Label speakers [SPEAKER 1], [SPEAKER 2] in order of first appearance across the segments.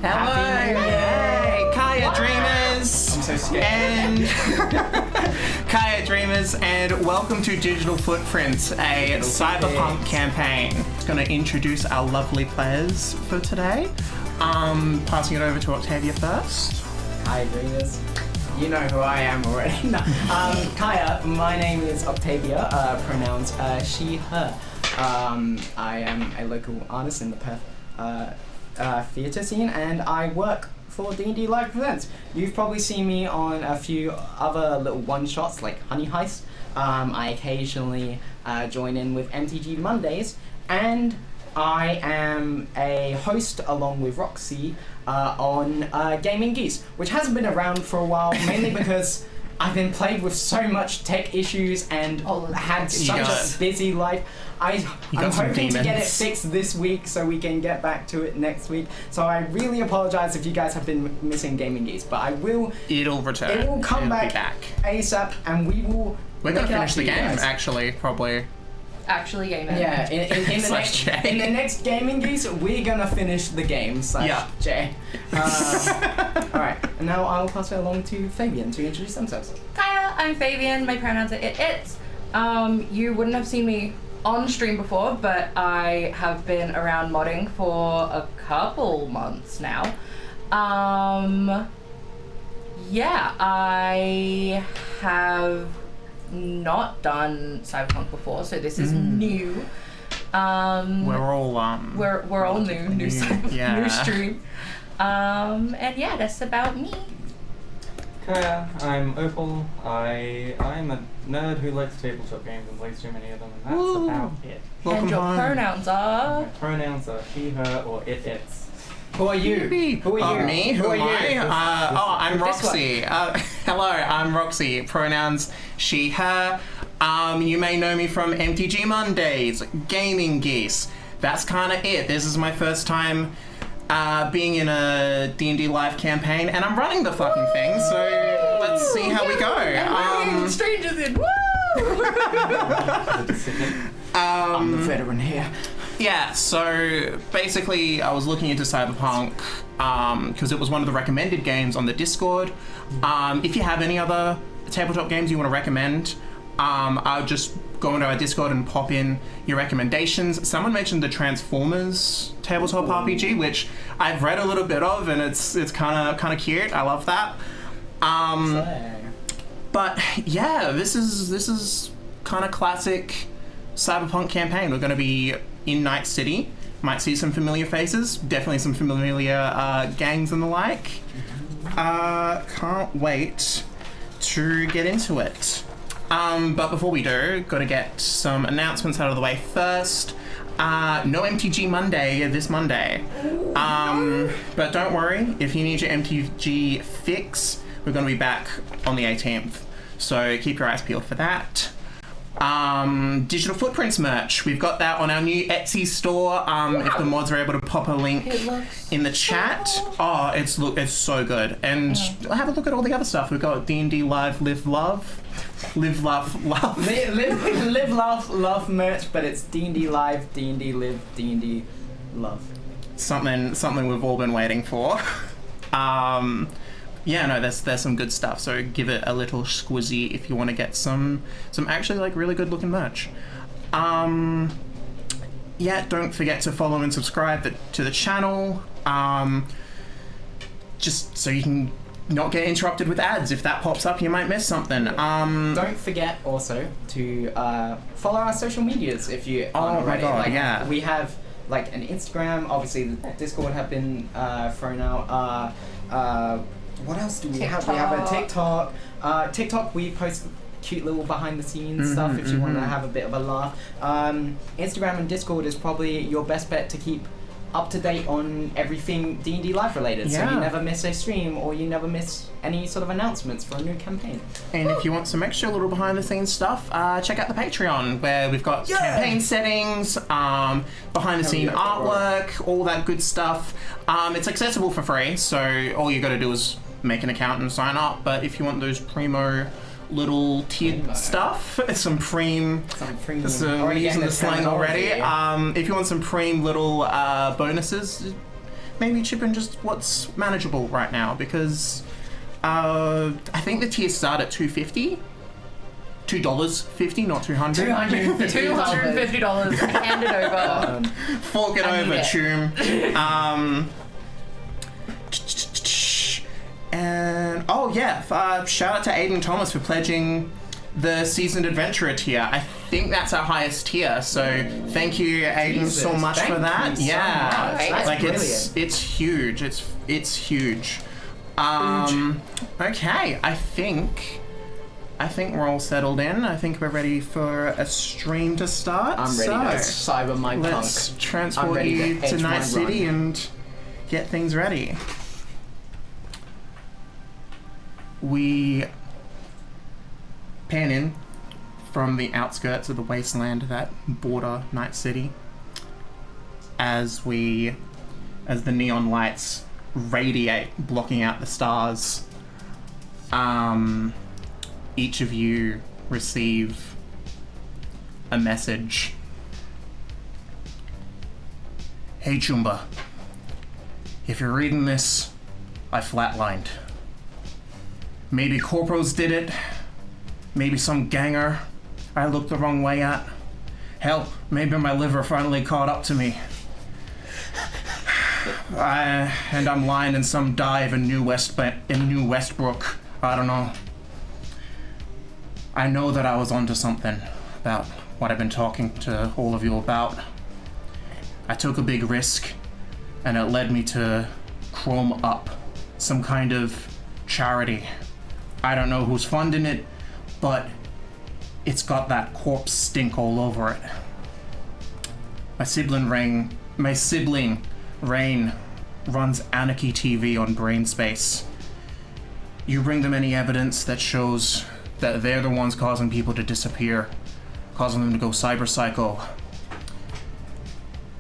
[SPEAKER 1] Hello! Yay! Kaya Dreamers!
[SPEAKER 2] I'm so scared.
[SPEAKER 1] And Kaya Dreamers, and welcome to Digital Footprints, a cyberpunk campaign. It's going to introduce our lovely players for today. Passing it over to Octavia first.
[SPEAKER 2] Hi, Dreamers. You know who I am already. No. Kaya, my name is Octavia, pronouns she, her. I am a local artist in the Perth theatre scene, and I work for D&D Live Presents. You've probably seen me on a few other little one-shots like Honey Heist. I occasionally join in with MTG Mondays, and I am a host along with Roxie on Gaming Geese, which hasn't been around for a while, mainly because I've been plagued with so much tech issues and had such a busy life. I'm hoping to get it fixed this week so we can get back to it next week. So I really apologize if you guys have been missing Gaming Geese, but I will.
[SPEAKER 1] It'll return.
[SPEAKER 2] It will come back ASAP, and we will.
[SPEAKER 1] We're gonna finish the game, actually, probably.
[SPEAKER 3] Actually gaming.
[SPEAKER 2] Yeah, in the next Gaming Geese, we're gonna finish the game / J. Alright, and now I'll pass it along to Faybian to introduce themselves.
[SPEAKER 3] Hiya, I'm Faybian. My pronouns are it. You wouldn't have seen me on stream before, but I have been around modding for a couple months now. Yeah, I have not done Cyberpunk before, so this is new.
[SPEAKER 1] We're all
[SPEAKER 3] we're all new stream. And yeah, that's about me.
[SPEAKER 4] Kaya, I'm Opal. I'm a nerd who likes tabletop games and plays too many of them, and that's about it.
[SPEAKER 1] Welcome
[SPEAKER 3] and your
[SPEAKER 1] home.
[SPEAKER 3] pronouns are?
[SPEAKER 4] My pronouns are he, her, or it's.
[SPEAKER 2] Who are you?
[SPEAKER 1] Who are you? Me? Who am I? I'm Roxie. Hello, I'm Roxie. Pronouns she, her. You may know me from MTG Mondays, Gaming Geese. That's kind of it. This is my first time being in a D&D Live campaign, and I'm running the fucking thing, so let's see how we go.
[SPEAKER 3] And strangers in, woo!
[SPEAKER 2] I'm the veteran here.
[SPEAKER 1] Yeah, so basically I was looking into Cyberpunk because it was one of the recommended games on the Discord. If you have any other tabletop games you want to recommend, I'll just go into our Discord and pop in your recommendations. Someone mentioned the Transformers tabletop RPG, which I've read a little bit of, and it's kind of cute. I love that. But yeah, this is kind of classic Cyberpunk campaign. We're going to be in Night City. Might see some familiar faces, definitely some familiar gangs and the like. Can't wait to get into it. But before we do, gotta get some announcements out of the way first. No MTG Monday this Monday. But don't worry, if you need your MTG fix, we're gonna be back on the 18th. So keep your eyes peeled for that. Digital Footprints merch. We've got that on our new Etsy store. If the mods are able to pop a link in the chat. Oh, it's so good. And have a look at all the other stuff. We've got D&D Live Live Love. Live, Love, Love.
[SPEAKER 2] Live, Laugh, Love merch, but it's D&D Live, D&D Live, D&D Love.
[SPEAKER 1] Something we've all been waiting for. Yeah, no, there's some good stuff, so give it a little squizzy if you want to get some actually like really good looking merch. Yeah, don't forget to follow and subscribe to the channel, just so you can not get interrupted with ads. If that pops up, you might miss something.
[SPEAKER 2] Don't forget also to follow our social medias if you aren't already.
[SPEAKER 1] Yeah.
[SPEAKER 2] We have like an Instagram, obviously the Discord have been thrown out. What else do we have? We have a TikTok. TikTok, we post cute little behind the scenes stuff if you want to have a bit of a laugh. Instagram and Discord is probably your best bet to keep up to date on everything D&D Live related, so you never miss a stream or you never miss any sort of announcements for a new campaign.
[SPEAKER 1] And if you want some extra little behind the scenes stuff, check out the Patreon, where we've got campaign settings, behind the scene artwork, all that good stuff. It's accessible for free, so all you got to do is make an account and sign up. But if you want those primo little tiered stuff, some preem, we're using the slang already. If you want some preem little bonuses, maybe chip in just what's manageable right now, because I think the tiers start at $2.50. $2.50, not $200.
[SPEAKER 3] $250. Hand it over.
[SPEAKER 1] Fork it over, Choom. And shout out to Aiden Thomas for pledging the seasoned adventurer tier. I think that's our highest tier, so thank you, Aiden, so much for that. Yeah,
[SPEAKER 2] That's
[SPEAKER 1] like
[SPEAKER 2] brilliant.
[SPEAKER 1] it's huge. It's huge. Okay, I think we're all settled in. I think we're ready for a stream to start.
[SPEAKER 2] I'm ready. Let's
[SPEAKER 1] So
[SPEAKER 2] cyber my
[SPEAKER 1] let's
[SPEAKER 2] punk. I'm
[SPEAKER 1] transport
[SPEAKER 2] ready
[SPEAKER 1] you
[SPEAKER 2] to
[SPEAKER 1] to
[SPEAKER 2] edge my
[SPEAKER 1] Night City
[SPEAKER 2] run.
[SPEAKER 1] and get things ready. We pan in from the outskirts of the wasteland that border Night City as the neon lights radiate, blocking out the stars. Each of you receive a message. Hey Chumba, if you're reading this, I flatlined. Maybe corporals did it, maybe some ganger I looked the wrong way at. Hell, maybe my liver finally caught up to me. And I'm lying in some dive in New Westbrook. I don't know. I know that I was onto something about what I've been talking to all of you about. I took a big risk, and it led me to Chrome Up, some kind of charity. I don't know who's funding it, but it's got that corpse stink all over it. My sibling Rain runs Anarchy TV on Brainspace. You bring them any evidence that shows that they're the ones causing people to disappear, causing them to go cyber psycho,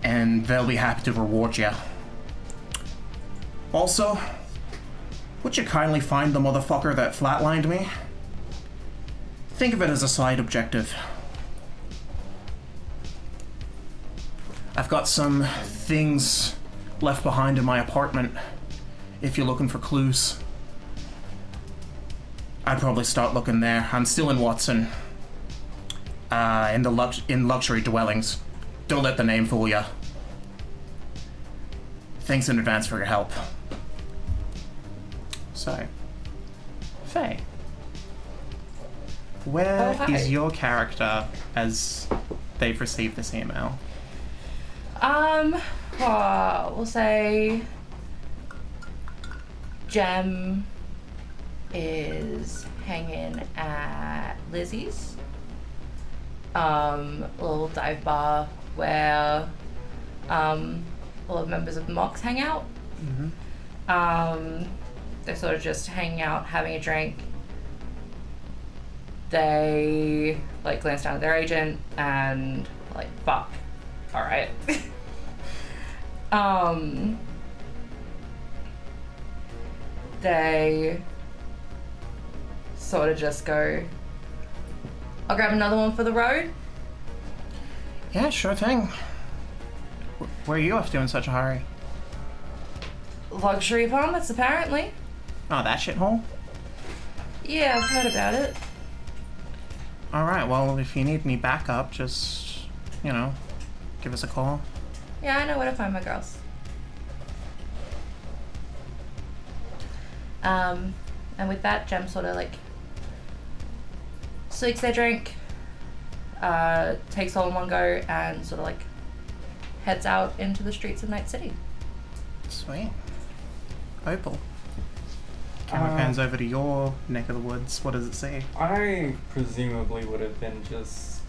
[SPEAKER 1] and they'll be happy to reward you. Also, would you kindly find the motherfucker that flatlined me? Think of it as a side objective. I've got some things left behind in my apartment, if you're looking for clues. I'd probably start looking there. I'm still in Watson. In luxury dwellings. Don't let the name fool you. Thanks in advance for your help. So, Faye, where
[SPEAKER 3] Oh, hi.
[SPEAKER 1] is your character as they've received this email?
[SPEAKER 3] We'll say Jem is hanging at Lizzie's, little dive bar where all the members of Mox hang out. They're sort of just hanging out, having a drink. They like glance down at their agent and like, fuck, all right. They sort of just go, I'll grab another one for the road.
[SPEAKER 1] Yeah, sure thing. Where are you off to in such a hurry?
[SPEAKER 3] Luxury apartments, apparently.
[SPEAKER 1] Oh, that shithole?
[SPEAKER 3] Yeah, I've heard about it.
[SPEAKER 1] Alright, well, if you need any backup, just, give us a call.
[SPEAKER 3] Yeah, I know where to find my girls. And with that, Jem sort of like sleeks their drink, takes all in one go, and sort of like heads out into the streets of Night City.
[SPEAKER 1] Sweet. Opal. Camera pans over to your neck of the woods. What does it say?
[SPEAKER 4] I presumably would have been just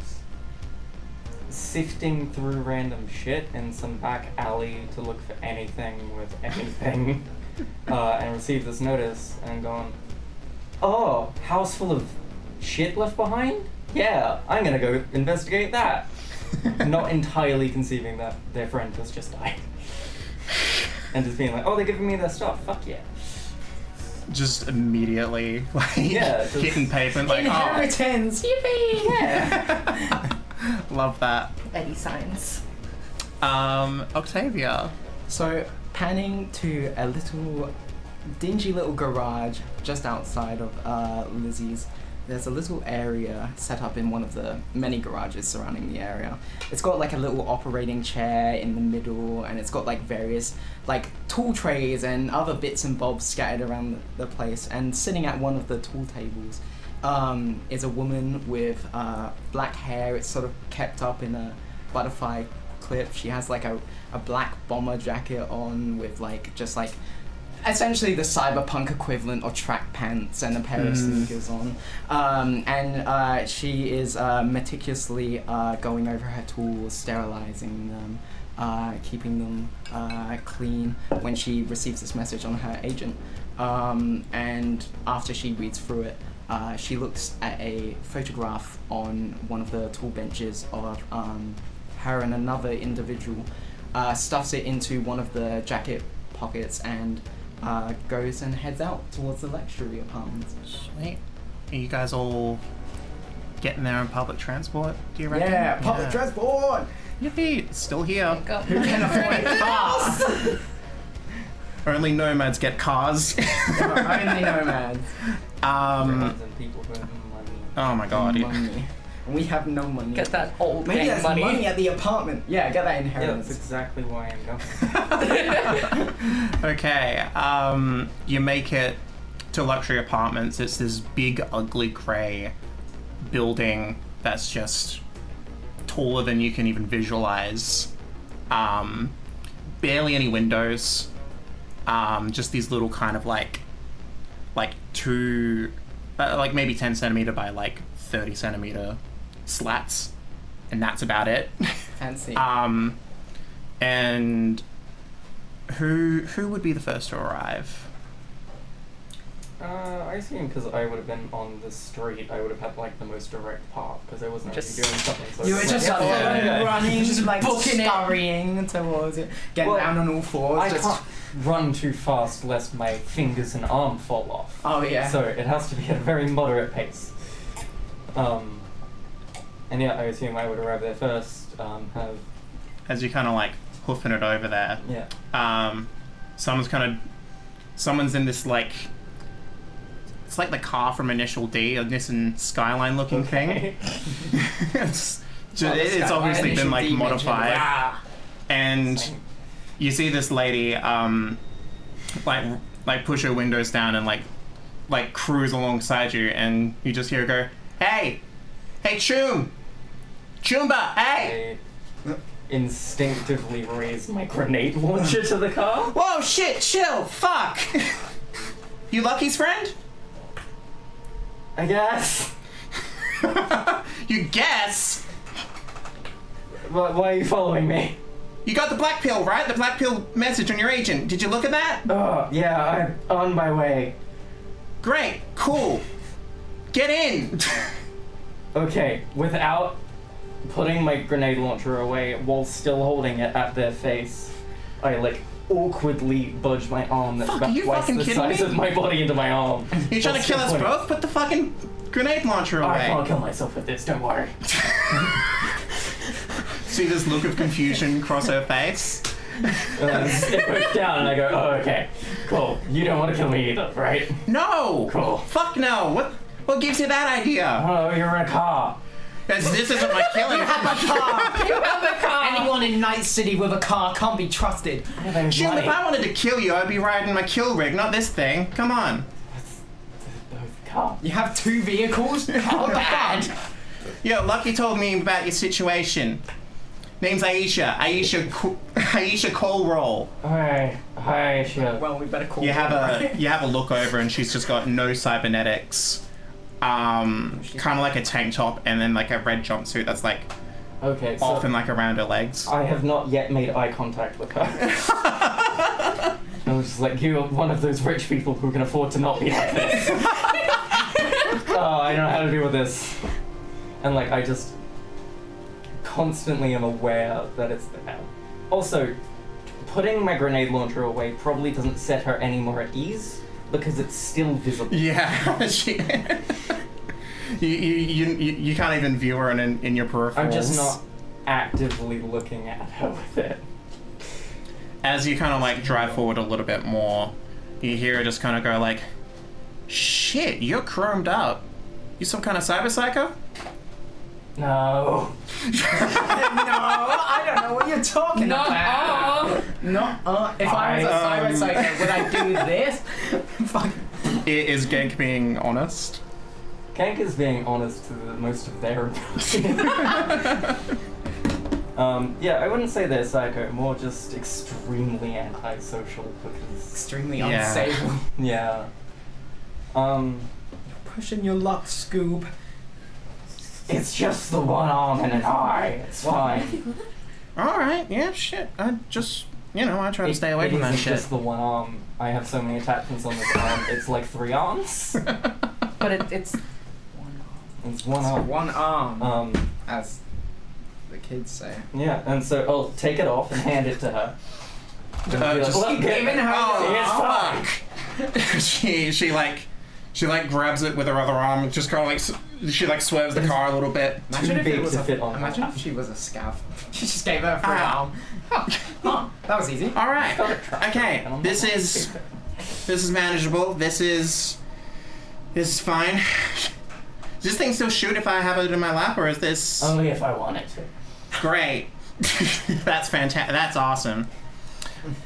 [SPEAKER 4] sifting through random shit in some back alley to look for anything with anything, and received this notice and going, oh, house full of shit left behind? Yeah, I'm gonna go investigate that. Not entirely conceiving that their friend has just died. And just being like, oh, they're giving me their stuff, fuck yeah.
[SPEAKER 1] Just immediately,
[SPEAKER 4] Yeah, just
[SPEAKER 1] hitting pavement, like,
[SPEAKER 2] Inheritance! Yippee! Yeah!
[SPEAKER 1] love that.
[SPEAKER 3] Eddie signs.
[SPEAKER 1] Octavia.
[SPEAKER 2] So, panning to a little dingy little garage just outside of Lizzie's. There's a little area set up in one of the many garages surrounding the area. It's got like a little operating chair in the middle, and it's got like various like tool trays and other bits and bobs scattered around the place. And sitting at one of the tool tables is a woman with black hair. It's sort of kept up in a butterfly clip. She has like a black bomber jacket on with like just like essentially the cyberpunk equivalent of track pants and a pair of sneakers on. And she is meticulously going over her tools, sterilizing them, keeping them clean when she receives this message on her agent. And after she reads through it, she looks at a photograph on one of the tool benches of her and another individual, stuffs it into one of the jacket pockets, and goes and heads out towards the luxury apartments.
[SPEAKER 1] Sweet. Are you guys all getting there in public transport, do you reckon?
[SPEAKER 2] Yeah, public transport!
[SPEAKER 1] Yippee, still here.
[SPEAKER 2] Who can afford cars?
[SPEAKER 1] Only nomads get cars.
[SPEAKER 2] Only nomads.
[SPEAKER 4] Nomads and people who have money.
[SPEAKER 1] Oh my god.
[SPEAKER 2] Money. We have no money.
[SPEAKER 3] Get that old
[SPEAKER 2] Maybe
[SPEAKER 3] man
[SPEAKER 2] there's money at the apartment. Yeah, get that
[SPEAKER 4] Yeah,
[SPEAKER 2] inheritance.
[SPEAKER 4] that's exactly why I'm going.
[SPEAKER 1] Okay, you make it to luxury apartments. It's this big, ugly, grey building that's just taller than you can even visualize. Barely any windows. Just these little kind of like two, like maybe 10 centimeter by like 30 centimeter slats, and that's about it.
[SPEAKER 2] Fancy.
[SPEAKER 1] And who would be the first to arrive?
[SPEAKER 4] I assume because I would have been on the street, I would have had like the most direct path because I wasn't
[SPEAKER 3] Just-
[SPEAKER 4] really doing something. So
[SPEAKER 2] You were
[SPEAKER 4] it's
[SPEAKER 2] just
[SPEAKER 4] like,
[SPEAKER 2] running,
[SPEAKER 3] Just
[SPEAKER 2] like
[SPEAKER 3] booking it.
[SPEAKER 2] scurrying towards it, getting
[SPEAKER 4] Well,
[SPEAKER 2] down on all fours.
[SPEAKER 4] I
[SPEAKER 2] just...
[SPEAKER 4] can't run too fast lest my fingers and arm fall off.
[SPEAKER 2] Oh yeah.
[SPEAKER 4] So it has to be at a very moderate pace. And yeah, I assume I would arrive there first. Have
[SPEAKER 1] As you kind of like hoofing it over there,
[SPEAKER 4] yeah.
[SPEAKER 1] someone's in this like, it's like the car from Initial D, a Nissan Skyline looking thing. it's it's obviously been like modified, and you see this lady like push her windows down and like cruise alongside you, and you just hear her go, hey Choomba, hey!
[SPEAKER 4] I instinctively raise my grenade launcher to the car.
[SPEAKER 1] Whoa, shit, chill, fuck! You Lucky's friend?
[SPEAKER 4] I guess.
[SPEAKER 1] You guess?
[SPEAKER 4] Why are you following me?
[SPEAKER 1] You got the black pill, right? The black pill message on your agent. Did you look at that?
[SPEAKER 4] Oh, yeah, I'm on my way.
[SPEAKER 1] Great, cool. Get in!
[SPEAKER 4] Okay, without putting my grenade launcher away while still holding it at their face, I like awkwardly budge my arm that's
[SPEAKER 1] Fuck,
[SPEAKER 4] about
[SPEAKER 1] are you
[SPEAKER 4] twice
[SPEAKER 1] fucking
[SPEAKER 4] the
[SPEAKER 1] kidding
[SPEAKER 4] size
[SPEAKER 1] me?
[SPEAKER 4] of my body into my arm.
[SPEAKER 1] You trying to kill us both? Put the fucking grenade launcher
[SPEAKER 4] I
[SPEAKER 1] away.
[SPEAKER 4] can't kill myself with this, don't worry.
[SPEAKER 1] See this look of confusion cross her face?
[SPEAKER 4] It puts down and I go, oh, okay, cool. You don't want to kill me either, right?
[SPEAKER 1] No!
[SPEAKER 4] Cool.
[SPEAKER 1] Fuck no! What gives you that idea?
[SPEAKER 4] Oh, you're in a car.
[SPEAKER 1] This isn't my killing.
[SPEAKER 3] You have a car.
[SPEAKER 2] Anyone in Night City with a car can't be trusted.
[SPEAKER 1] Jim, if I wanted to kill you, I'd be riding my kill rig, not this thing. Come on.
[SPEAKER 4] Both car.
[SPEAKER 2] You have two vehicles? How bad?
[SPEAKER 1] Yo, Lucky told me about your situation. Name's Aisha. Aisha Coleroll.
[SPEAKER 4] Hi, sure.
[SPEAKER 2] Well, we better call
[SPEAKER 1] You have
[SPEAKER 2] her.
[SPEAKER 1] a look over, and she's just got no cybernetics. Kind of like a tank top, and then like a red jumpsuit that's like
[SPEAKER 4] Okay, so
[SPEAKER 1] off and like around her legs.
[SPEAKER 4] I have not yet made eye contact with her. I was just like, you're one of those rich people who can afford to not be like this. Oh, I don't know how to deal with this. And like, I just constantly am aware that it's there. Also, putting my grenade launcher away probably doesn't set her any more at ease because it's still visible.
[SPEAKER 1] Yeah, you can't even view her in your peripherals.
[SPEAKER 4] I'm just not actively looking at her with it.
[SPEAKER 1] as you kind of like drive forward a little bit more, you hear her just kind of go like, "Shit, you're chromed up. You some kind of cyber psycho?"
[SPEAKER 4] No.
[SPEAKER 2] No, I don't know what you're talking about. If I was a cyber psycho, would I do this? Fuck.
[SPEAKER 1] It is Genk being honest.
[SPEAKER 4] Genk is being honest to the most of their ability. Yeah, I wouldn't say they're psycho, more just extremely antisocial because...
[SPEAKER 2] Extremely
[SPEAKER 1] Yeah.
[SPEAKER 2] unstable.
[SPEAKER 4] Yeah.
[SPEAKER 2] Pushing your luck, Scoob.
[SPEAKER 4] It's just the one arm and an eye. It's fine.
[SPEAKER 1] All right, yeah, shit. I just, I try to stay away from that
[SPEAKER 4] It isn't
[SPEAKER 1] shit.
[SPEAKER 4] just the one arm. I have so many attachments on this arm. It's like 3 arms.
[SPEAKER 3] But it's
[SPEAKER 4] It's one
[SPEAKER 2] So
[SPEAKER 4] arm.
[SPEAKER 2] one arm,
[SPEAKER 4] Um,
[SPEAKER 2] as the kids say.
[SPEAKER 4] yeah, and so I'll take it off and hand it to her.
[SPEAKER 1] Just
[SPEAKER 4] Look,
[SPEAKER 2] giving her
[SPEAKER 1] oh, fuck. she like grabs it with her other arm and just kind of like she like swerves the car a little bit.
[SPEAKER 2] Imagine if
[SPEAKER 4] big
[SPEAKER 2] it was
[SPEAKER 4] to fit on
[SPEAKER 2] imagine
[SPEAKER 4] her.
[SPEAKER 2] if she was a scav. She just gave her a free arm. Oh, that was easy.
[SPEAKER 1] All right.
[SPEAKER 4] Got it trapped.
[SPEAKER 1] Okay.
[SPEAKER 4] And I'm
[SPEAKER 1] This
[SPEAKER 4] not-
[SPEAKER 1] is manageable. This is fine. Does this thing still shoot if I have it in my lap, or is this
[SPEAKER 4] Only if I want it to.
[SPEAKER 1] great? That's fantastic. That's awesome.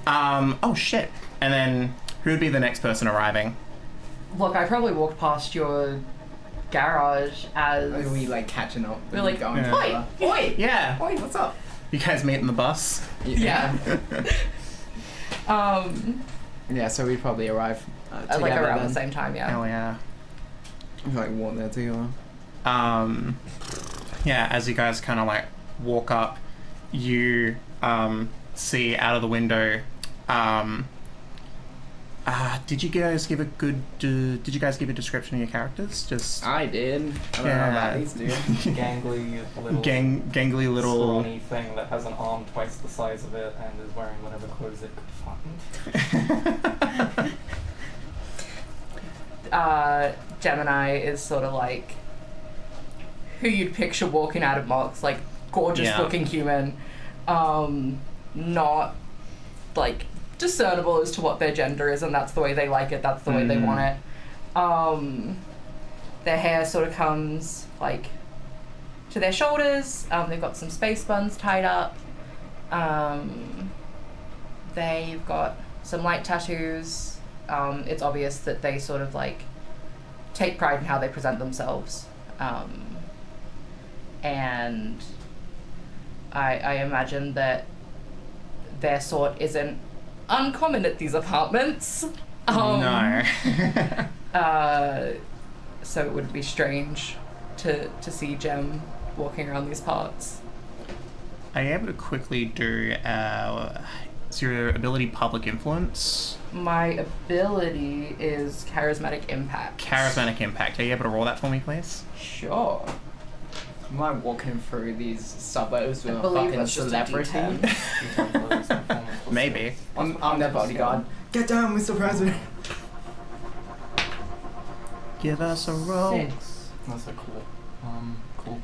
[SPEAKER 1] Oh shit. And then who would be the next person arriving?
[SPEAKER 3] look. I probably walked past your garage as
[SPEAKER 2] Are we like catching up?
[SPEAKER 3] we're like,
[SPEAKER 2] going
[SPEAKER 1] Yeah.
[SPEAKER 3] oi, oi,
[SPEAKER 1] Yeah.
[SPEAKER 2] Oi, what's up?
[SPEAKER 1] You guys meet in the bus.
[SPEAKER 3] yeah.
[SPEAKER 2] Yeah, so we'd probably arrive
[SPEAKER 3] Like
[SPEAKER 2] together
[SPEAKER 3] around
[SPEAKER 2] then.
[SPEAKER 3] the same time, yeah.
[SPEAKER 1] Hell yeah.
[SPEAKER 2] Like walk there together.
[SPEAKER 1] Yeah, as you guys kind of like walk up, you see out of the window. Did you guys give a description of your characters? Just
[SPEAKER 2] I did. I don't know about these dudes.
[SPEAKER 4] Gangly little
[SPEAKER 1] gangly little.
[SPEAKER 4] scrawny thing that has an arm twice the size of it and is wearing whatever clothes it could find.
[SPEAKER 3] Gemini is sort of like who you'd picture walking out of Mox, like gorgeous
[SPEAKER 1] Yeah.
[SPEAKER 3] looking human, not like discernible as to what their gender is, and that's the way they like it, that's the way they want it. Their hair sort of comes like to their shoulders, they've got some space buns tied up, they've got some light tattoos. It's obvious that they sort of like take pride in how they present themselves, and I imagine that their sort isn't uncommon at these apartments.
[SPEAKER 1] No.
[SPEAKER 3] So it would be strange to see Gem walking around these parts.
[SPEAKER 1] Are you able to quickly do is your ability public influence?
[SPEAKER 3] My ability is charismatic impact.
[SPEAKER 1] Charismatic impact. Are you able to roll that for me, please?
[SPEAKER 3] Sure.
[SPEAKER 2] Am I walking through these suburbs with
[SPEAKER 3] I
[SPEAKER 2] a
[SPEAKER 3] believe
[SPEAKER 2] fucking
[SPEAKER 3] that's just a
[SPEAKER 2] celebrity?
[SPEAKER 3] D10.
[SPEAKER 1] Maybe.
[SPEAKER 2] I'm their bodyguard. Get down, Mr. President.
[SPEAKER 1] Give us a roll.
[SPEAKER 3] 6.
[SPEAKER 4] That's a cool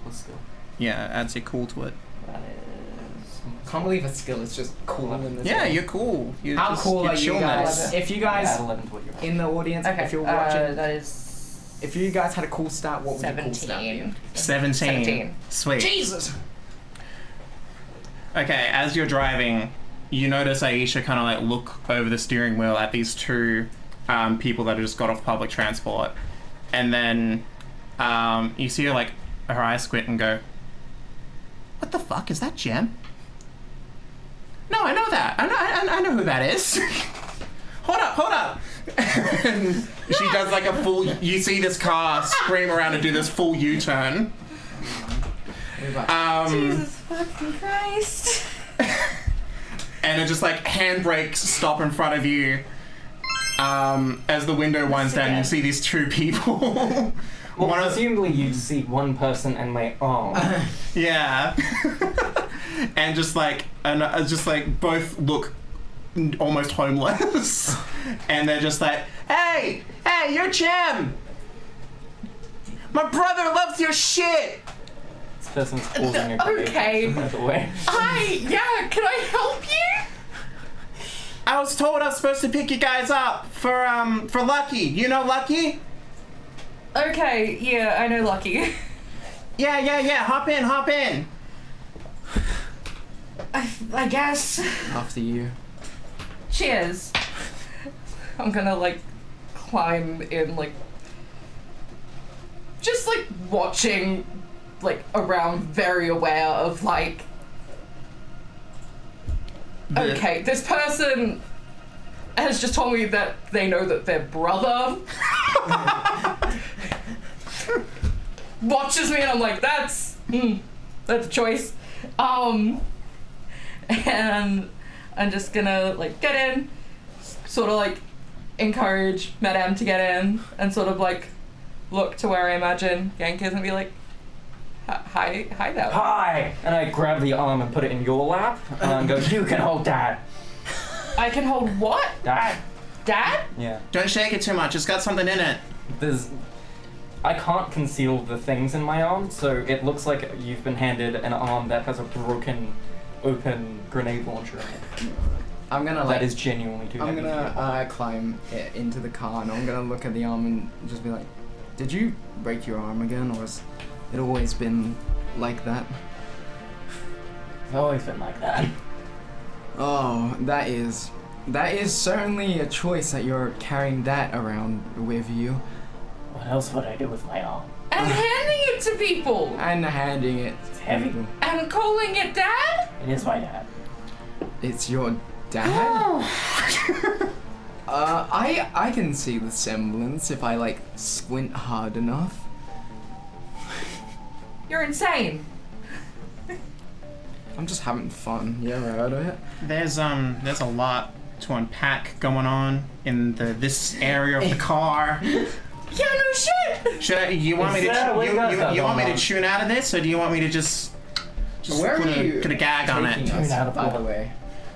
[SPEAKER 4] plus skill.
[SPEAKER 1] Yeah, adds your cool to it.
[SPEAKER 3] That is.
[SPEAKER 2] Can't believe a skill is just cool in this.
[SPEAKER 1] Yeah,
[SPEAKER 2] game.
[SPEAKER 1] you're cool. You're
[SPEAKER 2] How
[SPEAKER 1] just,
[SPEAKER 2] cool
[SPEAKER 1] you're
[SPEAKER 2] are you
[SPEAKER 1] chill
[SPEAKER 2] guys?
[SPEAKER 1] nice.
[SPEAKER 2] If you guys
[SPEAKER 4] Add 11 to what you're
[SPEAKER 2] in the audience,
[SPEAKER 3] Okay.
[SPEAKER 2] if you're watching,
[SPEAKER 3] that is.
[SPEAKER 2] if you guys had a cool stat, what would your cool stat be?
[SPEAKER 3] 17.
[SPEAKER 1] 17. Sweet.
[SPEAKER 2] Jesus.
[SPEAKER 1] Okay, as you're driving, you notice Aisha kind of like look over the steering wheel at these two people that have just got off public transport, and then you see her like her eyes squint and go, "What the fuck is that, Gem?" No, I know that. I know who that is. Hold up. And she does like a full. You see this car scream around and do this full U-turn.
[SPEAKER 3] Jesus fucking Christ.
[SPEAKER 1] And it just like handbrakes stop in front of you. As the window winds down, you see these two people.
[SPEAKER 4] Well,
[SPEAKER 1] One of-
[SPEAKER 4] presumably you'd see one person and my arm.
[SPEAKER 1] Yeah. And just like both look almost homeless. And they're just like, hey, you're Jim. My brother loves your shit.
[SPEAKER 4] This person's causing a
[SPEAKER 3] Okay.
[SPEAKER 4] by the way.
[SPEAKER 3] Hi, yeah, can I help you?
[SPEAKER 1] I was told I was supposed to pick you guys up for Lucky. You know Lucky?
[SPEAKER 3] Okay, yeah, I know Lucky.
[SPEAKER 1] Yeah. Hop in.
[SPEAKER 3] I guess.
[SPEAKER 2] After you.
[SPEAKER 3] Cheers. I'm gonna like climb in, like just like watching like around, very aware of like okay, this person has just told me that they know that their brother watches me, and I'm like, that's a choice. And I'm just gonna like get in, sort of like encourage Madame to get in, and sort of like look to where I imagine Yank is and be like, hi there.
[SPEAKER 4] Hi! And I grab the arm and put it in your lap and go, you can hold Dad.
[SPEAKER 3] I can hold what?
[SPEAKER 4] Dad?
[SPEAKER 3] Dad?
[SPEAKER 4] Yeah.
[SPEAKER 1] Don't shake it too much. It's got something in it.
[SPEAKER 4] I can't conceal the things in my arm, so it looks like you've been handed an arm that has a broken, open grenade launcher in it.
[SPEAKER 2] I'm gonna
[SPEAKER 4] That is genuinely too
[SPEAKER 2] I'm
[SPEAKER 4] heavy for your
[SPEAKER 2] gonna
[SPEAKER 4] arm.
[SPEAKER 2] climb into the car, and I'm gonna look at the arm and just be like, did you break your arm again, or has it always been like that?
[SPEAKER 4] It's always been like that.
[SPEAKER 2] Oh, that is certainly a choice that you're carrying that around with you.
[SPEAKER 4] What else would I do with my arm?
[SPEAKER 3] And handing it to people.
[SPEAKER 2] And handing it.
[SPEAKER 4] It's heavy.
[SPEAKER 3] And calling it Dad?
[SPEAKER 4] It is my dad.
[SPEAKER 2] It's your dad? I can see the semblance if I like squint hard enough.
[SPEAKER 3] You're insane.
[SPEAKER 2] I'm just having fun. You ever heard of it?
[SPEAKER 1] There's a lot to unpack going on in this area of the car.
[SPEAKER 3] Yeah, no shit.
[SPEAKER 1] Should I? You want me to? You want me to tune out of this, or do you want me to just
[SPEAKER 2] Where
[SPEAKER 1] put
[SPEAKER 2] are you
[SPEAKER 1] a gag on it?
[SPEAKER 2] taking us,
[SPEAKER 4] Tune out of
[SPEAKER 2] by the
[SPEAKER 4] what?
[SPEAKER 2] way?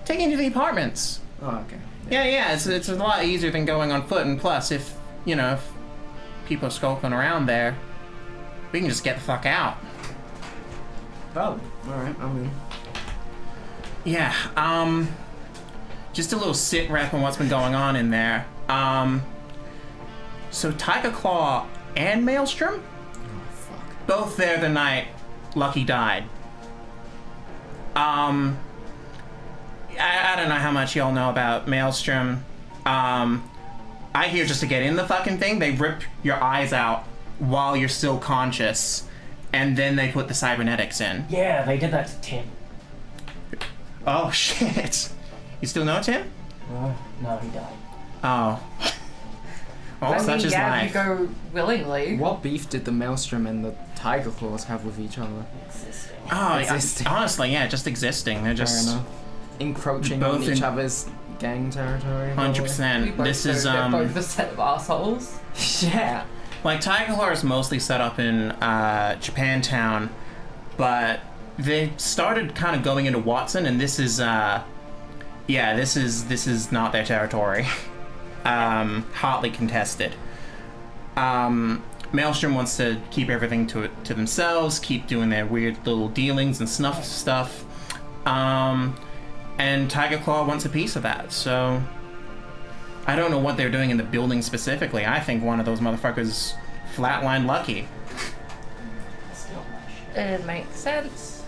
[SPEAKER 1] Take it to the apartments.
[SPEAKER 2] Oh, okay.
[SPEAKER 1] Yeah. It's a lot easier than going on foot, and plus, if people are skulking around there, we can just get the fuck out.
[SPEAKER 2] Oh, alright, I'm in.
[SPEAKER 1] Yeah. Just a little sit rep on what's been going on in there. So Tiger Claw and Maelstrom,
[SPEAKER 2] Oh, fuck.
[SPEAKER 1] both there the night Lucky died. I don't know how much y'all know about Maelstrom. I hear just to get in the fucking thing, they rip your eyes out while you're still conscious, and then they put the cybernetics in.
[SPEAKER 4] Yeah, they did that to Tim.
[SPEAKER 1] Oh shit. You still know Tim?
[SPEAKER 4] No, he died.
[SPEAKER 1] Oh. Well, such is
[SPEAKER 3] You
[SPEAKER 1] life.
[SPEAKER 3] go willingly.
[SPEAKER 2] What beef did the Maelstrom and the Tiger Claws have with each other?
[SPEAKER 4] Existing.
[SPEAKER 1] Oh,
[SPEAKER 2] Existing.
[SPEAKER 1] honestly, yeah, just existing. They're
[SPEAKER 2] Fair
[SPEAKER 1] just
[SPEAKER 2] enough. Encroaching
[SPEAKER 1] both
[SPEAKER 2] on each
[SPEAKER 1] in-
[SPEAKER 2] other's gang territory.
[SPEAKER 1] 100%.
[SPEAKER 3] We
[SPEAKER 1] This
[SPEAKER 3] both
[SPEAKER 1] is
[SPEAKER 3] know they're both a set of assholes.
[SPEAKER 2] Yeah.
[SPEAKER 1] like Tiger Claw is mostly set up in Japantown, but they started kind of going into Watson, and this is this is not their territory. Hotly contested. Maelstrom wants to keep everything to themselves, keep doing their weird little dealings and snuff stuff. And Tiger Claw wants a piece of that, so I don't know what they're doing in the building specifically. I think one of those motherfuckers flatlined Lucky.
[SPEAKER 4] Still my shit.
[SPEAKER 3] It makes sense.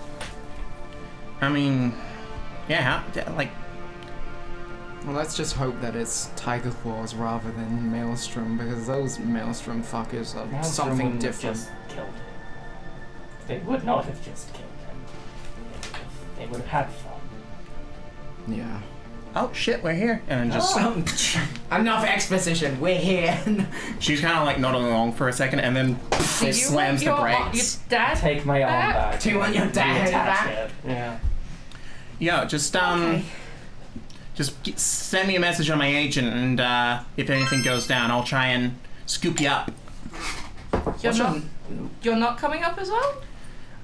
[SPEAKER 1] I mean, yeah,
[SPEAKER 2] Well, let's just hope that it's Tiger Claws rather than Maelstrom, because those Maelstrom fuckers are
[SPEAKER 4] Maelstrom
[SPEAKER 2] something
[SPEAKER 4] wouldn't have
[SPEAKER 2] different.
[SPEAKER 4] just killed him. They would not have just killed him. They would have had fun.
[SPEAKER 2] Yeah.
[SPEAKER 1] oh shit, we're here. And just,
[SPEAKER 2] Enough exposition. We're here.
[SPEAKER 1] she's kind of like nodding along for a second, and then
[SPEAKER 3] Do
[SPEAKER 1] it
[SPEAKER 3] you
[SPEAKER 1] slams
[SPEAKER 3] want
[SPEAKER 1] the
[SPEAKER 3] your
[SPEAKER 1] brakes.
[SPEAKER 3] dad?
[SPEAKER 4] Take my arm back.
[SPEAKER 2] Do you want your dad
[SPEAKER 4] Reattach
[SPEAKER 2] back?
[SPEAKER 4] it. Yeah.
[SPEAKER 1] Yo, just
[SPEAKER 3] Okay.
[SPEAKER 1] send me a message on my agent, and if anything goes down, I'll try and scoop you up.
[SPEAKER 3] You're not coming up as well?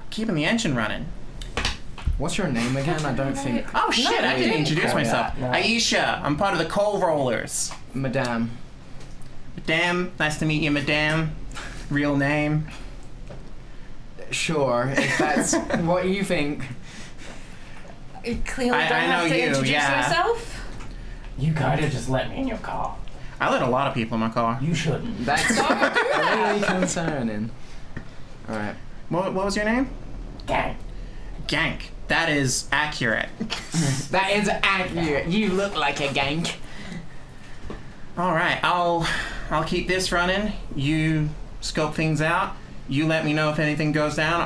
[SPEAKER 1] Keeping the engine running.
[SPEAKER 2] What's your name again? I don't think.
[SPEAKER 1] Oh shit, I didn't introduce
[SPEAKER 2] call
[SPEAKER 1] myself.
[SPEAKER 4] that, no.
[SPEAKER 1] Aisha, I'm part of the Coal Rollers.
[SPEAKER 2] Madame.
[SPEAKER 1] Madame, nice to meet you, Madame. Real name.
[SPEAKER 2] Sure, if that's what you think.
[SPEAKER 3] You clearly
[SPEAKER 1] I
[SPEAKER 3] don't
[SPEAKER 1] know
[SPEAKER 3] have to
[SPEAKER 1] you,
[SPEAKER 3] introduce
[SPEAKER 1] yeah.
[SPEAKER 3] yourself.
[SPEAKER 4] You gotta just let me in your car.
[SPEAKER 1] I let a lot of people in my car.
[SPEAKER 4] You shouldn't.
[SPEAKER 2] That's really concerning. Alright.
[SPEAKER 1] What was your name?
[SPEAKER 4] Gang.
[SPEAKER 1] Gank. That is accurate.
[SPEAKER 2] That is accurate. You look like a gank.
[SPEAKER 1] All right, I'll keep this running. You scope things out. You let me know if anything goes down.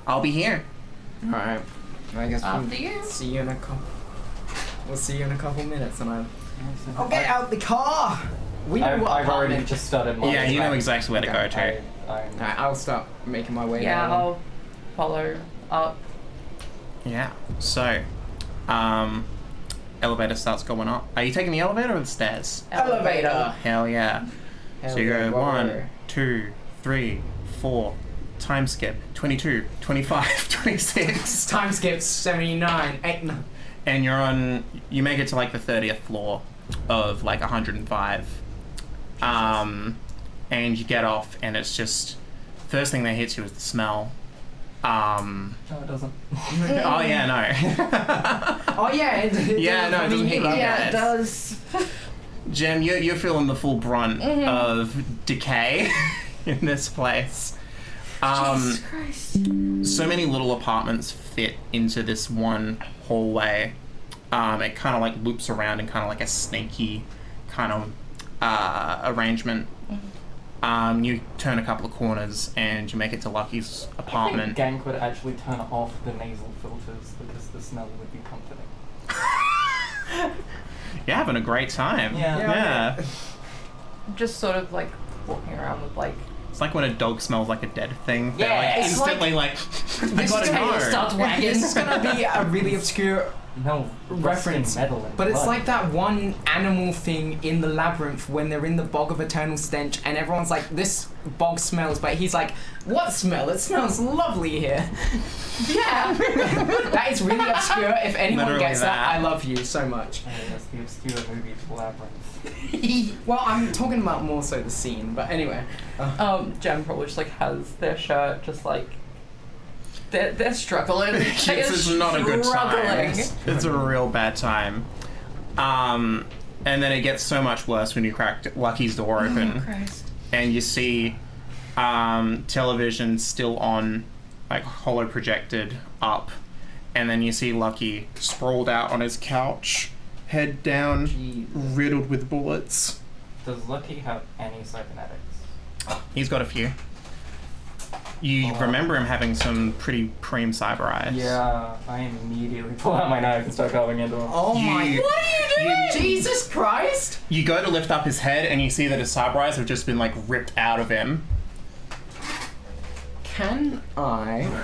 [SPEAKER 1] I'll be here.
[SPEAKER 2] Alright. I guess
[SPEAKER 3] After
[SPEAKER 2] we'll
[SPEAKER 3] you.
[SPEAKER 2] see you in a couple. We'll see you in a couple minutes, and I'll get out the car. We know what
[SPEAKER 4] I've already
[SPEAKER 2] apartment.
[SPEAKER 4] just started my
[SPEAKER 1] Yeah, you know exactly where to go to.
[SPEAKER 2] Alright, I'll start making my way
[SPEAKER 3] Yeah,
[SPEAKER 2] down.
[SPEAKER 3] I'll follow up.
[SPEAKER 1] Yeah. So, elevator starts going up. Are you taking the elevator or the stairs?
[SPEAKER 2] Elevator.
[SPEAKER 1] Hell yeah.
[SPEAKER 2] Hell
[SPEAKER 1] So you
[SPEAKER 2] yeah,
[SPEAKER 1] go
[SPEAKER 2] whoa.
[SPEAKER 1] 1, 2, 3, 4. Time skip. 22, 25, 26.
[SPEAKER 2] Time skip 79, 8, no.
[SPEAKER 1] And you make it to like the 30th floor of like 105. And you get off, and it's just, first thing that hits you is the smell.
[SPEAKER 4] No, it doesn't.
[SPEAKER 1] Oh yeah, no.
[SPEAKER 2] Oh yeah,
[SPEAKER 1] Yeah, no, it doesn't hit you.
[SPEAKER 3] Yeah, it does.
[SPEAKER 1] Jem, you're feeling the full brunt of decay in this place.
[SPEAKER 3] Jesus Christ.
[SPEAKER 1] So many little apartments fit into this one hallway. It kind of like loops around in kind of like a snaky kind of arrangement. You turn a couple of corners and you make it to Lucky's apartment.
[SPEAKER 4] I think Gank would actually turn off the nasal filters because the smell would be comforting.
[SPEAKER 1] You're having a great time.
[SPEAKER 4] Yeah.
[SPEAKER 3] Just sort of like walking around with like.
[SPEAKER 1] It's like when a dog smells like a dead thing. They're
[SPEAKER 4] Yeah,
[SPEAKER 1] like
[SPEAKER 3] it's
[SPEAKER 1] instantly like, I
[SPEAKER 2] This
[SPEAKER 1] gotta
[SPEAKER 2] is gonna
[SPEAKER 1] go.
[SPEAKER 3] starts wagging.
[SPEAKER 2] This is gonna be a really obscure
[SPEAKER 4] No
[SPEAKER 2] reference,
[SPEAKER 4] metal and
[SPEAKER 2] but it's
[SPEAKER 4] blood.
[SPEAKER 2] like that one animal thing in the labyrinth when they're in the bog of eternal stench, and everyone's like, "This bog smells," but he's like, "What smell? It smells lovely here."
[SPEAKER 3] Yeah.
[SPEAKER 2] That is really obscure. If anyone
[SPEAKER 1] Literally
[SPEAKER 2] gets that,
[SPEAKER 1] that.
[SPEAKER 2] I love you so much.
[SPEAKER 4] Oh, that's the obscure movie Labyrinth.
[SPEAKER 2] Well, I'm talking about more so the scene, but anyway.
[SPEAKER 3] Jem probably just like has their shirt just like. They're struggling.
[SPEAKER 1] Yes, it's not a good time. It's a real bad time. And then it gets so much worse when you crack Lucky's door open.
[SPEAKER 3] Oh, Christ.
[SPEAKER 1] And you see television still on, like holo projected up, and then you see Lucky sprawled out on his couch, head down, riddled with bullets.
[SPEAKER 4] Does Lucky have any cybernetics?
[SPEAKER 1] He's got a few. You remember him having some pretty preem cyber eyes.
[SPEAKER 4] Yeah, I immediately pull out my knife and start going into him.
[SPEAKER 2] Oh my!
[SPEAKER 1] You-
[SPEAKER 2] What are you doing? Jesus Christ!
[SPEAKER 1] You go to lift up his head, and you see that his cyber eyes have just been like ripped out of him.
[SPEAKER 2] Can I,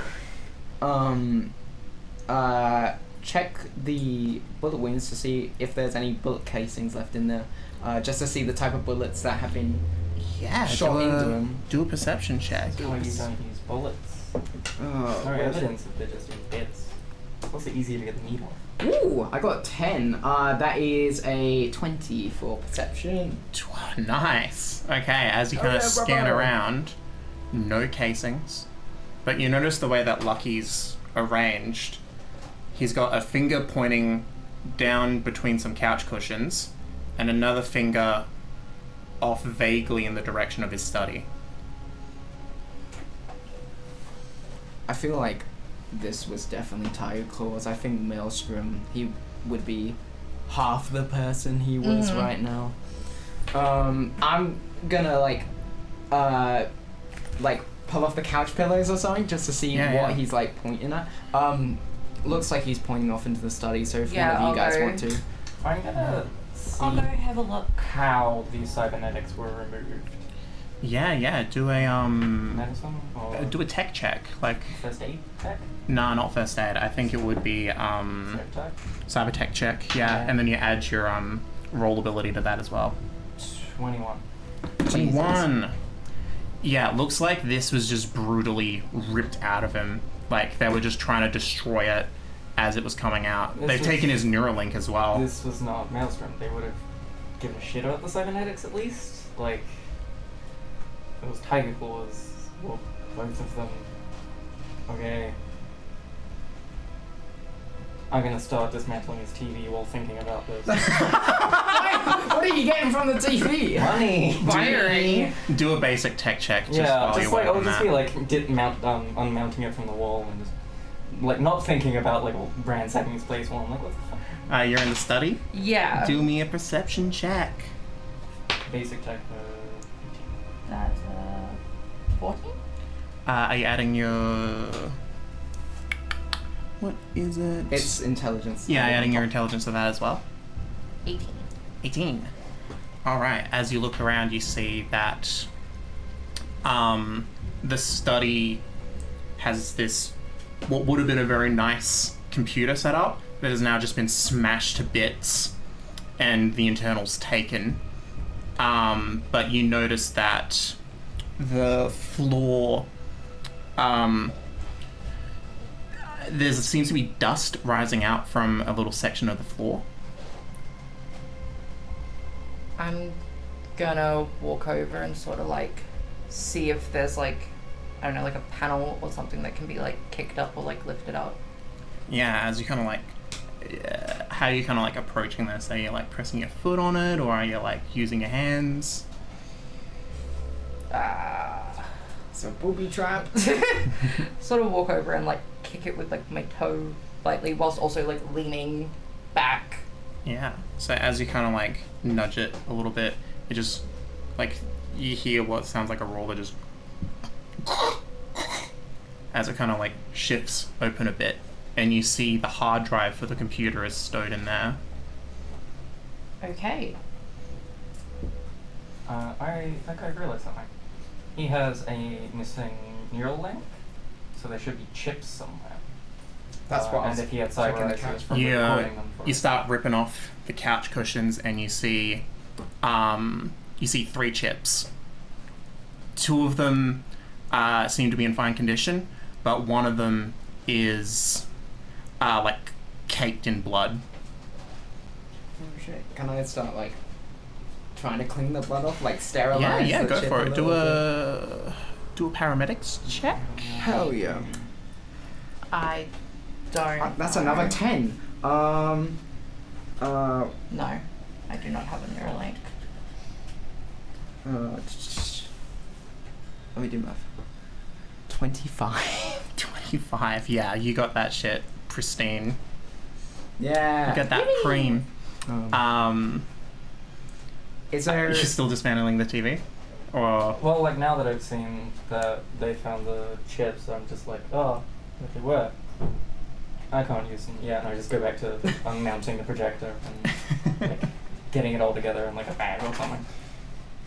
[SPEAKER 2] check the bullet wounds to see if there's any bullet casings left in there, just to see the type of bullets that have been
[SPEAKER 1] Yeah,
[SPEAKER 2] shot into him.
[SPEAKER 1] do a perception check.
[SPEAKER 4] Oh, you don't use bullets.
[SPEAKER 2] Oh,
[SPEAKER 4] No
[SPEAKER 2] where's-
[SPEAKER 4] evidence if they're just in bits. It's also easier to get the meat off.
[SPEAKER 2] Ooh, I got 10. That is a 20 for perception.
[SPEAKER 1] Nice. Okay, as you kind of
[SPEAKER 2] Okay,
[SPEAKER 1] scan
[SPEAKER 2] bravo.
[SPEAKER 1] around, no casings, but you notice the way that Lucky's arranged. He's got a finger pointing down between some couch cushions, and another finger off vaguely in the direction of his study.
[SPEAKER 2] I feel like this was definitely Tiger Claws. I think Maelstrom, he would be half the person he was right now. I'm gonna pull off the couch pillows or something just to see
[SPEAKER 1] Yeah,
[SPEAKER 2] what
[SPEAKER 1] yeah.
[SPEAKER 2] he's like pointing at. Looks like he's pointing off into the study, so if
[SPEAKER 3] Yeah,
[SPEAKER 2] one of you
[SPEAKER 3] I'll
[SPEAKER 2] guys
[SPEAKER 3] go.
[SPEAKER 2] want to.
[SPEAKER 4] I'm gonna see
[SPEAKER 3] I'll go have a look.
[SPEAKER 4] how these cybernetics were removed.
[SPEAKER 1] Yeah, do a
[SPEAKER 4] Medicine or
[SPEAKER 1] do a tech check. Like,
[SPEAKER 4] first aid tech?
[SPEAKER 1] nah, not first aid. I think it would be
[SPEAKER 4] Cyber tech?
[SPEAKER 1] cyber tech check. Yeah,
[SPEAKER 4] Yeah.
[SPEAKER 1] and then you add your roll ability to that as well.
[SPEAKER 4] 21.
[SPEAKER 1] 21. Yeah, it looks like this was just brutally ripped out of him. Like, they were just trying to destroy it as it was coming out.
[SPEAKER 4] This
[SPEAKER 1] They've
[SPEAKER 4] was-
[SPEAKER 1] taken his Neuralink as well.
[SPEAKER 4] This was not Maelstrom. They would have given a shit about the cybernetics at least. Like, it was Tiger Claws. Well, both of them. Okay. I'm gonna start dismantling his TV while thinking about this.
[SPEAKER 2] What are you getting from the TV?
[SPEAKER 4] Money!
[SPEAKER 2] Wiring.
[SPEAKER 1] Do a basic tech check just
[SPEAKER 4] Yeah,
[SPEAKER 1] while
[SPEAKER 4] just
[SPEAKER 1] you're
[SPEAKER 4] like,
[SPEAKER 1] working
[SPEAKER 4] I'll just
[SPEAKER 1] that.
[SPEAKER 4] be like, unmounting it from the wall and just, like, not thinking about, like, ransacking his place while I'm like, what the fuck?
[SPEAKER 1] You're in the study?
[SPEAKER 3] Yeah.
[SPEAKER 1] Do me a perception check.
[SPEAKER 4] Basic tech,
[SPEAKER 3] That's 14?
[SPEAKER 1] Are you adding your... What is it?
[SPEAKER 2] It's intelligence.
[SPEAKER 1] Yeah, adding your intelligence to that as well.
[SPEAKER 3] 18.
[SPEAKER 1] 18. Alright, as you look around, you see that the study has this, what would have been a very nice computer setup, that has now just been smashed to bits and the internals taken. But you notice that the floor, there seems to be dust rising out from a little section of the floor.
[SPEAKER 3] I'm gonna walk over and sort of like see if there's like, I don't know, like a panel or something that can be like kicked up or like lifted up.
[SPEAKER 1] Yeah, as you kind of like, how are you kind of like approaching this? Are you like pressing your foot on it, or are you like using your hands?
[SPEAKER 2] It's a booby trap.
[SPEAKER 3] Sort of walk over and like kick it with like my toe lightly whilst also like leaning back.
[SPEAKER 1] Yeah. So as you kind of like nudge it a little bit, it just like you hear what sounds like a roller just as it kind of like shifts open a bit, and you see the hard drive for the computer is stowed in there.
[SPEAKER 3] Okay.
[SPEAKER 4] I think I realized something. He has a missing neural link, so there should be chips somewhere.
[SPEAKER 2] That's what I was
[SPEAKER 4] and if he had
[SPEAKER 2] checking
[SPEAKER 4] cyber
[SPEAKER 2] the
[SPEAKER 4] eyes, he
[SPEAKER 2] couch
[SPEAKER 4] was
[SPEAKER 2] for.
[SPEAKER 4] probably
[SPEAKER 1] Yeah,
[SPEAKER 4] recording them for
[SPEAKER 1] you
[SPEAKER 4] us.
[SPEAKER 1] start ripping off the couch cushions, and you see 3 chips. 2 of them seem to be in fine condition, but one of them is like caked in blood.
[SPEAKER 2] Oh shit. Can I start like trying to clean the blood off, like sterilize?
[SPEAKER 1] Yeah,
[SPEAKER 2] the
[SPEAKER 1] go
[SPEAKER 2] chip
[SPEAKER 1] for it.
[SPEAKER 2] little
[SPEAKER 1] Do a paramedics check.
[SPEAKER 2] bit? Hell yeah.
[SPEAKER 3] I don't.
[SPEAKER 2] That's
[SPEAKER 3] know.
[SPEAKER 2] another 10.
[SPEAKER 3] No, I do not have a neural link.
[SPEAKER 2] Let me do math. 25.
[SPEAKER 1] 25. Yeah, you got that shit pristine.
[SPEAKER 2] Yeah.
[SPEAKER 1] You got that cream.
[SPEAKER 2] Is there?
[SPEAKER 1] You're still dismantling the TV, or
[SPEAKER 4] Well, like, now that I've seen that they found the chips, I'm just like, oh, if they work, I can't use them. Yeah, and I just go back to unmounting the projector and like, getting it all together in like a bag or something.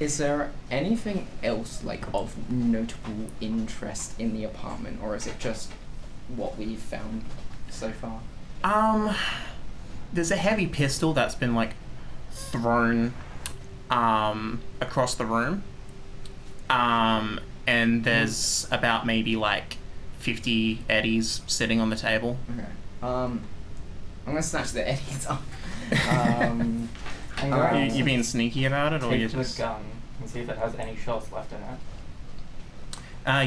[SPEAKER 2] Is there anything else like of notable interest in the apartment, or is it just what we've found so far?
[SPEAKER 1] there's a heavy pistol that's been like thrown across the room, and there's about maybe like 50 eddies sitting on the table.
[SPEAKER 2] Okay. I'm gonna snatch the eddies up.
[SPEAKER 1] You being sneaky about it, or you
[SPEAKER 4] Take the
[SPEAKER 1] just
[SPEAKER 4] gun and see if it has any shots left in it.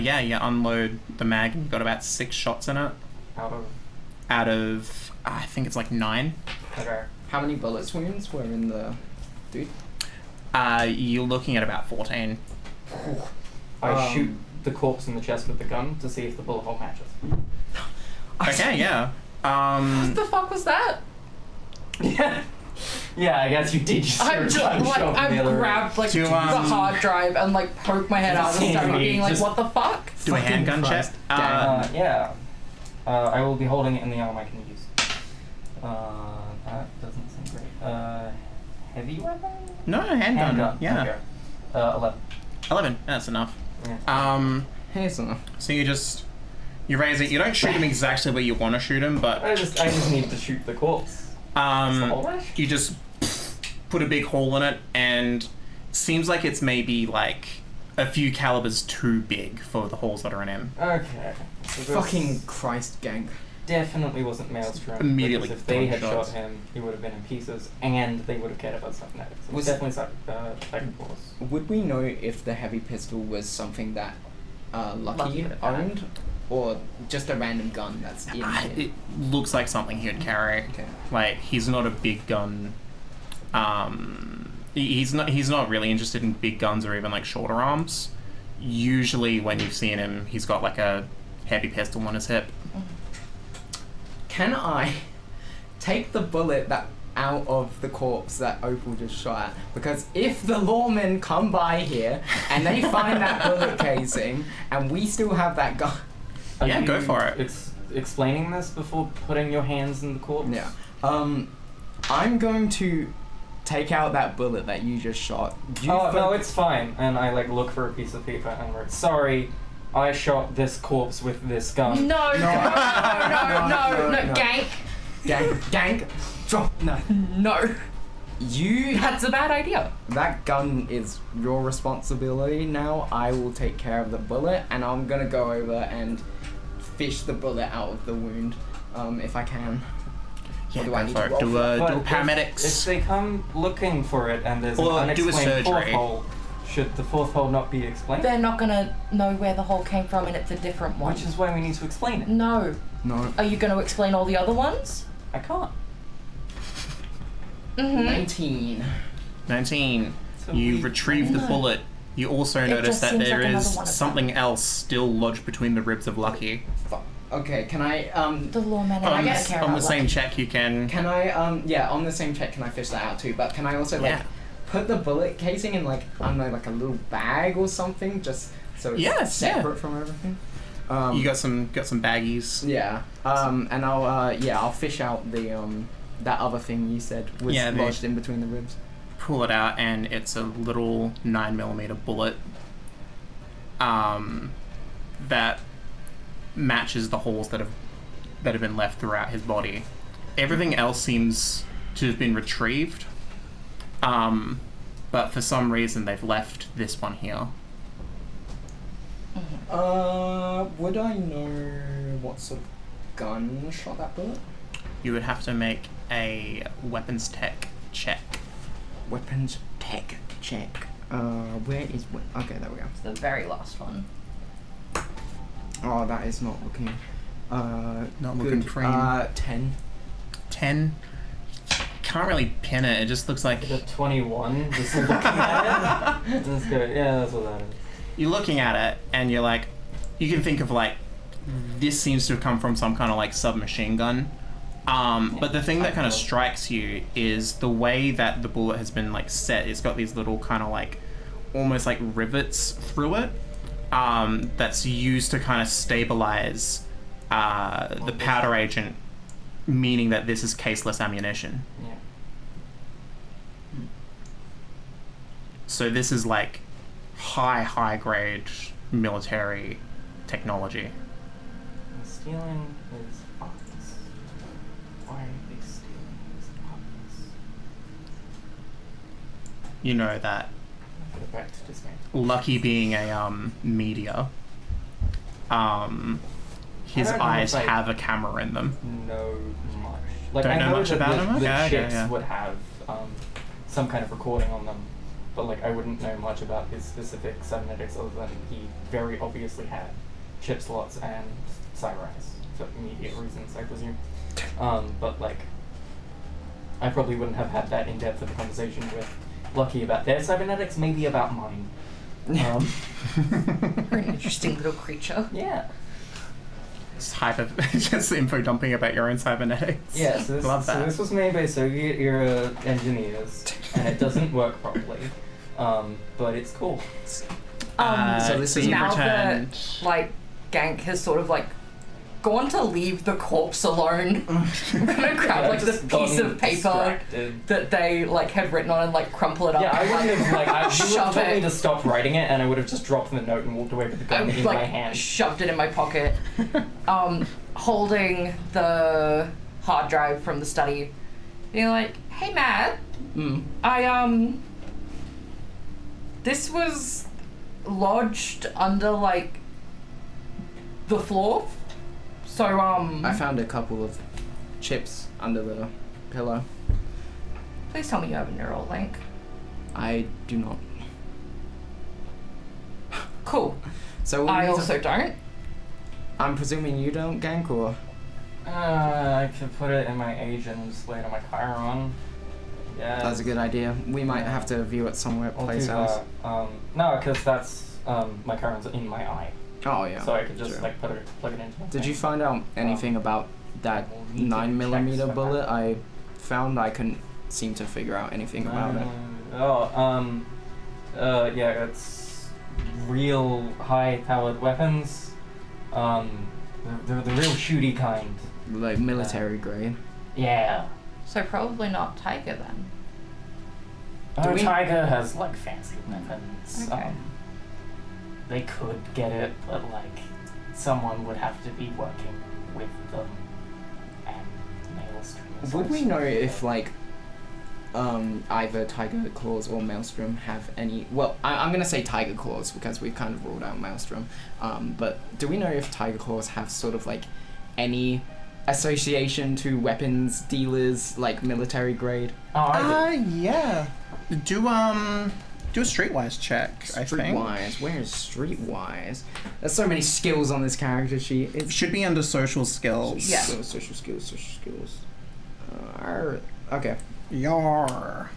[SPEAKER 1] yeah, you unload the mag and you've got about 6 shots in it
[SPEAKER 4] Out of
[SPEAKER 1] out of I think it's like 9.
[SPEAKER 4] okay.
[SPEAKER 2] How many bullet wounds were in the dude?
[SPEAKER 1] You're looking at about 14.
[SPEAKER 4] I shoot the corpse in the chest with the gun to see if the bullet hole matches.
[SPEAKER 1] Okay, yeah.
[SPEAKER 3] What the fuck was that?
[SPEAKER 4] Yeah. Yeah, I guess you did. Just
[SPEAKER 3] I'm just like I grabbed like
[SPEAKER 1] Do,
[SPEAKER 3] the hard drive and like poked my head out and started being like,
[SPEAKER 4] Just-
[SPEAKER 3] what the fuck?
[SPEAKER 1] Do a handgun check.
[SPEAKER 2] Christ, damn.
[SPEAKER 4] Yeah. I will be holding it in the arm I can use. That doesn't seem great. Heavy weapon?
[SPEAKER 1] No, handgun. Yeah.
[SPEAKER 4] Okay. 11.
[SPEAKER 1] 11. That's enough.
[SPEAKER 4] Yeah.
[SPEAKER 2] Here's some.
[SPEAKER 1] So you raise it. You don't shoot him exactly where you want to shoot him, but
[SPEAKER 4] I just need to shoot the corpse. That's the whole rush?
[SPEAKER 1] you just put a big hole in it, and it seems like it's maybe like a few calibers too big for the holes that are in him.
[SPEAKER 4] Okay. So this
[SPEAKER 2] Fucking Christ, gang.
[SPEAKER 4] definitely wasn't Maelstrom.
[SPEAKER 1] Immediately
[SPEAKER 4] Because if they had
[SPEAKER 1] gunshots.
[SPEAKER 4] shot him, he would have been in pieces, and they would have cared about cybernetics. It was
[SPEAKER 2] Was-
[SPEAKER 4] definitely second force.
[SPEAKER 2] Would we know if the heavy pistol was something that Lucky
[SPEAKER 3] Lucky would have had.
[SPEAKER 2] owned? or just a random gun that's in here?
[SPEAKER 1] It looks like something he'd carry.
[SPEAKER 2] Okay.
[SPEAKER 1] Like, he's not a big gun. He's not really interested in big guns or even like shorter arms. Usually, when you've seen him, he's got like a heavy pistol on his hip.
[SPEAKER 2] Can I take the bullet that out of the corpse that Opal just shot at? Because if the lawmen come by here and they find that bullet casing and we still have that gun.
[SPEAKER 1] Yeah, go for it.
[SPEAKER 4] Explaining this before putting your hands in the corpse?
[SPEAKER 2] Yeah. I'm going to take out that bullet that you just shot.
[SPEAKER 4] No, it's fine. And I like look for a piece of paper and write, sorry, I shot this corpse with this gun.
[SPEAKER 3] No, gank.
[SPEAKER 2] Gank. Drop.
[SPEAKER 3] No. That's a bad idea.
[SPEAKER 2] That gun is your responsibility now. I will take care of the bullet, and I'm gonna go over and fish the bullet out of the wound, if I can.
[SPEAKER 1] Yeah,
[SPEAKER 2] do I need
[SPEAKER 1] go
[SPEAKER 2] to
[SPEAKER 1] for it.
[SPEAKER 2] roll
[SPEAKER 1] Do
[SPEAKER 2] for
[SPEAKER 1] a
[SPEAKER 4] If
[SPEAKER 1] paramedics.
[SPEAKER 4] they come looking for it and there's an
[SPEAKER 1] Or do a
[SPEAKER 4] unexplained fourth
[SPEAKER 1] surgery.
[SPEAKER 4] hole, should the fourth hole not be explained?
[SPEAKER 3] They're not gonna know where the hole came from, and it's a different one.
[SPEAKER 4] Which is why we need to explain it.
[SPEAKER 3] No.
[SPEAKER 2] No.
[SPEAKER 3] Are you going to explain all the other ones?
[SPEAKER 4] I can't.
[SPEAKER 3] Mm-hmm.
[SPEAKER 2] 19.
[SPEAKER 1] 19.
[SPEAKER 4] So
[SPEAKER 1] You
[SPEAKER 4] we-
[SPEAKER 1] retrieve the
[SPEAKER 3] No.
[SPEAKER 1] bullet. You also
[SPEAKER 3] It
[SPEAKER 1] notice
[SPEAKER 3] just
[SPEAKER 1] that
[SPEAKER 3] seems
[SPEAKER 1] there
[SPEAKER 3] like another
[SPEAKER 1] is
[SPEAKER 3] one of
[SPEAKER 1] something else still lodged between the ribs of Lucky.
[SPEAKER 2] Fuck. Okay, can I,
[SPEAKER 3] The lawman.
[SPEAKER 1] On,
[SPEAKER 3] I
[SPEAKER 1] the,
[SPEAKER 3] guess care
[SPEAKER 1] on the
[SPEAKER 3] about
[SPEAKER 1] same
[SPEAKER 3] Lucky.
[SPEAKER 1] check, you can.
[SPEAKER 2] on the same check, can I fish that out too? But can I also, like,
[SPEAKER 1] Yeah.
[SPEAKER 2] put the bullet casing in, like, I don't know, like a little bag or something, just so it's
[SPEAKER 1] Yes,
[SPEAKER 2] separate from everything?
[SPEAKER 1] You got some baggies.
[SPEAKER 2] Yeah. And I'll fish out the, that other thing you said was
[SPEAKER 1] Yeah, the-
[SPEAKER 2] lodged in between the ribs.
[SPEAKER 1] Pull it out, and it's a little 9mm bullet. That matches the holes that have been left throughout his body. Everything else seems to have been retrieved, but for some reason they've left this one here.
[SPEAKER 2] Would I know what sort of gun shot that bullet?
[SPEAKER 1] You would have to make a weapons tech check.
[SPEAKER 2] Weapons tech check. Where is... Okay, there we go.
[SPEAKER 3] It's the very last one.
[SPEAKER 2] Oh, that is not looking...
[SPEAKER 1] Not
[SPEAKER 2] good.
[SPEAKER 1] looking clean.
[SPEAKER 2] 10.
[SPEAKER 1] 10. Can't really pin it. It just looks like
[SPEAKER 4] Is it 21? Just looking at it? That's good. Yeah, that's what that is.
[SPEAKER 1] you're looking at it, and you're like, you can think of like, this seems to have come from some kind of like submachine gun. But the thing that kind of strikes you is the way that the bullet has been like set. It's got these little kind of like, almost like rivets through it. That's used to kind of stabilize the powder agent, meaning that this is caseless ammunition.
[SPEAKER 4] Yeah.
[SPEAKER 1] So this is like high grade military technology.
[SPEAKER 4] And stealing is obvious. Why are they stealing is obvious.
[SPEAKER 1] You know that
[SPEAKER 4] Go back to Disney.
[SPEAKER 1] Lucky being a media, his
[SPEAKER 4] I don't know
[SPEAKER 1] eyes
[SPEAKER 4] if I-
[SPEAKER 1] have a camera in them.
[SPEAKER 4] Know much. Like
[SPEAKER 1] Don't
[SPEAKER 4] I
[SPEAKER 1] know much
[SPEAKER 4] that
[SPEAKER 1] about
[SPEAKER 4] the,
[SPEAKER 1] him?
[SPEAKER 4] the
[SPEAKER 1] Okay, okay,
[SPEAKER 4] chips
[SPEAKER 1] yeah.
[SPEAKER 4] would have some kind of recording on them, but like I wouldn't know much about his specific cybernetics other than he very obviously had chip slots and cyber eyes for immediate reasons, I presume. But like, I probably wouldn't have had that in depth of a conversation with Lucky about their cybernetics, maybe about mine.
[SPEAKER 3] You're an interesting little creature.
[SPEAKER 4] Yeah.
[SPEAKER 1] It's just info dumping about your own cybernetics.
[SPEAKER 4] Yeah, so
[SPEAKER 1] Love that.
[SPEAKER 4] this was made by Soviet era engineers, and it doesn't work properly. But it's cool.
[SPEAKER 2] So this is
[SPEAKER 1] you've
[SPEAKER 3] now
[SPEAKER 1] returned.
[SPEAKER 3] that like Gank has sort of like gone to leave the corpse alone. I'm gonna grab like this piece of paper
[SPEAKER 4] Distracted.
[SPEAKER 3] that they like had written on and like crumple it up.
[SPEAKER 4] Yeah, I wouldn't have like I would have
[SPEAKER 3] Shove
[SPEAKER 4] told me
[SPEAKER 3] it.
[SPEAKER 4] to stop writing it, and I would have just dropped the note and walked away with the gun
[SPEAKER 3] I
[SPEAKER 4] in
[SPEAKER 3] like
[SPEAKER 4] my hand.
[SPEAKER 3] shoved it in my pocket, holding the hard drive from the study. Being like, "Hey, Matt, this was lodged under like the floor, so
[SPEAKER 2] I found a couple of chips under the pillow.
[SPEAKER 3] please tell me you have a neural link."
[SPEAKER 2] I do not.
[SPEAKER 3] Cool.
[SPEAKER 2] So we
[SPEAKER 3] I
[SPEAKER 2] need to-
[SPEAKER 3] also don't.
[SPEAKER 2] I'm presuming you don't gank, or?
[SPEAKER 4] I could put it in my agent and just lay it on my Chiron. Yeah.
[SPEAKER 2] That's a good idea. We might have to view it somewhere
[SPEAKER 4] I'll
[SPEAKER 2] place
[SPEAKER 4] do
[SPEAKER 2] else.
[SPEAKER 4] that. No, because that's my Chiron's in my eye,
[SPEAKER 2] Oh yeah.
[SPEAKER 4] so I could just
[SPEAKER 2] Sure.
[SPEAKER 4] like plug it into. My
[SPEAKER 2] Did
[SPEAKER 4] thing.
[SPEAKER 2] you find out anything about that
[SPEAKER 4] we'll need to
[SPEAKER 2] 9mm
[SPEAKER 4] check for
[SPEAKER 2] bullet
[SPEAKER 4] that.
[SPEAKER 2] I found? I couldn't seem to figure out anything about it.
[SPEAKER 4] Yeah, it's real high-powered weapons. They're the real shooty kind.
[SPEAKER 2] Like military grade.
[SPEAKER 4] Yeah.
[SPEAKER 3] So probably not Tiger then.
[SPEAKER 2] Do we-
[SPEAKER 4] Tiger has like fancy weapons.
[SPEAKER 3] Okay.
[SPEAKER 4] They could get it, but like someone would have to be working with them and Maelstrom.
[SPEAKER 2] Would we know if like either Tiger Claws or Maelstrom have any? Well, I'm gonna say Tiger Claws because we've kind of ruled out Maelstrom. But do we know if Tiger Claws have sort of like any association to weapons dealers, like military grade?
[SPEAKER 1] Yeah. Do a streetwise check, I think.
[SPEAKER 2] Streetwise. Where is Streetwise? There's so many skills on this character sheet. It
[SPEAKER 1] Should be under social skills.
[SPEAKER 3] Yeah.
[SPEAKER 2] Social skills. Okay.
[SPEAKER 1] Yar.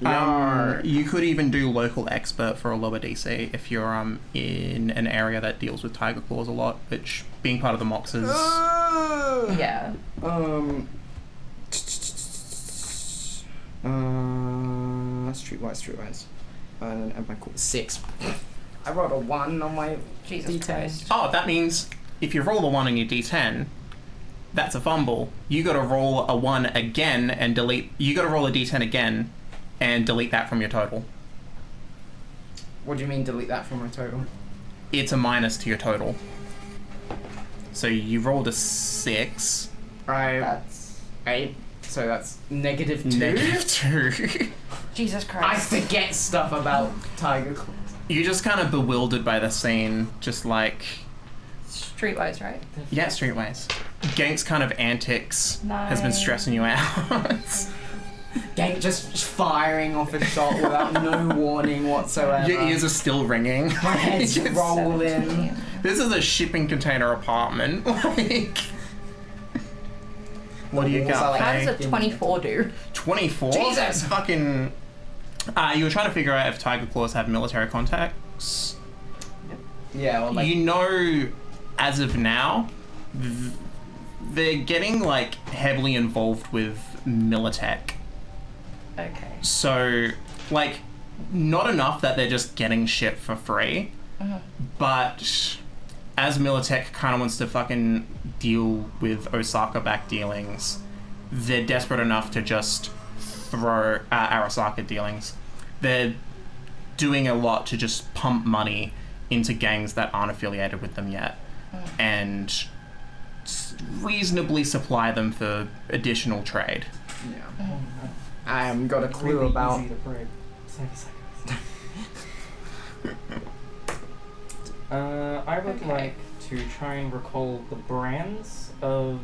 [SPEAKER 2] Yar.
[SPEAKER 1] You could even do local expert for a lower DC if you're in an area that deals with tiger claws a lot, which being part of the Moxes.
[SPEAKER 3] Yeah.
[SPEAKER 2] Streetwise. And then my 6. I rolled a 1 on my
[SPEAKER 3] Jesus
[SPEAKER 2] D10.
[SPEAKER 3] Christ.
[SPEAKER 1] Oh, that means if you roll a 1 on your D10, that's a fumble. You gotta roll a 1 again and delete. You gotta roll a D10 again and delete that from your total.
[SPEAKER 2] What do you mean delete that from my total?
[SPEAKER 1] It's a minus to your total. So you rolled a 6.
[SPEAKER 3] That's
[SPEAKER 2] 8. So that's -2.
[SPEAKER 1] -2.
[SPEAKER 3] Jesus
[SPEAKER 2] I
[SPEAKER 3] Christ.
[SPEAKER 2] forget stuff about Tiger Claws.
[SPEAKER 1] You're just kind of bewildered by the scene, just like,
[SPEAKER 3] Streetwise, right?
[SPEAKER 1] yeah, streetwise. Gank's kind of antics has been
[SPEAKER 3] Nice.
[SPEAKER 1] stressing you out.
[SPEAKER 2] Gank just firing off a shot without no warning whatsoever.
[SPEAKER 1] Your ears are still ringing.
[SPEAKER 2] My head's
[SPEAKER 1] Just-
[SPEAKER 2] rolling.
[SPEAKER 3] 17.
[SPEAKER 1] This is a shipping container apartment. Like, what do you
[SPEAKER 2] walls are
[SPEAKER 1] got,
[SPEAKER 2] like-
[SPEAKER 3] How
[SPEAKER 1] Faye?
[SPEAKER 3] does a 24 do?
[SPEAKER 1] 24?
[SPEAKER 2] Jesus!
[SPEAKER 1] Fucking... you were trying to figure out if Tiger Claws have military contacts.
[SPEAKER 2] Yeah, well, like,
[SPEAKER 1] You know, as of now, they're getting, like, heavily involved with Militech.
[SPEAKER 3] Okay.
[SPEAKER 1] So, like, not enough that they're just getting shit for free, but as Militech kind of wants to fucking deal with Osaka-backed dealings, they're desperate enough to just throw Arasaka dealings. They're doing a lot to just pump money into gangs that aren't affiliated with them yet, and reasonably supply them for additional trade.
[SPEAKER 2] yeah. I haven't got a clue
[SPEAKER 4] Really
[SPEAKER 2] about.
[SPEAKER 4] easy to break. I would like to try and recall the brands of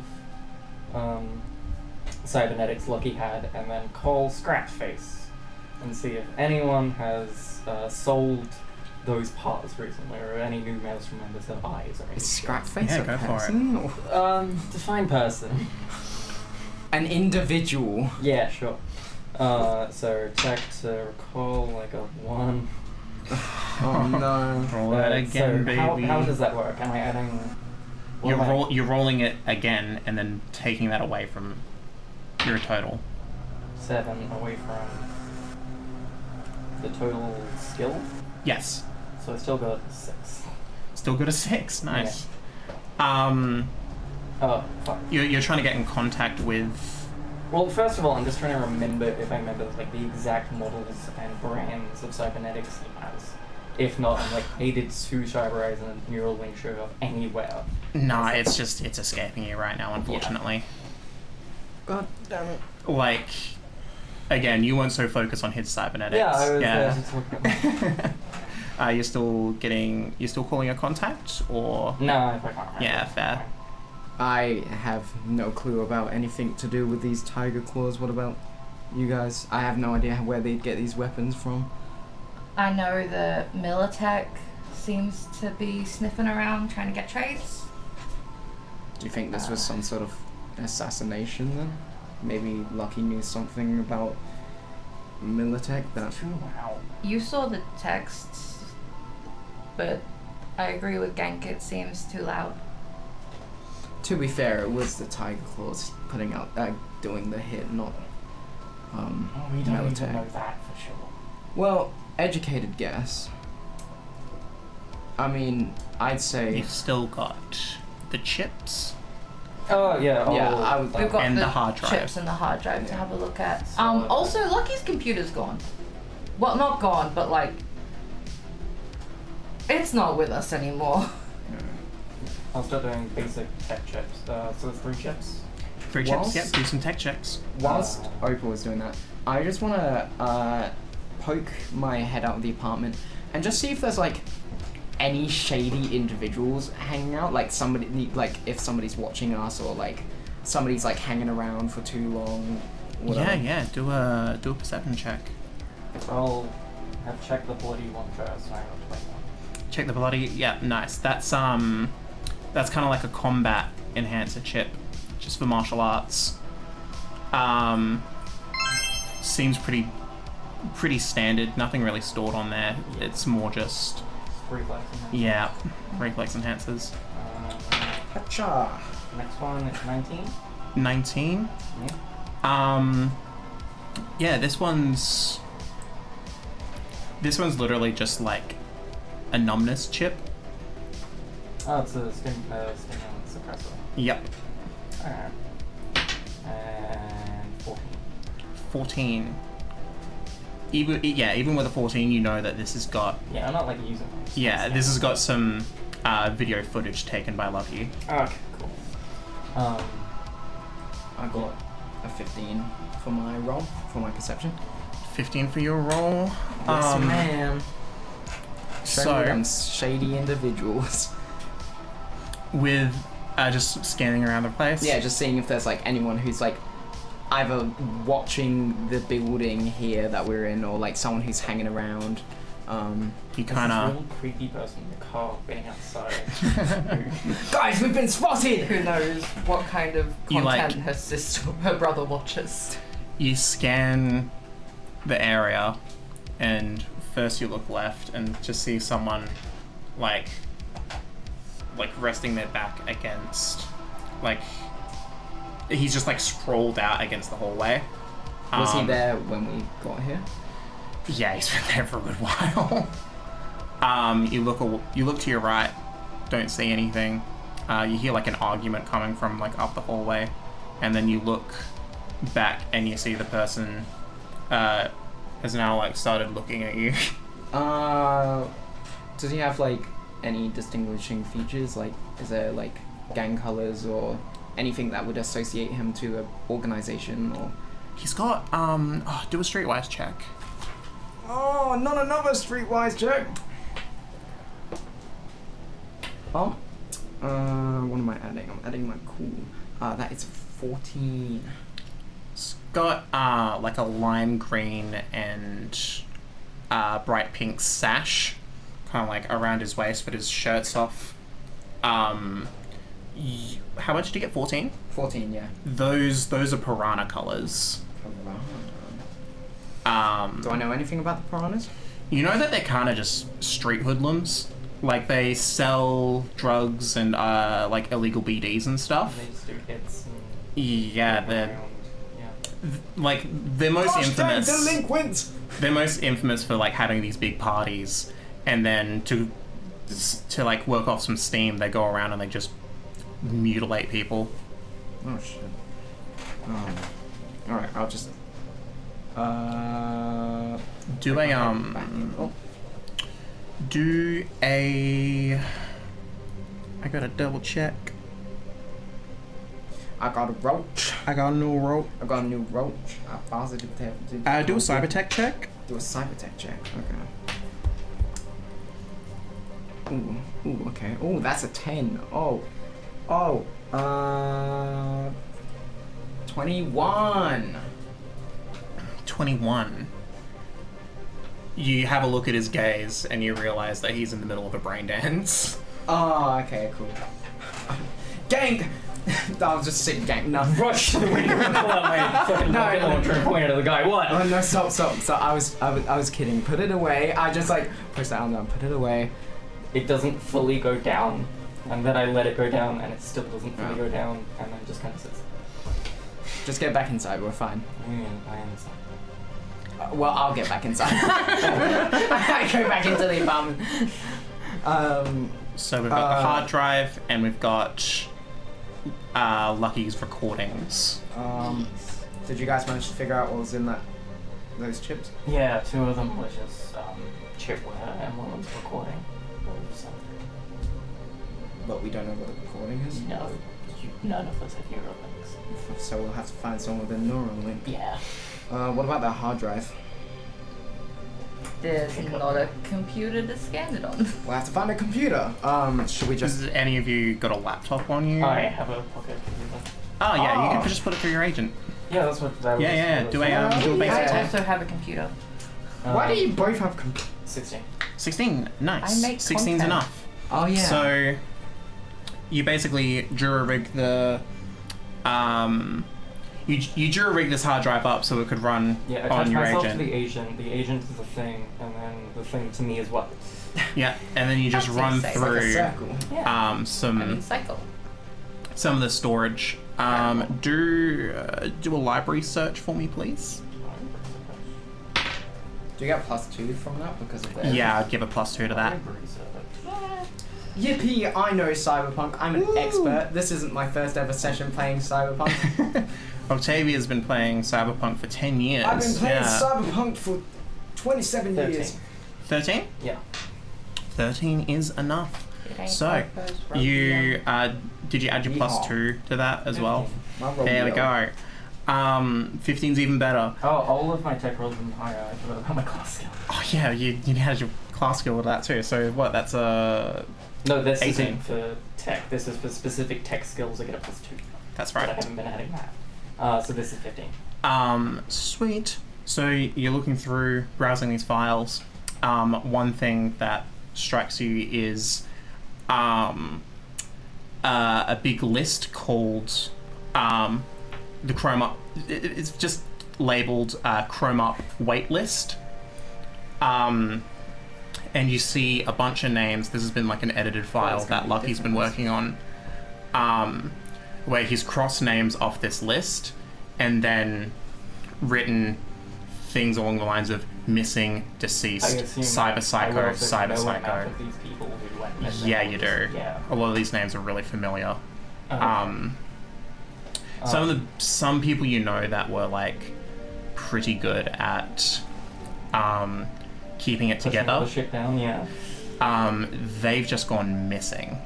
[SPEAKER 4] cybernetics Lucky had, and then call Scratchface and see if anyone has sold those parts recently, or any new Maelstrom members have eyes or anything.
[SPEAKER 2] Is Scratchface
[SPEAKER 1] Yeah,
[SPEAKER 2] a
[SPEAKER 1] go for it.
[SPEAKER 2] person? Or
[SPEAKER 4] Define person.
[SPEAKER 2] an individual.
[SPEAKER 4] Yeah, sure. So check to recall like a 1.
[SPEAKER 2] Oh no.
[SPEAKER 1] Roll that again,
[SPEAKER 4] so
[SPEAKER 1] baby.
[SPEAKER 4] How does that work? Am I adding? what
[SPEAKER 1] You're,
[SPEAKER 4] am I-
[SPEAKER 1] you're rolling it again and then taking that away from your total.
[SPEAKER 4] 7 away from the total skill,
[SPEAKER 1] Yes.
[SPEAKER 4] so I still got 6.
[SPEAKER 1] Still got a 6. Nice. Um,
[SPEAKER 4] Oh, fuck.
[SPEAKER 1] you're trying to get in contact with...
[SPEAKER 4] Well, first of all, I'm just trying to remember if I remember like the exact models and brands of cybernetics he has. If not, I'm like, hey, did Sue Cybereyes and Neuralink show up anywhere?
[SPEAKER 1] Nah, it's escaping you right now, unfortunately.
[SPEAKER 2] God damn it.
[SPEAKER 1] Like, again, you weren't so focused on his cybernetics.
[SPEAKER 4] Yeah, I was
[SPEAKER 1] Yeah.
[SPEAKER 4] just looking at
[SPEAKER 1] You're still calling a contact, or...
[SPEAKER 4] No, I can't remember.
[SPEAKER 1] Yeah, fair.
[SPEAKER 2] I have no clue about anything to do with these tiger claws. What about you guys? I have no idea where they'd get these weapons from.
[SPEAKER 3] I know that Militech seems to be sniffing around trying to get trades.
[SPEAKER 2] Do you think this was some sort of assassination then? Maybe Lucky knew something about Militech that...
[SPEAKER 4] Wow.
[SPEAKER 3] You saw the texts, but I agree with Genk, it seems too loud.
[SPEAKER 2] To be fair, it was the Tiger Claws putting out, doing the hit, not
[SPEAKER 4] We don't
[SPEAKER 2] Militech.
[SPEAKER 4] even know that for sure.
[SPEAKER 2] Well, educated guess. I mean, I'd say...
[SPEAKER 1] You've still got the chips.
[SPEAKER 4] Oh, yeah.
[SPEAKER 2] Yeah,
[SPEAKER 4] oh,
[SPEAKER 2] I would...
[SPEAKER 3] We've got
[SPEAKER 1] And
[SPEAKER 3] the
[SPEAKER 1] the hard drive.
[SPEAKER 3] chips and the hard drive to
[SPEAKER 2] Yeah.
[SPEAKER 3] have a look at.
[SPEAKER 4] So,
[SPEAKER 3] Also, Lucky's computer's gone. Well, not gone, but like, it's not with us anymore.
[SPEAKER 4] I'll start doing basic tech checks. So there's 3 chips.
[SPEAKER 1] 3 chips,
[SPEAKER 2] Whilst-
[SPEAKER 1] yep, do some tech checks.
[SPEAKER 2] Whilst Opal was doing that, I just want to poke my head out of the apartment and just see if there's like any shady individuals hanging out, like somebody, like if somebody's watching us or like somebody's like hanging around for too long. Whatever.
[SPEAKER 1] Yeah, do a perception check.
[SPEAKER 4] I'll have checked the bloody one first. I got 21.
[SPEAKER 1] Check the bloody, yeah, nice. That's kind of like a combat enhancer chip, just for martial arts. Seems pretty standard. Nothing really stored on there. It's more just
[SPEAKER 4] Reflex.
[SPEAKER 1] reflex enhancers.
[SPEAKER 2] Hacha.
[SPEAKER 4] Next one is 19.
[SPEAKER 1] 19.
[SPEAKER 4] Yeah.
[SPEAKER 1] Yeah, this one's literally just like a numbness chip.
[SPEAKER 4] Oh, it's a skin suppressor.
[SPEAKER 1] Yep.
[SPEAKER 4] Alright. And 14.
[SPEAKER 1] 14. Even with a 14, you know that this has got
[SPEAKER 4] Yeah, I'm not like using them.
[SPEAKER 1] yeah, this has got some video footage taken by Lucky.
[SPEAKER 4] Okay, cool.
[SPEAKER 2] I got a 15 for my roll, for my perception.
[SPEAKER 1] 15 for your roll.
[SPEAKER 2] Yes, ma'am. Show me
[SPEAKER 1] So
[SPEAKER 2] them shady individuals.
[SPEAKER 1] with just scanning around the place.
[SPEAKER 2] Yeah, just seeing if there's like anyone who's like either watching the building here that we're in or like someone who's hanging around.
[SPEAKER 1] You
[SPEAKER 4] This
[SPEAKER 1] kind of.
[SPEAKER 4] really creepy person in the car being outside.
[SPEAKER 2] Guys, we've been spotted!
[SPEAKER 3] Who knows what kind of
[SPEAKER 1] You,
[SPEAKER 3] content
[SPEAKER 1] like-
[SPEAKER 3] her brother watches.
[SPEAKER 1] You scan the area, and first you look left and just see someone like resting their back against, like, he's just like sprawled out against the hallway.
[SPEAKER 2] Was he there when we got here?
[SPEAKER 1] Yeah, he's been there for a good while. You look to your right, don't see anything. You hear like an argument coming from like up the hallway, and then you look back and you see the person has now like started looking at you.
[SPEAKER 2] Does he have like any distinguishing features? Like, is there like gang colors or anything that would associate him to an organization or?
[SPEAKER 1] He's got do a streetwise check.
[SPEAKER 2] Oh, not another streetwise check. What am I adding? I'm adding my cool. That is 14.
[SPEAKER 1] It's got like a lime green and bright pink sash, kind of like around his waist, but his shirt's off. How much did you get? 14?
[SPEAKER 2] 14, yeah.
[SPEAKER 1] Those are piranha colors.
[SPEAKER 2] Do I know anything about the piranhas?
[SPEAKER 1] You know that they're kind of just street hoodlums. Like they sell drugs and like illegal BDs and stuff.
[SPEAKER 4] They just do hits and
[SPEAKER 1] Yeah,
[SPEAKER 4] go
[SPEAKER 1] they're
[SPEAKER 4] around. Yeah.
[SPEAKER 1] like they're most infamous.
[SPEAKER 2] delinquents!
[SPEAKER 1] They're most infamous for like having these big parties, and then to like work off some steam, they go around and they just mutilate people.
[SPEAKER 2] Oh shit. Alright, I'll just
[SPEAKER 1] Do a I gotta double check.
[SPEAKER 2] I got a roach.
[SPEAKER 1] I got a new rope.
[SPEAKER 2] I got a new roach. I positive
[SPEAKER 1] Do a cyber tech check.
[SPEAKER 2] Do a cyber tech check. Okay. Ooh, okay. Ooh, that's a 10. 21.
[SPEAKER 1] 21. You have a look at his gaze and you realize that he's in the middle of a brain dance.
[SPEAKER 2] Oh, okay, cool. Gang, I'll just sit gang. No.
[SPEAKER 4] Rush to the window and pull out my fucking rocket launcher and point it at the guy. What?
[SPEAKER 2] Oh no! Stop! So I was kidding. Put it away. I just like push that arm down. Put it away.
[SPEAKER 4] It doesn't fully go down, and then I let it go down, and it still doesn't fully go down, and then just kind of sits.
[SPEAKER 2] Just get back inside. We're fine.
[SPEAKER 4] I am inside.
[SPEAKER 2] Well, I'll get back inside. I go back into the apartment.
[SPEAKER 1] So we've got the hard drive, and we've got Lucky's recordings.
[SPEAKER 2] Did you guys manage to figure out what was in those chips?
[SPEAKER 4] Yeah, 2 of them were just chipware, and 1 was recording.
[SPEAKER 2] But we don't know what the recording is?
[SPEAKER 4] No, none of us have Neuralinks.
[SPEAKER 2] So we'll have to find someone with a neural link.
[SPEAKER 4] Yeah.
[SPEAKER 2] What about that hard drive?
[SPEAKER 3] There's not a computer to scan it on.
[SPEAKER 2] We'll have to find a computer. Should we just...
[SPEAKER 1] Has any of you got a laptop on you?
[SPEAKER 4] I have a pocket computer.
[SPEAKER 1] Oh yeah, you
[SPEAKER 2] Oh.
[SPEAKER 1] can just put it through your agent.
[SPEAKER 4] Yeah, that's what that was.
[SPEAKER 1] Yeah. Do a basic
[SPEAKER 3] I
[SPEAKER 1] test.
[SPEAKER 3] also have a computer.
[SPEAKER 2] Why do you both have
[SPEAKER 4] 16.
[SPEAKER 1] 16, nice.
[SPEAKER 3] I make
[SPEAKER 1] 16's
[SPEAKER 3] content.
[SPEAKER 1] enough.
[SPEAKER 2] Oh yeah.
[SPEAKER 1] So you basically jury-rig the you jury-rig this hard drive up so it could run
[SPEAKER 4] Yeah,
[SPEAKER 1] on
[SPEAKER 4] attach
[SPEAKER 1] your
[SPEAKER 4] myself
[SPEAKER 1] agent.
[SPEAKER 4] to the agent. The agent is the thing, and then the thing to me is what?
[SPEAKER 1] Yeah, and then you just
[SPEAKER 3] That's
[SPEAKER 1] run
[SPEAKER 3] insane.
[SPEAKER 2] It's like a
[SPEAKER 1] through
[SPEAKER 2] circle.
[SPEAKER 3] Yeah.
[SPEAKER 1] some
[SPEAKER 3] cycle.
[SPEAKER 1] some of the storage. Do a library search for me, please.
[SPEAKER 2] Do you get +2 from that because of the...
[SPEAKER 1] Yeah, I'd give a +2 to that.
[SPEAKER 2] Yippee! I know Cyberpunk. I'm an
[SPEAKER 1] Woo.
[SPEAKER 2] expert. This isn't my first ever session playing Cyberpunk.
[SPEAKER 1] Octavia's been playing Cyberpunk for 10 years.
[SPEAKER 2] I've been playing
[SPEAKER 1] yeah.
[SPEAKER 2] Cyberpunk for 27 years.
[SPEAKER 1] 13?
[SPEAKER 4] Yeah.
[SPEAKER 1] 13 is enough.
[SPEAKER 3] It ain't
[SPEAKER 1] So,
[SPEAKER 3] Harper's Road
[SPEAKER 1] you did you add your +2 to that as well? There we go. 15's even better.
[SPEAKER 4] Oh, all of my tech rolls have been higher. I forgot about my class skill.
[SPEAKER 1] Oh yeah, you had your class skill with that too. So what? That's a
[SPEAKER 4] No, this
[SPEAKER 1] 18.
[SPEAKER 4] isn't for tech. This is for specific tech skills. I get a +2.
[SPEAKER 1] that's
[SPEAKER 4] But I
[SPEAKER 1] right.
[SPEAKER 4] haven't been adding that. So this is 15.
[SPEAKER 1] Sweet. So you're looking through, browsing these files. One thing that strikes you is a big list called the Chrome Up. It's just labeled Chrome Up wait list. And you see a bunch of names. This has been like an edited file that Lucky's been working on, where he's crossed names off this list and then written things along the lines of missing, deceased, cyber psycho, cyber psycho.
[SPEAKER 4] These people who went missing.
[SPEAKER 1] Yeah, you do.
[SPEAKER 4] Yeah.
[SPEAKER 1] A lot of these names are really familiar.
[SPEAKER 4] Okay.
[SPEAKER 1] Some people you know that were like pretty good at keeping it
[SPEAKER 4] Pushing all
[SPEAKER 1] together.
[SPEAKER 4] the shit down, yeah.
[SPEAKER 1] They've just gone missing.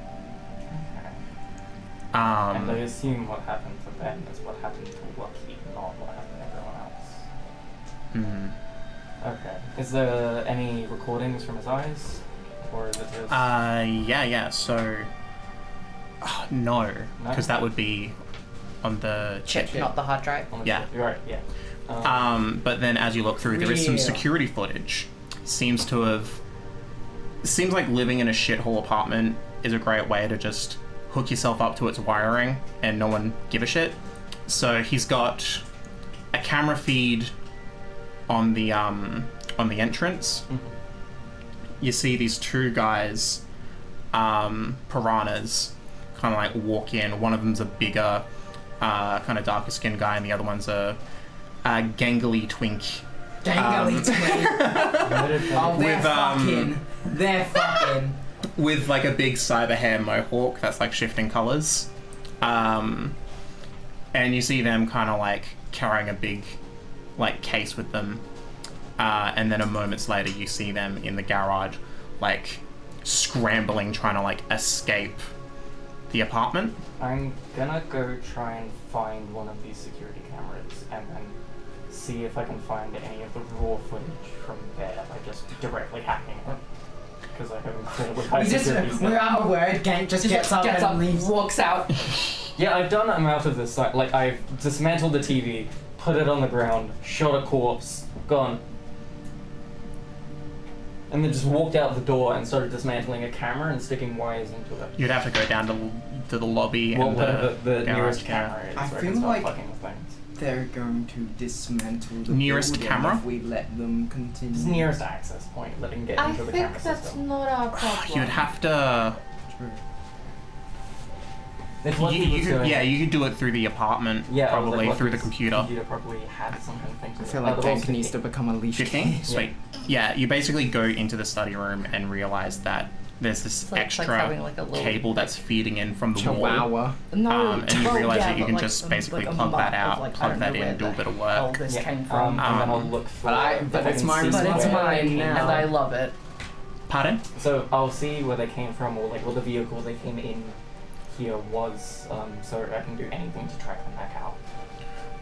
[SPEAKER 4] And I assume what happened to them is what happened to Lucky, not what happened to everyone else. Okay. Is there any recordings from his eyes? Or is it just...
[SPEAKER 1] Yeah. So, no, because that would be on the
[SPEAKER 3] Chip, not the hard drive.
[SPEAKER 1] Yeah.
[SPEAKER 4] You're right, yeah.
[SPEAKER 1] But then as you look through, there is some
[SPEAKER 2] Yeah.
[SPEAKER 1] security footage. Seems like living in a shithole apartment is a great way to just hook yourself up to its wiring and no one give a shit. So he's got a camera feed on the entrance.
[SPEAKER 4] Mhm.
[SPEAKER 1] You see these 2 guys, piranhas, kind of like walk in. One of them's a bigger, kind of darker skinned guy, and the other one's a gangly twink.
[SPEAKER 2] Gangly twin. Oh, they're fucking.
[SPEAKER 1] With like a big cyber hair mohawk that's like shifting colors. And you see them kind of like carrying a big like case with them. And then a moments later you see them in the garage like scrambling, trying to like escape the apartment.
[SPEAKER 4] I'm gonna go try and find one of these security cameras and then see if I can find any of the raw footage from there by just directly hacking it. Because I haven't cleared with high security stuff.
[SPEAKER 2] We're out of word. Gang just gets up and leaves.
[SPEAKER 3] walks out.
[SPEAKER 4] Yeah, I've done I'm out of this site. Like, I've dismantled the TV, put it on the ground, shot a corpse, gone. and then just walked out the door and started dismantling a camera and sticking wires into it.
[SPEAKER 1] You'd have to go down to the lobby
[SPEAKER 4] Well,
[SPEAKER 1] and
[SPEAKER 4] whatever the
[SPEAKER 1] garage,
[SPEAKER 4] nearest
[SPEAKER 1] yeah.
[SPEAKER 4] camera is.
[SPEAKER 2] I
[SPEAKER 4] where
[SPEAKER 2] feel
[SPEAKER 4] can start
[SPEAKER 2] like-
[SPEAKER 4] fucking with things.
[SPEAKER 2] They're going to dismantle the
[SPEAKER 1] Nearest
[SPEAKER 2] building
[SPEAKER 1] camera?
[SPEAKER 2] if we let them continue.
[SPEAKER 4] It's the nearest access point, letting get
[SPEAKER 3] I
[SPEAKER 4] into the
[SPEAKER 3] think
[SPEAKER 4] camera
[SPEAKER 3] that's
[SPEAKER 4] system.
[SPEAKER 3] not our problem.
[SPEAKER 1] You'd have to.
[SPEAKER 2] True.
[SPEAKER 4] If lucky was doing
[SPEAKER 1] Yeah,
[SPEAKER 4] it-
[SPEAKER 1] you could do it through the apartment,
[SPEAKER 4] Yeah, I was
[SPEAKER 1] probably
[SPEAKER 4] like,
[SPEAKER 1] through the
[SPEAKER 4] Lucky's
[SPEAKER 1] computer.
[SPEAKER 4] Computer probably had some kind of thing to
[SPEAKER 2] I
[SPEAKER 4] it.
[SPEAKER 2] feel like
[SPEAKER 4] the rolls
[SPEAKER 2] Bank needs to
[SPEAKER 4] 15.
[SPEAKER 2] become a leash.
[SPEAKER 1] 15? Sweet. Yeah, you basically go into the study room and realize that there's this
[SPEAKER 3] It's like
[SPEAKER 1] extra
[SPEAKER 3] having, like, a little,
[SPEAKER 1] cable that's feeding in from the wall.
[SPEAKER 2] Chihuahua.
[SPEAKER 3] No,
[SPEAKER 1] And you
[SPEAKER 3] well,
[SPEAKER 1] realize
[SPEAKER 3] yeah,
[SPEAKER 1] that you
[SPEAKER 3] but,
[SPEAKER 1] can
[SPEAKER 3] like,
[SPEAKER 1] just basically
[SPEAKER 3] like a
[SPEAKER 1] plug that
[SPEAKER 3] map of,
[SPEAKER 1] out,
[SPEAKER 3] like, I
[SPEAKER 1] plug
[SPEAKER 3] don't
[SPEAKER 1] that
[SPEAKER 3] know
[SPEAKER 1] in,
[SPEAKER 3] where
[SPEAKER 1] do a
[SPEAKER 3] the
[SPEAKER 1] bit of
[SPEAKER 3] hell
[SPEAKER 1] work.
[SPEAKER 3] this
[SPEAKER 4] Yeah,
[SPEAKER 3] came from.
[SPEAKER 4] and then I'll
[SPEAKER 1] Um,
[SPEAKER 4] look for.
[SPEAKER 2] but I
[SPEAKER 4] if
[SPEAKER 2] it's
[SPEAKER 4] can
[SPEAKER 2] my
[SPEAKER 4] see
[SPEAKER 3] But it's
[SPEAKER 4] where
[SPEAKER 2] responsibility
[SPEAKER 4] they
[SPEAKER 3] mine,
[SPEAKER 4] came
[SPEAKER 2] now.
[SPEAKER 3] and I love it.
[SPEAKER 1] Pardon?
[SPEAKER 4] So I'll see where they came from, or like what the vehicle they came in here was, so I can do anything to track them back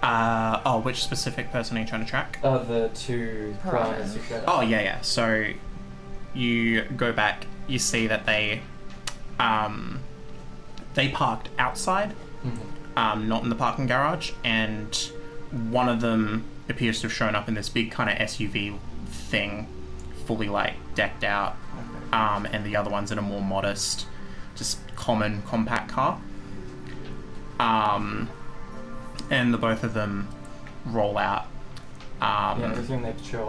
[SPEAKER 4] out.
[SPEAKER 1] Which specific person are you trying to track?
[SPEAKER 4] The two
[SPEAKER 3] Piranhas.
[SPEAKER 4] who showed up.
[SPEAKER 1] Oh, yeah. So you go back, you see that they parked outside,
[SPEAKER 4] Mhm.
[SPEAKER 1] not in the parking garage, and one of them appears to have shown up in this big kind of SUV thing, fully like decked out, and the other one's in a more modest, just common compact car. And the both of them roll out.
[SPEAKER 4] Yeah, I presume they'd join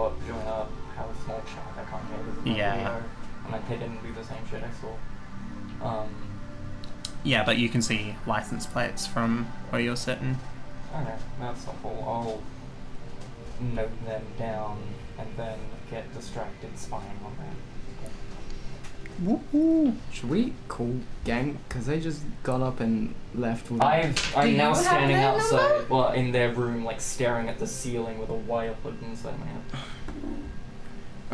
[SPEAKER 4] up, have a small chat. I can't hear this
[SPEAKER 1] Yeah.
[SPEAKER 4] video, and like they didn't do the same shit I saw.
[SPEAKER 1] Yeah, but you can see license plates from where you're sitting.
[SPEAKER 4] Okay, that's helpful. I'll note them down and then get distracted spying on them.
[SPEAKER 1] Woo-hoo.
[SPEAKER 2] Should we call gang? Because they just got up and left with.
[SPEAKER 4] I'm
[SPEAKER 3] you
[SPEAKER 4] now
[SPEAKER 3] have
[SPEAKER 4] standing
[SPEAKER 3] their
[SPEAKER 4] outside,
[SPEAKER 3] number?
[SPEAKER 4] well, in their room, like staring at the ceiling with a wire plugged inside my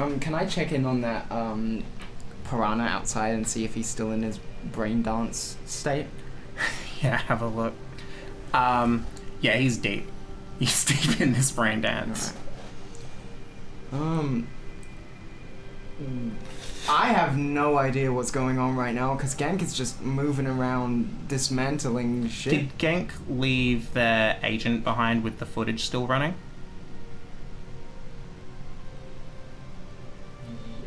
[SPEAKER 4] head.
[SPEAKER 2] Can I check in on that piranha outside and see if he's still in his brain dance state?
[SPEAKER 1] Yeah, have a look. Yeah, he's deep. He's deep in this brain dance.
[SPEAKER 2] I have no idea what's going on right now because Gank is just moving around dismantling shit.
[SPEAKER 1] Did Genk leave their agent behind with the footage still running?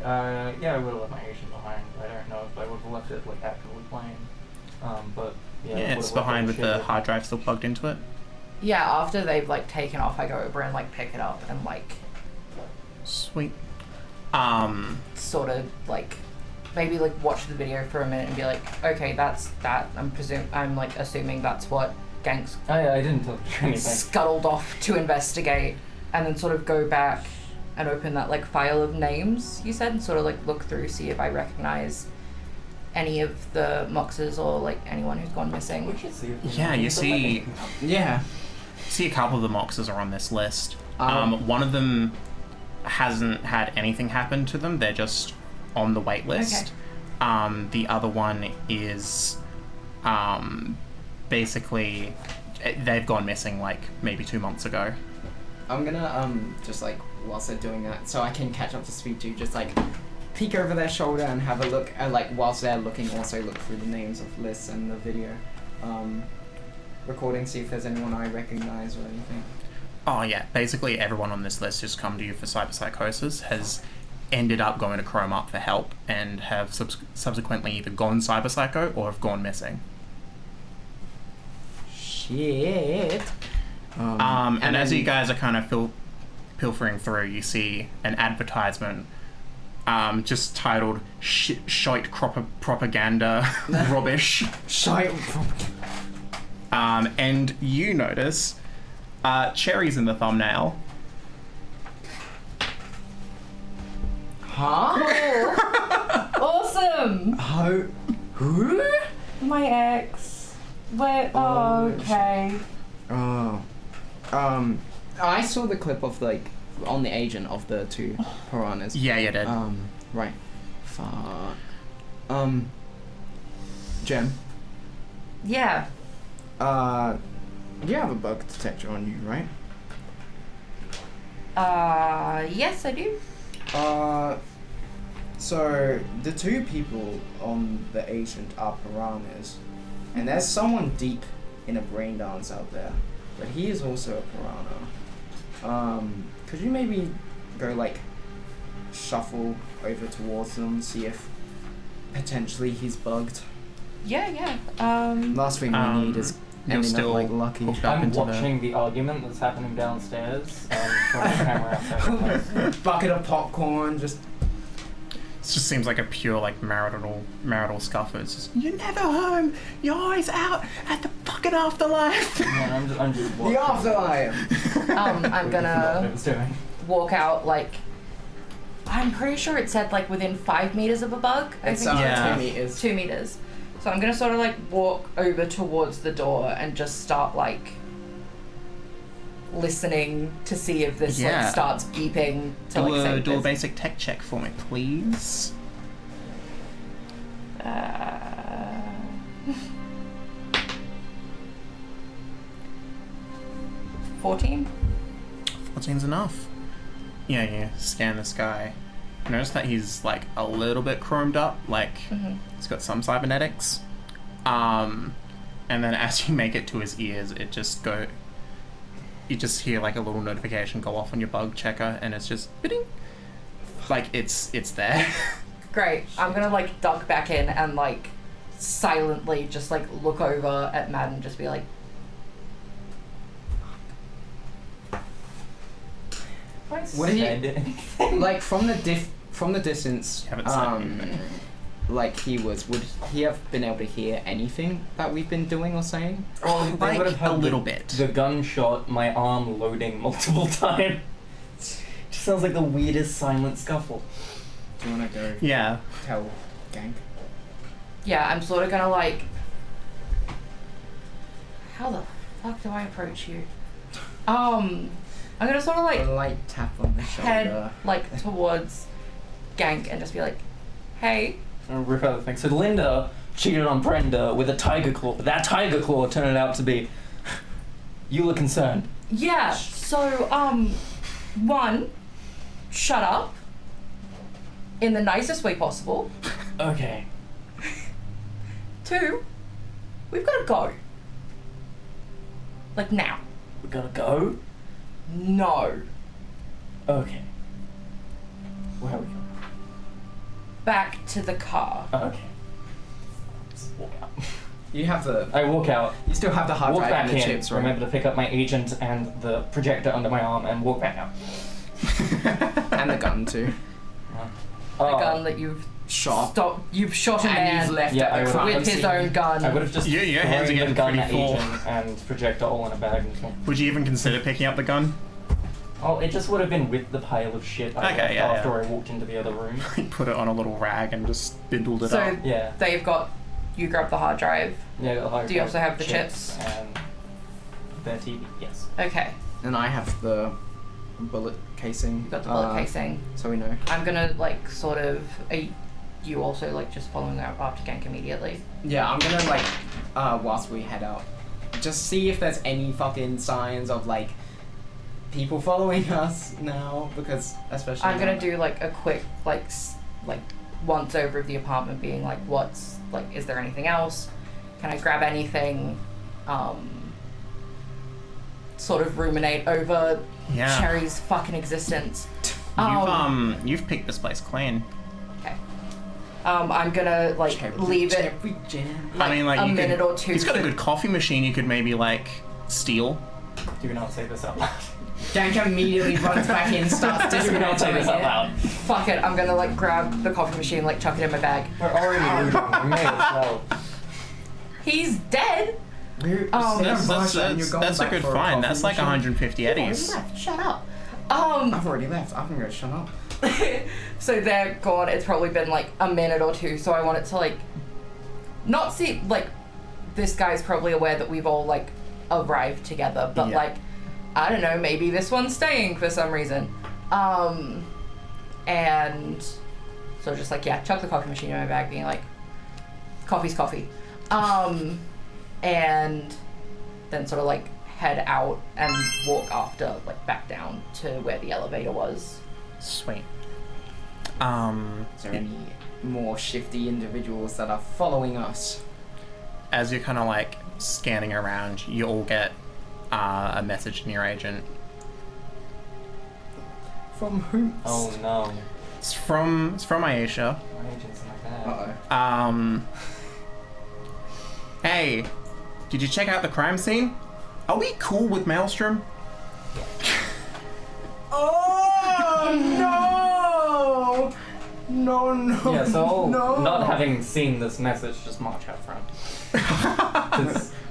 [SPEAKER 4] Yeah, I would have left my agent behind. I don't know if I would have left it like actively playing. But yeah, I
[SPEAKER 1] Yeah,
[SPEAKER 4] would've
[SPEAKER 1] it's
[SPEAKER 4] left
[SPEAKER 1] behind
[SPEAKER 4] it
[SPEAKER 1] with
[SPEAKER 4] shit
[SPEAKER 1] the
[SPEAKER 4] with-
[SPEAKER 1] hard drive still plugged into it.
[SPEAKER 3] Yeah, after they've like taken off, I go over and like pick it up and like
[SPEAKER 1] Sweet.
[SPEAKER 3] sort of like maybe like watch the video for a minute and be like, okay, that's that. I'm like assuming that's what Gank's
[SPEAKER 4] I didn't touch anything.
[SPEAKER 3] scuttled off to investigate, and then sort of go back and open that like file of names you said and sort of like look through, see if I recognize any of the Moxes or like anyone who's gone missing.
[SPEAKER 4] We should see if
[SPEAKER 1] Yeah, you see
[SPEAKER 2] Yeah.
[SPEAKER 1] a couple of the Moxes are on this list.
[SPEAKER 2] Um,
[SPEAKER 1] One of them hasn't had anything happen to them. They're just on the wait list. The other one is basically they've gone missing like maybe 2 months ago.
[SPEAKER 2] I'm gonna just like whilst they're doing that, so I can catch up to speed to just like peek over their shoulder and have a look at like whilst they're looking, also look through the names of lists and the video recording, see if there's anyone I recognize or anything.
[SPEAKER 1] Oh yeah, basically everyone on this list who's come to you for cyberpsychosis has ended up going to Chrome Up for help and have subsequently either gone cyberpsycho or have gone missing.
[SPEAKER 2] Shit.
[SPEAKER 1] And as
[SPEAKER 2] then-
[SPEAKER 1] you guys are kind of pilfering through, you see an advertisement just titled Shite Propaganda Rubbish.
[SPEAKER 2] Shite.
[SPEAKER 1] And you notice cherries in the thumbnail.
[SPEAKER 2] Huh?
[SPEAKER 3] Awesome!
[SPEAKER 2] Who?
[SPEAKER 3] My ex. Wait, oh, okay.
[SPEAKER 2] Oh. I saw the clip of like on the agent of the two piranhas.
[SPEAKER 1] Yeah, you did.
[SPEAKER 2] Right. Fuck. Jem.
[SPEAKER 3] Yeah.
[SPEAKER 2] You have a bug detector on you, right?
[SPEAKER 3] Yes, I do.
[SPEAKER 2] So the two people on the agent are piranhas, and there's someone deep in a brain dance out there, but he is also a piranha. Could you maybe go like shuffle over towards them, see if potentially he's bugged.
[SPEAKER 3] Yeah.
[SPEAKER 2] Last thing we need is
[SPEAKER 1] you're
[SPEAKER 2] ending
[SPEAKER 1] still
[SPEAKER 2] up like lucky.
[SPEAKER 1] hooked up
[SPEAKER 4] I'm
[SPEAKER 1] into
[SPEAKER 4] watching the argument that's happening downstairs and trying to camera outside the place.
[SPEAKER 2] Bucket of popcorn, just
[SPEAKER 1] It just seems like a pure like marital scuffle. It's just, you're never home. You're always out at the fucking afterlife.
[SPEAKER 4] Yeah, I'm just watching.
[SPEAKER 2] the afterlife.
[SPEAKER 3] I'm
[SPEAKER 4] What
[SPEAKER 3] gonna
[SPEAKER 4] it was doing.
[SPEAKER 3] walk out like. I'm pretty sure it said like within 5 meters of a bug. I
[SPEAKER 2] It's
[SPEAKER 3] think
[SPEAKER 1] Yeah.
[SPEAKER 2] 2 meters.
[SPEAKER 3] 2 meters. So I'm gonna sort of like walk over towards the door and just start like listening to see if this
[SPEAKER 1] Yeah.
[SPEAKER 3] like starts beeping to
[SPEAKER 1] Do
[SPEAKER 3] like
[SPEAKER 1] a
[SPEAKER 3] say
[SPEAKER 1] do a
[SPEAKER 3] this.
[SPEAKER 1] basic tech check for me, please.
[SPEAKER 3] 14.
[SPEAKER 1] 14's enough. Yeah, you scan this guy. Notice that he's like a little bit chromed up, like he's got some cybernetics. And then as you make it to his ears, you just hear like a little notification go off on your bug checker, and it's just bidding. Like it's there.
[SPEAKER 3] Great. I'm gonna like duck back in and like silently just like look over at Matt and just be like,
[SPEAKER 2] What did you
[SPEAKER 4] Said-
[SPEAKER 2] like from the distance?
[SPEAKER 1] Haven't said
[SPEAKER 2] Like would he have been able to hear anything that we've been doing or saying?
[SPEAKER 4] Well, they
[SPEAKER 1] Like,
[SPEAKER 4] would have had
[SPEAKER 1] a little
[SPEAKER 4] the,
[SPEAKER 1] bit.
[SPEAKER 4] The gunshot, my arm loading multiple times. Just sounds like the weirdest silent scuffle.
[SPEAKER 2] Do you want to go
[SPEAKER 1] Yeah.
[SPEAKER 2] tell Gang?
[SPEAKER 3] yeah, I'm sort of gonna like, how the fuck do I approach you? I'm gonna sort of like
[SPEAKER 2] A light tap on the shoulder.
[SPEAKER 3] head like towards Gank and just be like, hey.
[SPEAKER 4] And rip out the thing. So Linda cheated on Brenda with a tiger claw, but that tiger claw turned out to be. You were concerned.
[SPEAKER 3] Yeah, so, one, shut up. In the nicest way possible.
[SPEAKER 4] Okay.
[SPEAKER 3] 2, we've gotta go. Like now.
[SPEAKER 4] We gotta go?
[SPEAKER 3] No.
[SPEAKER 4] Okay. Where are we going?
[SPEAKER 3] Back to the car.
[SPEAKER 4] Okay. Let's walk out.
[SPEAKER 2] You have the.
[SPEAKER 4] I walk out,
[SPEAKER 2] You still have the hard
[SPEAKER 4] walk
[SPEAKER 2] drive
[SPEAKER 4] back
[SPEAKER 2] and the
[SPEAKER 4] in,
[SPEAKER 2] chips, right?
[SPEAKER 4] remember to pick up my agent and the projector under my arm, and walk back out.
[SPEAKER 2] And the gun too.
[SPEAKER 3] The
[SPEAKER 4] Oh,
[SPEAKER 3] gun that you've
[SPEAKER 2] Shot.
[SPEAKER 3] you've shot a
[SPEAKER 2] And
[SPEAKER 3] man
[SPEAKER 2] you've left
[SPEAKER 4] Yeah,
[SPEAKER 2] at
[SPEAKER 4] I
[SPEAKER 2] the
[SPEAKER 4] would-
[SPEAKER 2] crime
[SPEAKER 3] with his
[SPEAKER 2] scene.
[SPEAKER 3] own gun.
[SPEAKER 4] I would have just
[SPEAKER 1] Your hands are
[SPEAKER 4] thrown the
[SPEAKER 1] getting
[SPEAKER 4] gun
[SPEAKER 1] pretty
[SPEAKER 4] at
[SPEAKER 1] full.
[SPEAKER 4] agent and projector all in a bag and gone.
[SPEAKER 1] Would you even consider picking up the gun?
[SPEAKER 4] Oh, it just would have been with the pile of shit I
[SPEAKER 1] Okay,
[SPEAKER 4] left
[SPEAKER 1] yeah,
[SPEAKER 4] after
[SPEAKER 1] yeah.
[SPEAKER 4] I walked into the other room.
[SPEAKER 1] Put it on a little rag and just bindled it
[SPEAKER 3] So
[SPEAKER 1] up.
[SPEAKER 4] Yeah.
[SPEAKER 3] they've got, you grab the hard drive.
[SPEAKER 4] Yeah, I got the hard
[SPEAKER 3] Do you
[SPEAKER 4] drive,
[SPEAKER 3] also have the chips?
[SPEAKER 4] And their TV, yes.
[SPEAKER 3] Okay,
[SPEAKER 2] And I have the bullet casing.
[SPEAKER 3] you've got the bullet casing.
[SPEAKER 2] So we know.
[SPEAKER 3] I'm gonna like sort of, are you also like just following up after Gank immediately?
[SPEAKER 2] Yeah, I'm gonna like, whilst we head out, just see if there's any fucking signs of like people following us now, because especially.
[SPEAKER 3] I'm gonna
[SPEAKER 2] now-
[SPEAKER 3] do like a quick like once over of the apartment, being like, what's like, is there anything else? Can I grab anything? Sort of ruminate over
[SPEAKER 1] Yeah.
[SPEAKER 3] Cherry's fucking existence.
[SPEAKER 1] You've picked this place clean.
[SPEAKER 3] Okay. I'm gonna like
[SPEAKER 2] Cherry,
[SPEAKER 3] leave it
[SPEAKER 2] cherry jam.
[SPEAKER 3] like,
[SPEAKER 1] I mean, like
[SPEAKER 3] a
[SPEAKER 1] you
[SPEAKER 3] minute
[SPEAKER 1] could,
[SPEAKER 3] or two.
[SPEAKER 1] He's got a
[SPEAKER 3] for-
[SPEAKER 1] good coffee machine. You could maybe like steal.
[SPEAKER 4] Do not say this out loud.
[SPEAKER 2] Gank immediately runs back in, starts
[SPEAKER 4] Do not say this out
[SPEAKER 2] dismantling it.
[SPEAKER 4] loud.
[SPEAKER 3] Fuck it, I'm gonna like grab the coffee machine, like chuck it in my bag.
[SPEAKER 4] We're already looting. We may as well.
[SPEAKER 3] He's dead.
[SPEAKER 1] That's a good find. That's like 150 eddies.
[SPEAKER 3] Shut up.
[SPEAKER 2] I've already left. I'm gonna shut up.
[SPEAKER 3] So they're gone. It's probably been like a minute or two. So I want it to like not see like this guy's probably aware that we've all like arrived together, but
[SPEAKER 1] Yeah.
[SPEAKER 3] like I don't know, maybe this one's staying for some reason. And so just like chuck the coffee machine in my bag, being like, coffee's coffee. And then sort of like head out and walk after like back down to where the elevator was.
[SPEAKER 1] Sweet.
[SPEAKER 2] Is there any more shifty individuals that are following us?
[SPEAKER 1] As you're kind of like scanning around, you all get a message from your agent.
[SPEAKER 2] From whom?
[SPEAKER 4] Oh no.
[SPEAKER 1] It's from Aisha.
[SPEAKER 4] My agent's like that.
[SPEAKER 2] Uh-oh.
[SPEAKER 1] Hey, did you check out the crime scene? Are we cool with Maelstrom?
[SPEAKER 2] Oh no! No!
[SPEAKER 4] Yeah, so
[SPEAKER 2] no!
[SPEAKER 4] not having seen this message, just march out front.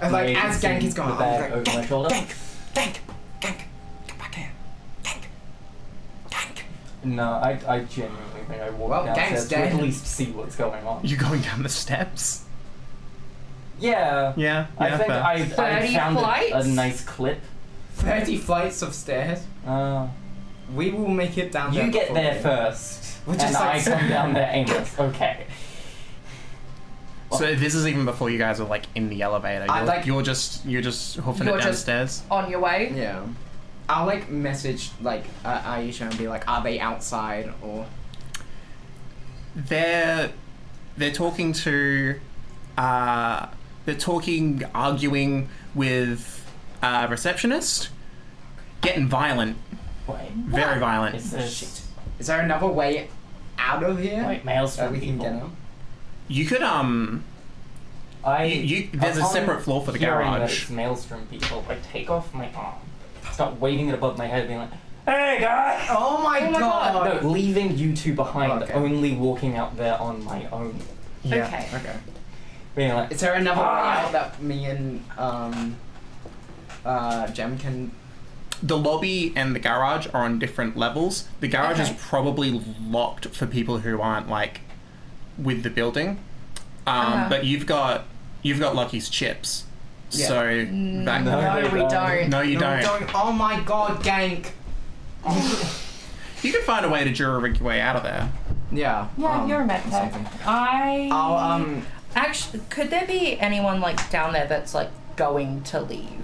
[SPEAKER 2] And like as Gank is gone,
[SPEAKER 4] the bag
[SPEAKER 2] I'm
[SPEAKER 4] over
[SPEAKER 2] like,
[SPEAKER 4] my shoulder.
[SPEAKER 2] Gank, get back here, Gank.
[SPEAKER 4] No, I genuinely think I walk
[SPEAKER 2] Well,
[SPEAKER 4] downstairs
[SPEAKER 2] Gank's
[SPEAKER 4] to at
[SPEAKER 2] dead.
[SPEAKER 4] least see what's going on.
[SPEAKER 1] You going down the steps?
[SPEAKER 4] Yeah.
[SPEAKER 1] Yeah.
[SPEAKER 4] I think
[SPEAKER 1] fair.
[SPEAKER 4] I
[SPEAKER 3] 30
[SPEAKER 4] found a
[SPEAKER 3] flights?
[SPEAKER 4] nice clip.
[SPEAKER 2] 30 flights of stairs. We will make it down there.
[SPEAKER 4] You get
[SPEAKER 2] before
[SPEAKER 4] there
[SPEAKER 2] you.
[SPEAKER 4] first,
[SPEAKER 2] We're
[SPEAKER 4] and
[SPEAKER 2] just
[SPEAKER 4] I
[SPEAKER 2] like-
[SPEAKER 4] come down there aimless. Okay.
[SPEAKER 1] So this is even before you guys are like in the elevator.
[SPEAKER 2] I
[SPEAKER 1] You're,
[SPEAKER 2] like-
[SPEAKER 1] you're just hoofing
[SPEAKER 3] You're
[SPEAKER 1] it
[SPEAKER 3] just-
[SPEAKER 1] downstairs.
[SPEAKER 3] On your way.
[SPEAKER 2] Yeah. I'll like message like Aisha and be like, are they outside or?
[SPEAKER 1] They're arguing with a receptionist, getting violent,
[SPEAKER 4] Wait.
[SPEAKER 1] very violent.
[SPEAKER 4] Is this
[SPEAKER 2] Is there another way out of here
[SPEAKER 4] like Maelstrom
[SPEAKER 2] that we can
[SPEAKER 4] people?
[SPEAKER 2] get out?
[SPEAKER 1] You could there's a
[SPEAKER 4] upon
[SPEAKER 1] separate floor for the
[SPEAKER 4] hearing that
[SPEAKER 1] garage.
[SPEAKER 4] it's Maelstrom people. I take off my arm, start waving it above my head, being like, "Hey guys!"
[SPEAKER 2] Oh my
[SPEAKER 3] Oh my God.
[SPEAKER 4] No, leaving you two behind,
[SPEAKER 2] Okay.
[SPEAKER 4] only walking out there on my own.
[SPEAKER 1] Yeah.
[SPEAKER 3] Okay.
[SPEAKER 2] Okay.
[SPEAKER 4] Being like,
[SPEAKER 2] Is there another way
[SPEAKER 4] Ah!
[SPEAKER 2] out that me and Jem can?
[SPEAKER 1] The lobby and the garage are on different levels. The garage is
[SPEAKER 3] Okay.
[SPEAKER 1] probably locked for people who aren't like with the building. But you've got Lucky's chips.
[SPEAKER 2] Yeah.
[SPEAKER 1] So that
[SPEAKER 3] No, we don't.
[SPEAKER 1] No, you don't.
[SPEAKER 2] Oh my God, Gank.
[SPEAKER 1] You can find a way to jury your way out of there.
[SPEAKER 2] Yeah.
[SPEAKER 3] Yeah, you're a med tech.
[SPEAKER 2] something.
[SPEAKER 3] I. Actually, could there be anyone like down there that's like going to leave?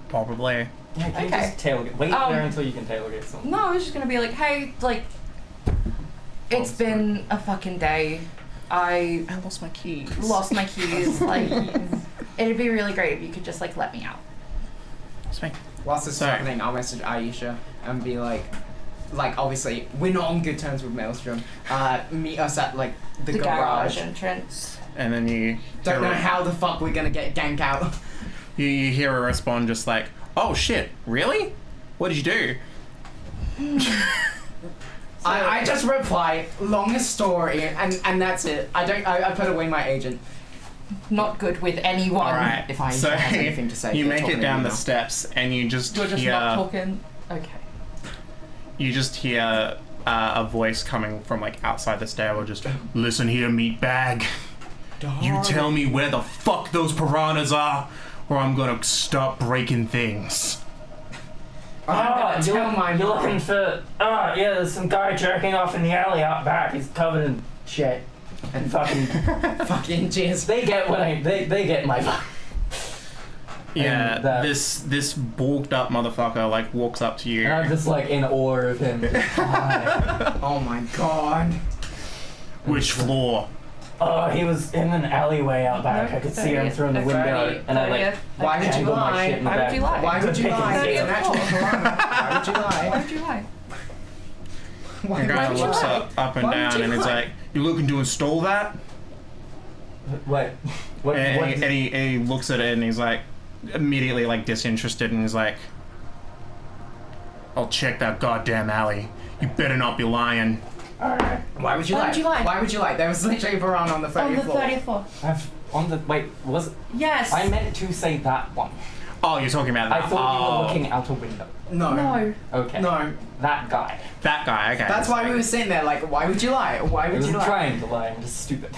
[SPEAKER 1] Probably.
[SPEAKER 4] yeah, can you
[SPEAKER 3] Okay.
[SPEAKER 4] just tailgate? Wait
[SPEAKER 3] Um,
[SPEAKER 4] there until you can tailgate someone.
[SPEAKER 3] No, I was just gonna be like, hey, like, it's been a fucking day. I
[SPEAKER 1] lost my keys.
[SPEAKER 3] lost my keys. Like, it'd be really great if you could just like let me out.
[SPEAKER 1] Sweet.
[SPEAKER 2] Whilst this is
[SPEAKER 1] Sorry.
[SPEAKER 2] happening, I'll message Aisha and be like obviously we're not on good terms with Maelstrom. Meet us at like the garage.
[SPEAKER 3] entrance.
[SPEAKER 1] And then you
[SPEAKER 2] Don't know
[SPEAKER 1] hear,
[SPEAKER 2] how the fuck we're gonna get Gank out.
[SPEAKER 1] you hear her respond just like, "Oh shit, really? What did you do?"
[SPEAKER 2] I just reply longest story and that's it. I put away my agent.
[SPEAKER 3] Not good with anyone.
[SPEAKER 1] All right.
[SPEAKER 2] If Aisha
[SPEAKER 1] so
[SPEAKER 2] has anything to say,
[SPEAKER 1] you
[SPEAKER 2] they're
[SPEAKER 1] make
[SPEAKER 2] talking
[SPEAKER 1] it
[SPEAKER 2] to
[SPEAKER 1] down
[SPEAKER 2] me
[SPEAKER 1] the
[SPEAKER 2] now.
[SPEAKER 1] steps, and you just
[SPEAKER 3] You're just
[SPEAKER 1] hear
[SPEAKER 3] not talking. Okay.
[SPEAKER 1] you just hear a voice coming from like outside the stairwell. Just listen here, meatbag. You tell me where the fuck those piranhas are, or I'm gonna start breaking things.
[SPEAKER 2] I'm gonna tell my
[SPEAKER 4] you're
[SPEAKER 2] mom.
[SPEAKER 4] looking for. Yeah, there's some guy jerking off in the alley out back. He's covered in shit. And fucking.
[SPEAKER 2] Fucking jizz.
[SPEAKER 4] They get what they get my.
[SPEAKER 1] Yeah,
[SPEAKER 4] And that-
[SPEAKER 1] this bulked up motherfucker like walks up to you.
[SPEAKER 4] And I'm just like in awe of him. Hi.
[SPEAKER 2] Oh my God.
[SPEAKER 1] Which floor?
[SPEAKER 4] Oh, he was in an alleyway out back. I could see him through the window, and I like
[SPEAKER 2] Why would you
[SPEAKER 4] jangled my
[SPEAKER 2] lie?
[SPEAKER 4] shit in the
[SPEAKER 3] Why would
[SPEAKER 4] back.
[SPEAKER 3] you lie?
[SPEAKER 2] Why would you
[SPEAKER 4] Pick
[SPEAKER 2] lie?
[SPEAKER 4] his
[SPEAKER 2] It's an
[SPEAKER 4] ear.
[SPEAKER 2] actual piranha. Why would you
[SPEAKER 3] Why
[SPEAKER 2] lie?
[SPEAKER 3] would you lie?
[SPEAKER 2] Why
[SPEAKER 1] The guy
[SPEAKER 2] would you
[SPEAKER 1] looks
[SPEAKER 2] lie?
[SPEAKER 1] up and
[SPEAKER 2] Why would
[SPEAKER 1] down,
[SPEAKER 2] you
[SPEAKER 1] and he's
[SPEAKER 2] lie?
[SPEAKER 1] like, "You looking to install that?"
[SPEAKER 4] What? What?
[SPEAKER 1] And,
[SPEAKER 4] what
[SPEAKER 1] and he looks at it, and he's like, immediately like disinterested, and he's like, "I'll check that goddamn alley. You better not be lying."
[SPEAKER 4] Alright.
[SPEAKER 2] Why would you
[SPEAKER 3] Why
[SPEAKER 2] lie?
[SPEAKER 3] would you lie?
[SPEAKER 2] Why would you lie? There was literally a piranha on the 30th
[SPEAKER 3] On the
[SPEAKER 2] floor.
[SPEAKER 3] 30th floor.
[SPEAKER 4] On the wait, was
[SPEAKER 3] Yes.
[SPEAKER 4] I meant to say that one?
[SPEAKER 1] Oh, you're talking about that?
[SPEAKER 4] I thought you
[SPEAKER 1] Oh,
[SPEAKER 4] were looking out a window.
[SPEAKER 2] No.
[SPEAKER 3] No.
[SPEAKER 4] Okay.
[SPEAKER 2] No.
[SPEAKER 4] That guy.
[SPEAKER 1] that guy. Okay.
[SPEAKER 2] That's why we were sitting there like, why would you lie? Why
[SPEAKER 4] I
[SPEAKER 2] would you
[SPEAKER 4] wasn't
[SPEAKER 2] lie?
[SPEAKER 4] trying to lie. I'm just stupid.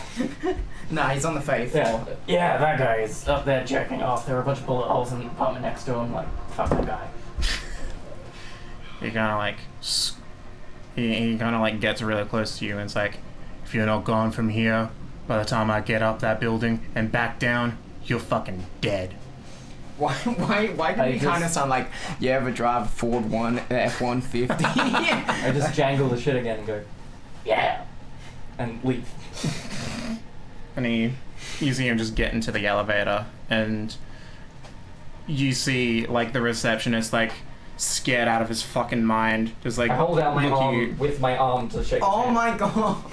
[SPEAKER 2] Nah, he's on the 30th
[SPEAKER 4] Yeah.
[SPEAKER 2] floor.
[SPEAKER 4] Yeah, that guy is up there jerking off. There were a bunch of bullet holes in the apartment next to him. Like, fuck that guy.
[SPEAKER 1] He kind of like he kind of like gets really close to you, and it's like, if you're not gone from here by the time I get up that building and back down, you're fucking dead.
[SPEAKER 2] Why did
[SPEAKER 4] I
[SPEAKER 2] he kind of
[SPEAKER 4] just-
[SPEAKER 2] sound like, you ever drive a Ford F-150?
[SPEAKER 4] I just jangle the shit again and go, yeah, and leave.
[SPEAKER 1] And you see him just get into the elevator, and you see like the receptionist like scared out of his fucking mind. Just like
[SPEAKER 4] I hold out my
[SPEAKER 1] look at
[SPEAKER 4] arm
[SPEAKER 1] you.
[SPEAKER 4] with my arm to shake his
[SPEAKER 2] Oh
[SPEAKER 4] hand.
[SPEAKER 2] my god.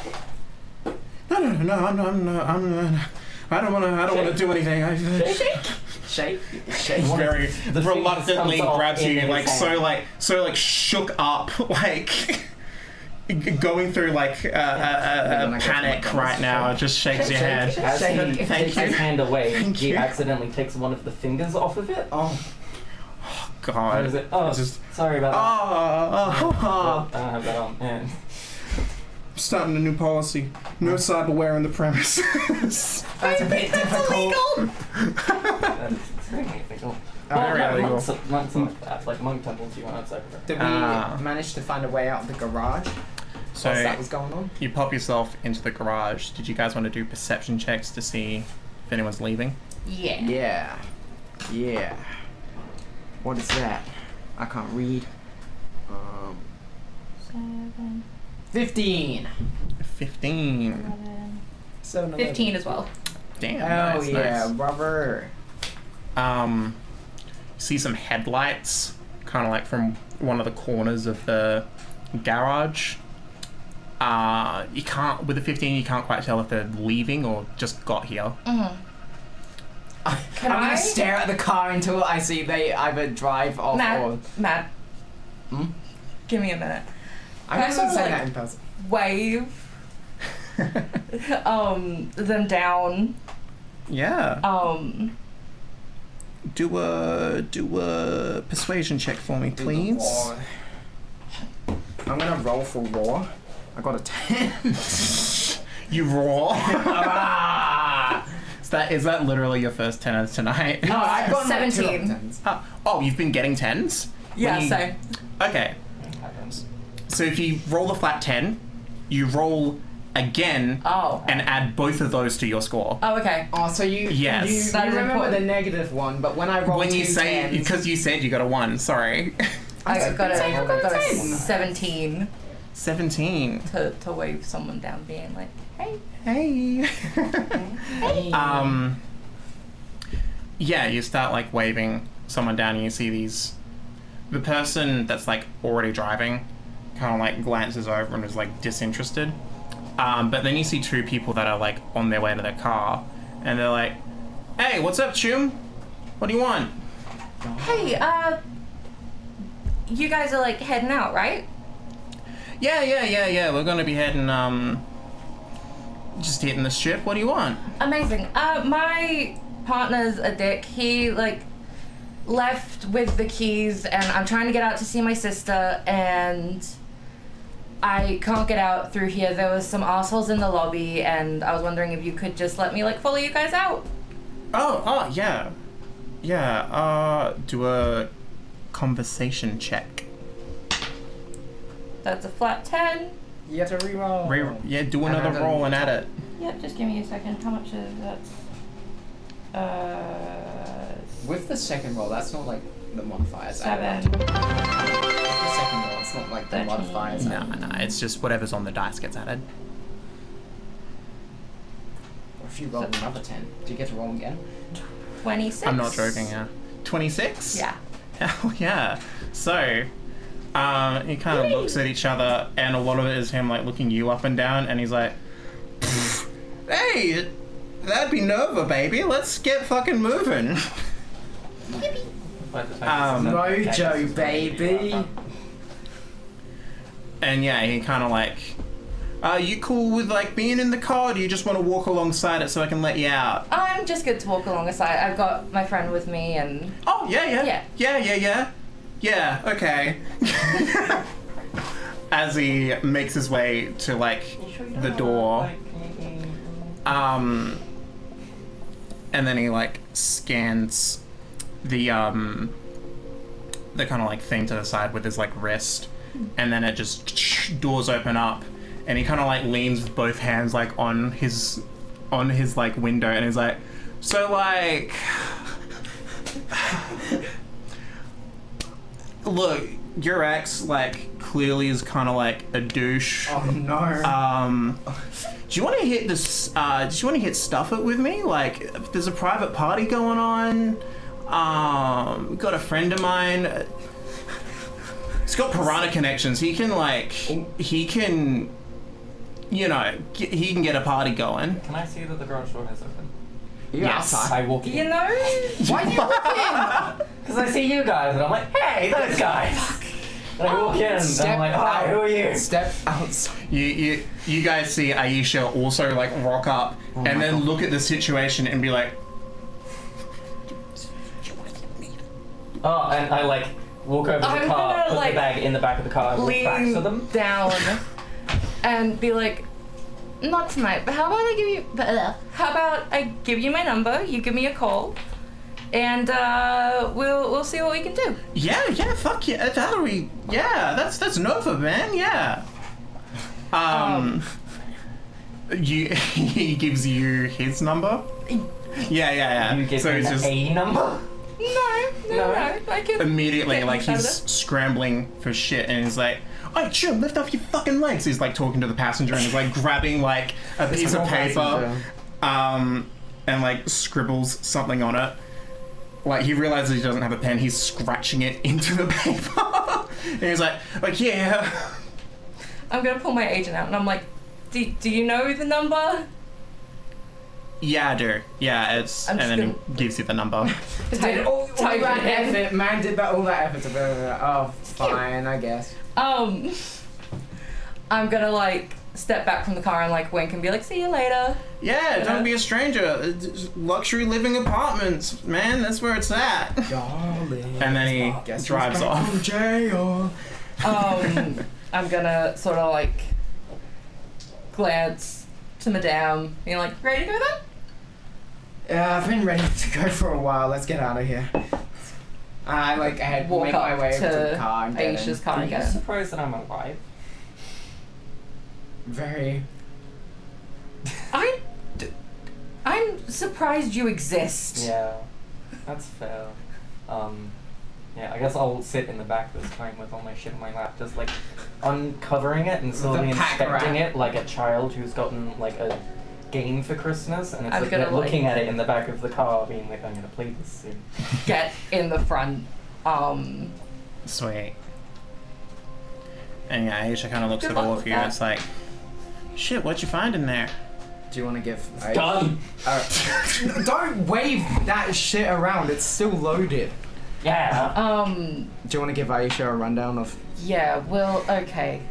[SPEAKER 1] No, I don't want to do anything.
[SPEAKER 2] Shake.
[SPEAKER 1] He very
[SPEAKER 4] The
[SPEAKER 1] reluctantly
[SPEAKER 4] fingers comes
[SPEAKER 1] grabs
[SPEAKER 4] off in
[SPEAKER 1] you,
[SPEAKER 4] his
[SPEAKER 1] like
[SPEAKER 4] hand.
[SPEAKER 1] so like shook up, like going through like a panic right now. Just shakes your hand.
[SPEAKER 4] As he takes his hand away,
[SPEAKER 1] Thank
[SPEAKER 4] he
[SPEAKER 1] you.
[SPEAKER 4] accidentally takes one of the fingers off of it.
[SPEAKER 2] Oh.
[SPEAKER 4] What
[SPEAKER 1] God.
[SPEAKER 4] is it? Oh,
[SPEAKER 1] It's just
[SPEAKER 4] sorry about that.
[SPEAKER 1] oh.
[SPEAKER 4] I don't have that on hand.
[SPEAKER 1] Starting a new policy. No cyberware in the premises.
[SPEAKER 2] That's a bit difficult.
[SPEAKER 4] That is extremely illegal.
[SPEAKER 1] Very illegal.
[SPEAKER 4] Monks like that, like monk temples, you want to cyber.
[SPEAKER 2] Did we manage to find a way out of the garage whilst
[SPEAKER 1] So
[SPEAKER 2] that was going on?
[SPEAKER 1] you pop yourself into the garage. Did you guys want to do perception checks to see if anyone's leaving?
[SPEAKER 3] Yeah.
[SPEAKER 2] Yeah. What is that? I can't read.
[SPEAKER 3] 7,
[SPEAKER 2] 15.
[SPEAKER 1] 15.
[SPEAKER 3] 11.
[SPEAKER 2] 7,
[SPEAKER 3] 15 as well.
[SPEAKER 1] Damn.
[SPEAKER 2] Oh
[SPEAKER 1] nice,
[SPEAKER 2] yeah,
[SPEAKER 1] nice.
[SPEAKER 2] rubber.
[SPEAKER 1] See some headlights, kind of like from one of the corners of the garage. You can't, with the 15, you can't quite tell if they're leaving or just got here.
[SPEAKER 3] Mm-hmm. Can
[SPEAKER 2] I'm
[SPEAKER 3] I?
[SPEAKER 2] gonna stare at the car until I see they either drive off or.
[SPEAKER 3] Matt.
[SPEAKER 2] Hmm?
[SPEAKER 3] Give me a minute.
[SPEAKER 2] I'm
[SPEAKER 3] Can I
[SPEAKER 2] just gonna
[SPEAKER 3] sort of,
[SPEAKER 2] say
[SPEAKER 3] like,
[SPEAKER 2] that in person.
[SPEAKER 3] Wave them down.
[SPEAKER 1] Yeah. Do a persuasion check for me,
[SPEAKER 2] Do the
[SPEAKER 1] please.
[SPEAKER 2] roar. I'm gonna roll for roar. I got a 10.
[SPEAKER 1] You roar.
[SPEAKER 2] Ah!
[SPEAKER 1] Is that literally your first 10 of tonight?
[SPEAKER 2] No, I've got
[SPEAKER 3] 17.
[SPEAKER 2] 10s.
[SPEAKER 1] Oh, you've been getting 10s?
[SPEAKER 3] Yeah,
[SPEAKER 1] When you-
[SPEAKER 3] so.
[SPEAKER 1] Okay. So if you roll a flat 10, you roll again
[SPEAKER 3] Oh.
[SPEAKER 1] and add both of those to your score.
[SPEAKER 3] Oh, okay.
[SPEAKER 2] Oh, so
[SPEAKER 1] Yes.
[SPEAKER 2] you
[SPEAKER 3] That is
[SPEAKER 2] remember
[SPEAKER 3] important.
[SPEAKER 2] the negative one, but when I roll
[SPEAKER 1] When you
[SPEAKER 2] two
[SPEAKER 1] say,
[SPEAKER 2] 10s,
[SPEAKER 1] because you said you got a 1, sorry.
[SPEAKER 3] I got
[SPEAKER 2] say I got a 10.
[SPEAKER 3] 17
[SPEAKER 1] 17.
[SPEAKER 3] to wave someone down, being like, hey.
[SPEAKER 1] Hey.
[SPEAKER 2] Hey.
[SPEAKER 1] Yeah, you start like waving someone down and you see the person that's like already driving kind of like glances over and is like disinterested. But then you see two people that are like on their way to their car and they're like, hey, what's up, Chum? What do you want?
[SPEAKER 3] Hey, you guys are like heading out, right?
[SPEAKER 1] Yeah. We're gonna be heading, just hitting the strip. What do you want?
[SPEAKER 3] Amazing. My partner's a dick. He like left with the keys and I'm trying to get out to see my sister and I can't get out through here. There was some assholes in the lobby and I was wondering if you could just let me like follow you guys out.
[SPEAKER 1] Oh, yeah. Yeah, do a conversation check.
[SPEAKER 3] That's a flat 10.
[SPEAKER 2] You have to reroll.
[SPEAKER 1] Yeah, do
[SPEAKER 2] And
[SPEAKER 1] another
[SPEAKER 2] then
[SPEAKER 1] roll and add it.
[SPEAKER 3] Yep, just give me a second. How much is that?
[SPEAKER 2] With the second roll, that's not like the modifiers.
[SPEAKER 3] 7.
[SPEAKER 2] With the second roll, it's not like the
[SPEAKER 3] 13.
[SPEAKER 2] modifiers.
[SPEAKER 1] No, it's just whatever's on the dice gets added.
[SPEAKER 2] Or if you roll another 10, do you get to roll again?
[SPEAKER 3] 26.
[SPEAKER 1] I'm not joking, yeah. 26?
[SPEAKER 3] Yeah.
[SPEAKER 1] Hell yeah. So, he kind of looks at each other, and a lot of it is him like looking you up and down, and he's like, hey, that'd be Nova, baby. Let's get fucking moving.
[SPEAKER 2] Mojo, baby.
[SPEAKER 1] And yeah, he kind of like, are you cool with like being in the car, or do you just want to walk alongside it so I can let you out?
[SPEAKER 3] I'm just good to walk alongside. I've got my friend with me and...
[SPEAKER 1] Oh, yeah. Yeah, okay. As he makes his way to like the door. And then he like scans the kind of like thing to the side with his like wrist, and then it just doors open up, and he kind of like leans with both hands like on his like window, and he's like, so like, look, your ex like clearly is kind of like a douche.
[SPEAKER 2] Oh no.
[SPEAKER 1] Do you want to hit this? Do you want to hit Stuff It with me? Like, if there's a private party going on. Got a friend of mine. He's got piranha connections. He can you know, he can get a party going.
[SPEAKER 4] Can I see that the garage door is open?
[SPEAKER 1] Yes.
[SPEAKER 4] I walk in.
[SPEAKER 3] You know?
[SPEAKER 2] Why do you look in?
[SPEAKER 4] Because I see you guys and I'm like, hey, those guys. And I walk in and I'm like, hi, who are you?
[SPEAKER 2] Step outside.
[SPEAKER 1] You guys see Aisha also like rock up and then look at the situation and be like,
[SPEAKER 4] Oh, and I like walk over to the
[SPEAKER 3] I'm
[SPEAKER 4] car,
[SPEAKER 3] gonna,
[SPEAKER 4] put
[SPEAKER 3] like,
[SPEAKER 4] the bag in the back of the car and walk back
[SPEAKER 3] lean
[SPEAKER 4] to them.
[SPEAKER 3] down and be like, not tonight, but how about I give you my number, you give me a call, and we'll see what we can do.
[SPEAKER 1] yeah, fuck yeah, that's Nova, man, yeah. He gives you his number. Yeah.
[SPEAKER 4] You give
[SPEAKER 1] so
[SPEAKER 4] me
[SPEAKER 1] it's just
[SPEAKER 4] a number?
[SPEAKER 3] No, I can
[SPEAKER 1] immediately
[SPEAKER 3] get
[SPEAKER 1] like
[SPEAKER 3] inside of
[SPEAKER 1] he's
[SPEAKER 3] it.
[SPEAKER 1] scrambling for shit and he's like, "Oh, chill, lift off your fucking legs." He's like talking to the passenger and he's like grabbing like a piece of paper, and like scribbles something on it. Like he realizes he doesn't have a pen. He's scratching it into the paper, and he's like yeah.
[SPEAKER 3] I'm gonna pull my agent out and I'm like, do you know the number?
[SPEAKER 1] Yeah, I do. Yeah, it's
[SPEAKER 3] I'm
[SPEAKER 1] and
[SPEAKER 3] just
[SPEAKER 1] then he gives you the number.
[SPEAKER 2] Did all
[SPEAKER 3] Type
[SPEAKER 2] that
[SPEAKER 3] it in.
[SPEAKER 2] effort, man, did all that effort to oh, fine, I guess.
[SPEAKER 3] I'm gonna like step back from the car and like wink and be like, see you later.
[SPEAKER 1] Yeah, don't be a stranger. Luxury living apartments, man. That's where it's at.
[SPEAKER 2] Darling.
[SPEAKER 1] And then he
[SPEAKER 2] Guess
[SPEAKER 1] drives
[SPEAKER 2] who's back
[SPEAKER 1] off.
[SPEAKER 2] from jail.
[SPEAKER 3] I'm gonna sort of like glance to Madame, being like, ready to go then?
[SPEAKER 2] Yeah, I've been ready to go for a while. Let's get out of here. I make
[SPEAKER 3] Walk
[SPEAKER 2] my
[SPEAKER 3] up
[SPEAKER 2] way over to the
[SPEAKER 3] to
[SPEAKER 2] car and get
[SPEAKER 3] Aisha's
[SPEAKER 2] in.
[SPEAKER 3] car
[SPEAKER 4] Are
[SPEAKER 3] and
[SPEAKER 4] you
[SPEAKER 3] get in.
[SPEAKER 4] surprised that I'm alive?
[SPEAKER 2] Very.
[SPEAKER 3] I'm surprised you exist.
[SPEAKER 4] Yeah, that's fair. Yeah, I guess I'll sit in the back this time with all my shit in my lap, just like uncovering it and slowly
[SPEAKER 2] The pack
[SPEAKER 4] inspecting
[SPEAKER 2] rat.
[SPEAKER 4] it like a child who's gotten like a game for Christmas, and it's
[SPEAKER 3] I'm
[SPEAKER 4] like
[SPEAKER 3] gonna,
[SPEAKER 4] they're looking
[SPEAKER 3] like-
[SPEAKER 4] at it in the back of the car, being like, I'm gonna play this soon.
[SPEAKER 3] Get in the front.
[SPEAKER 1] Sweet. And yeah, Aisha kind of looks
[SPEAKER 3] Good
[SPEAKER 1] at all
[SPEAKER 3] luck
[SPEAKER 1] of
[SPEAKER 3] with
[SPEAKER 1] you
[SPEAKER 3] that.
[SPEAKER 1] and it's like, shit, what'd you find in there?
[SPEAKER 2] Do you want to give?
[SPEAKER 4] Done.
[SPEAKER 2] Don't wave that shit around. It's still loaded.
[SPEAKER 4] Yeah.
[SPEAKER 2] Do you want to give Aisha a rundown of?
[SPEAKER 3] Yeah, well, okay.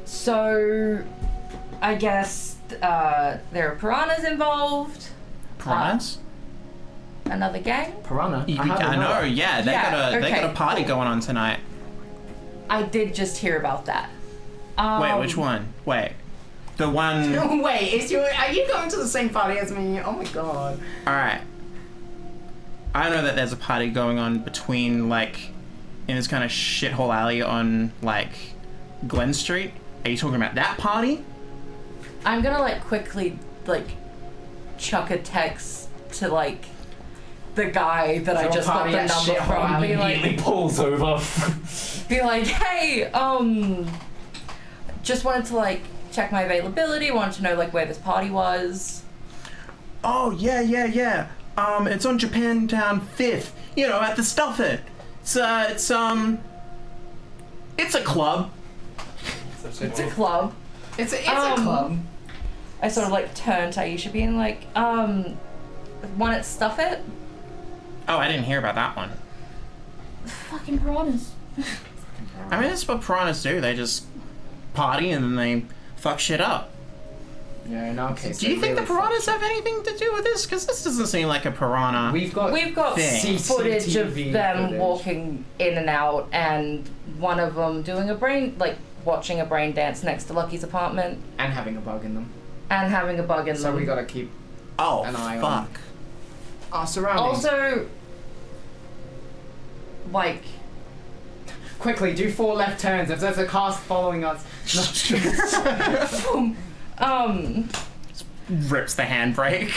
[SPEAKER 3] So, I guess, there are piranhas involved.
[SPEAKER 1] Piranhas?
[SPEAKER 3] Another gang?
[SPEAKER 2] Piranha.
[SPEAKER 1] I know, yeah, they got
[SPEAKER 3] okay,
[SPEAKER 1] a party
[SPEAKER 3] cool.
[SPEAKER 1] going on tonight.
[SPEAKER 3] I did just hear about that.
[SPEAKER 1] Wait, which one? Wait. The one...
[SPEAKER 2] Wait, are you going to the same party as me? Oh my god.
[SPEAKER 1] Alright. I know that there's a party going on between, like, in this kind of shithole alley on, like, Glen Street. Are you talking about that party?
[SPEAKER 3] I'm gonna, like, quickly, like, chuck a text to, like, the guy that I
[SPEAKER 2] Your
[SPEAKER 3] just got
[SPEAKER 2] party
[SPEAKER 3] the
[SPEAKER 2] at
[SPEAKER 3] number
[SPEAKER 2] shithole
[SPEAKER 3] from.
[SPEAKER 2] alley
[SPEAKER 3] Be
[SPEAKER 4] Immediately
[SPEAKER 3] like,
[SPEAKER 4] pulls over.
[SPEAKER 3] be like, hey, just wanted to, like, check my availability, wanted to know, like, where this party was.
[SPEAKER 1] Oh, yeah. It's on Japantown 5th. You know, at the Stuff It. It's a club.
[SPEAKER 3] It's a club.
[SPEAKER 2] It's a club.
[SPEAKER 3] I sort of, like, turned to Aisha being like, want it Stuff It?
[SPEAKER 1] Oh, I didn't hear about that one.
[SPEAKER 3] Fucking piranhas.
[SPEAKER 1] I mean, that's what piranhas do. They just party and then they fuck shit up.
[SPEAKER 2] Yeah, in our case.
[SPEAKER 1] Do you
[SPEAKER 2] they
[SPEAKER 1] think the
[SPEAKER 2] really
[SPEAKER 1] piranhas
[SPEAKER 2] fuck
[SPEAKER 1] have anything to do with this? Because this doesn't seem like a piranha.
[SPEAKER 2] shit.
[SPEAKER 3] We've got
[SPEAKER 1] Thing.
[SPEAKER 3] footage of
[SPEAKER 2] CCTV
[SPEAKER 3] them
[SPEAKER 2] footage.
[SPEAKER 3] walking in and out, and one of them doing watching a brain dance next to Lucky's apartment,
[SPEAKER 2] And having a bug in them.
[SPEAKER 3] and having a bug in
[SPEAKER 2] So
[SPEAKER 3] them.
[SPEAKER 2] we gotta keep
[SPEAKER 1] Oh,
[SPEAKER 2] an eye on-
[SPEAKER 1] fuck.
[SPEAKER 2] our surroundings.
[SPEAKER 3] Also, like,
[SPEAKER 2] Quickly, do 4 left turns. If there's a car following us.
[SPEAKER 1] Rips the handbrake.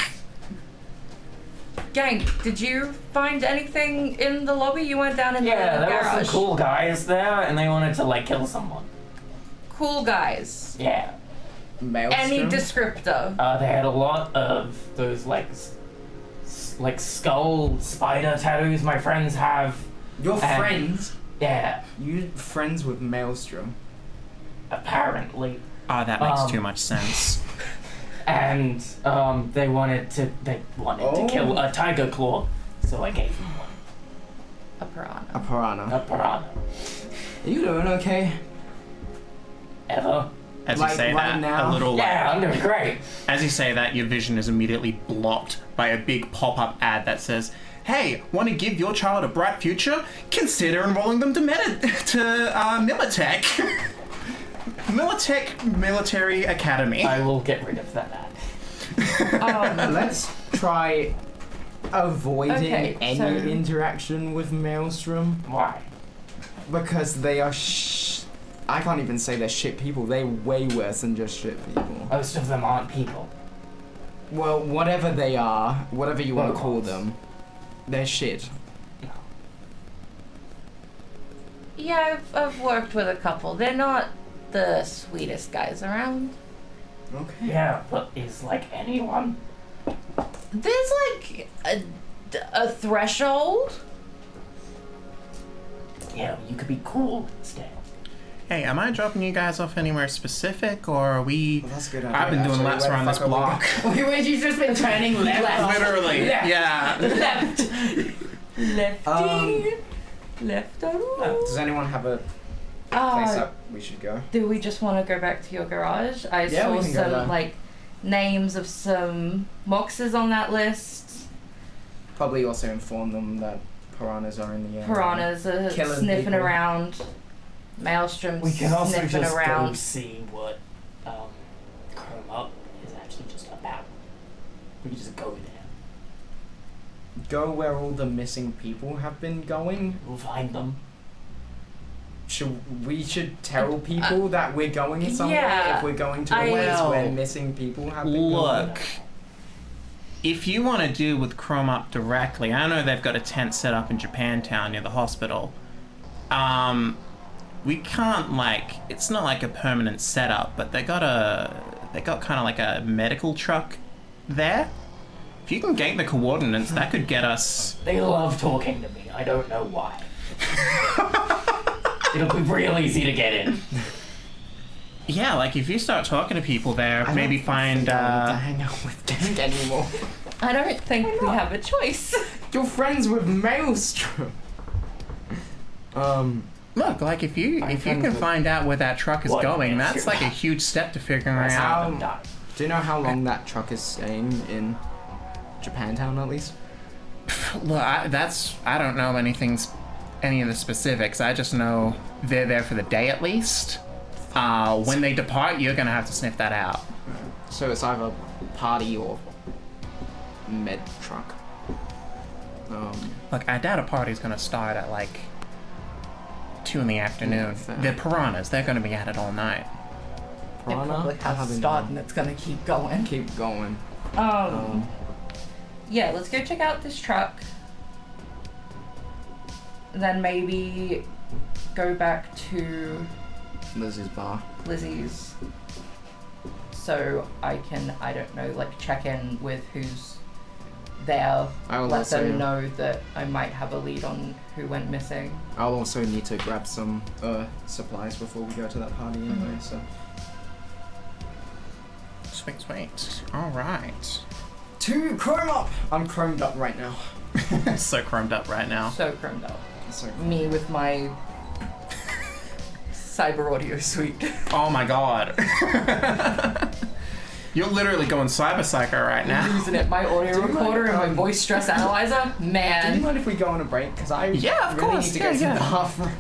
[SPEAKER 3] gang, did you find anything in the lobby? You went down in
[SPEAKER 4] Yeah,
[SPEAKER 3] the
[SPEAKER 4] there were
[SPEAKER 3] garage.
[SPEAKER 4] some cool guys there, and they wanted to like kill someone.
[SPEAKER 3] Cool guys.
[SPEAKER 4] Yeah.
[SPEAKER 3] Any
[SPEAKER 2] Maelstrom?
[SPEAKER 3] descriptor?
[SPEAKER 4] They had a lot of those like skull spider tattoos my friends have.
[SPEAKER 2] Your
[SPEAKER 4] And-
[SPEAKER 2] friends?
[SPEAKER 5] Yeah,
[SPEAKER 2] You friends with Maelstrom?
[SPEAKER 5] apparently.
[SPEAKER 1] Oh, that makes
[SPEAKER 5] Um,
[SPEAKER 1] too much sense.
[SPEAKER 5] And they wanted to kill a tiger claw, so I gave them one.
[SPEAKER 3] A piranha.
[SPEAKER 2] A piranha.
[SPEAKER 5] A piranha.
[SPEAKER 2] Are you doing okay?
[SPEAKER 5] Ever?
[SPEAKER 1] As
[SPEAKER 2] like
[SPEAKER 1] you say
[SPEAKER 2] right
[SPEAKER 1] that,
[SPEAKER 2] now?
[SPEAKER 1] a little
[SPEAKER 5] Yeah, I'm doing great.
[SPEAKER 1] as you say that, your vision is immediately blocked by a big pop-up ad that says, "Hey, want to give your child a bright future? Consider enrolling them to Militech." Militech Military Academy.
[SPEAKER 5] I will get rid of that ad.
[SPEAKER 2] Let's try avoiding
[SPEAKER 3] Okay,
[SPEAKER 2] any
[SPEAKER 3] so-
[SPEAKER 2] interaction with Maelstrom
[SPEAKER 5] Why?
[SPEAKER 2] because they are I can't even say they're shit people. They're way worse than just shit people.
[SPEAKER 5] Most of them aren't people.
[SPEAKER 2] Well, whatever they are, whatever you want to call
[SPEAKER 5] Robots.
[SPEAKER 2] them, they're shit.
[SPEAKER 3] Yeah, I've worked with a couple. They're not the sweetest guys around.
[SPEAKER 2] Okay.
[SPEAKER 5] Yeah, but is like anyone?
[SPEAKER 3] There's like a threshold.
[SPEAKER 5] Yeah, you could be cool instead.
[SPEAKER 1] Hey, am I dropping you guys off anywhere specific, or are we...
[SPEAKER 2] Well, that's a good idea.
[SPEAKER 1] I've been doing
[SPEAKER 2] Actually,
[SPEAKER 1] laps
[SPEAKER 2] where the
[SPEAKER 1] around this
[SPEAKER 2] fuck are we
[SPEAKER 1] block.
[SPEAKER 2] going?
[SPEAKER 3] You've just been turning left.
[SPEAKER 1] Literally,
[SPEAKER 3] Left.
[SPEAKER 1] yeah.
[SPEAKER 3] Left. Lefty. Left.
[SPEAKER 2] Does anyone have a place up we should go?
[SPEAKER 3] Do we just want to go back to your garage? I
[SPEAKER 2] Yeah, we
[SPEAKER 3] saw
[SPEAKER 2] can go there.
[SPEAKER 3] some like names of some moxes on that list.
[SPEAKER 2] Probably also inform them that piranhas are in the area.
[SPEAKER 3] Piranhas are
[SPEAKER 2] Killing
[SPEAKER 3] sniffing
[SPEAKER 2] people.
[SPEAKER 3] around. Maelstrom's
[SPEAKER 5] We can also
[SPEAKER 3] sniffing
[SPEAKER 5] just go
[SPEAKER 3] around.
[SPEAKER 5] see what Chrome Up is actually just about. We can just go there.
[SPEAKER 2] Go where all the missing people have been going.
[SPEAKER 5] We'll find them.
[SPEAKER 2] We should tell people that we're going somewhere
[SPEAKER 3] yeah,
[SPEAKER 2] if we're going to a
[SPEAKER 3] I-
[SPEAKER 2] place where
[SPEAKER 1] Well,
[SPEAKER 2] missing people have been going.
[SPEAKER 1] Look, if you want to do with Chrome Up directly, I know they've got a tent set up in Japantown near the hospital. We can't it's not like a permanent setup, but they got kind of like a medical truck there. If you can gate the coordinates, that could get us.
[SPEAKER 5] They love talking to me. I don't know why. It'll be real easy to get in.
[SPEAKER 1] Yeah, like if you start talking to people there,
[SPEAKER 2] I
[SPEAKER 1] maybe
[SPEAKER 2] don't
[SPEAKER 1] find.
[SPEAKER 2] think I want to hang out with Dank anymore.
[SPEAKER 3] I don't think we have a choice.
[SPEAKER 2] You're friends with Maelstrom.
[SPEAKER 1] Look, like if you
[SPEAKER 2] friends
[SPEAKER 1] can
[SPEAKER 2] with-
[SPEAKER 1] find out where that truck is
[SPEAKER 5] What?
[SPEAKER 1] going,
[SPEAKER 5] Yes,
[SPEAKER 1] that's
[SPEAKER 5] you're-
[SPEAKER 1] like a huge step to figuring
[SPEAKER 5] That's
[SPEAKER 1] out.
[SPEAKER 5] how them die.
[SPEAKER 2] Do you know how long that truck is staying in Japantown at least?
[SPEAKER 1] Look, I don't know any of the specifics. I just know they're there for the day at least. When they depart, you're gonna have to sniff that out.
[SPEAKER 2] So it's either party or med truck.
[SPEAKER 1] Look, I doubt a party's gonna start at 2 in the afternoon.
[SPEAKER 2] fair.
[SPEAKER 1] The piranhas, they're gonna be at it all night.
[SPEAKER 3] It
[SPEAKER 2] Piranha?
[SPEAKER 3] probably
[SPEAKER 2] I
[SPEAKER 3] has
[SPEAKER 2] haven't
[SPEAKER 3] started
[SPEAKER 2] known.
[SPEAKER 3] and it's gonna keep going.
[SPEAKER 2] Keep going.
[SPEAKER 3] Yeah, let's go check out this truck. Then maybe go back to
[SPEAKER 2] Lizzie's bar.
[SPEAKER 3] Lizzie's. So I can, I don't know, check in with who's there.
[SPEAKER 2] I will
[SPEAKER 3] Let
[SPEAKER 2] also
[SPEAKER 3] them know that I might have a lead on who went missing.
[SPEAKER 2] I'll also need to grab some supplies before we go to that party anyway, so
[SPEAKER 1] Sweet. All right.
[SPEAKER 2] to chrome up! I'm chromed up right now.
[SPEAKER 1] So chromed up right now.
[SPEAKER 3] So chromed up.
[SPEAKER 2] So
[SPEAKER 3] Me with my cyber audio suite.
[SPEAKER 1] Oh my god. You're literally going cyber psycho right now.
[SPEAKER 3] Using it, my audio
[SPEAKER 2] Do you
[SPEAKER 3] recorder
[SPEAKER 2] mind,
[SPEAKER 3] and my voice stress analyzer.
[SPEAKER 2] do you
[SPEAKER 3] Man.
[SPEAKER 2] mind if we go on a break? Because I
[SPEAKER 1] Yeah, of
[SPEAKER 2] really
[SPEAKER 1] course.
[SPEAKER 2] need to get
[SPEAKER 1] Yeah,
[SPEAKER 2] some
[SPEAKER 1] yeah.
[SPEAKER 2] bathroom.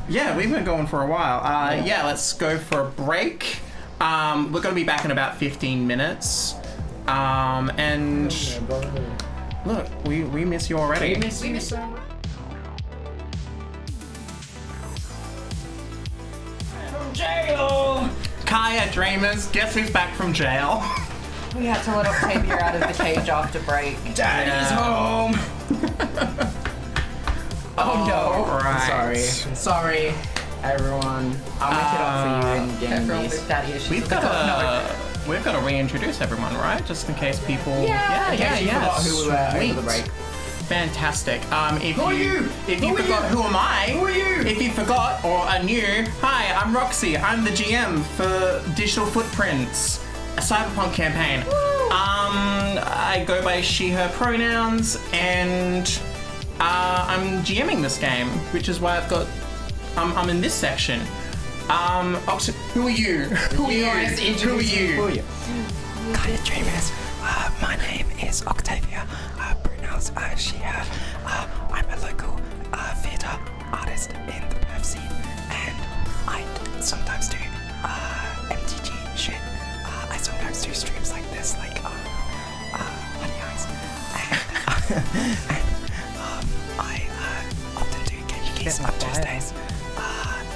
[SPEAKER 1] Yeah, we've been going for a while. Yeah, let's go for a break. We're going to be back in about 15 minutes. And look, we miss you already.
[SPEAKER 2] We miss you so much. From jail!
[SPEAKER 1] Kaya Dreamers, guess who's back from jail?
[SPEAKER 3] We had to let Octavia out of the cage after break.
[SPEAKER 2] Daddy's home!
[SPEAKER 3] Oh no.
[SPEAKER 1] Right.
[SPEAKER 2] Sorry, everyone. I'll make it up for you in game
[SPEAKER 3] Girl
[SPEAKER 2] these.
[SPEAKER 3] with daddy issues.
[SPEAKER 1] We've got to reintroduce everyone, right? Just in case people.
[SPEAKER 3] Yeah.
[SPEAKER 2] In case you forgot who we were
[SPEAKER 1] Sweet.
[SPEAKER 2] over the break.
[SPEAKER 1] Fantastic.
[SPEAKER 2] Who are you?
[SPEAKER 1] If
[SPEAKER 2] Who
[SPEAKER 1] you
[SPEAKER 2] are
[SPEAKER 1] forgot,
[SPEAKER 2] you?
[SPEAKER 1] who am I?
[SPEAKER 2] Who are you?
[SPEAKER 1] If you forgot or are new, hi, I'm Roxie. I'm the GM for Digital Footprints, a cyberpunk campaign. I go by she/her pronouns, and I'm GMing this game, which is why I'm in this section. Who are you? Who are you? Who are you?
[SPEAKER 2] Kind of dreamers. My name is Octavia. Pronouns she, her. I'm a local theatre artist in the Perth scene, and I sometimes do MTG shit. I sometimes do streams like this, like Honey Eyes, and I often do KPKs on Tuesdays.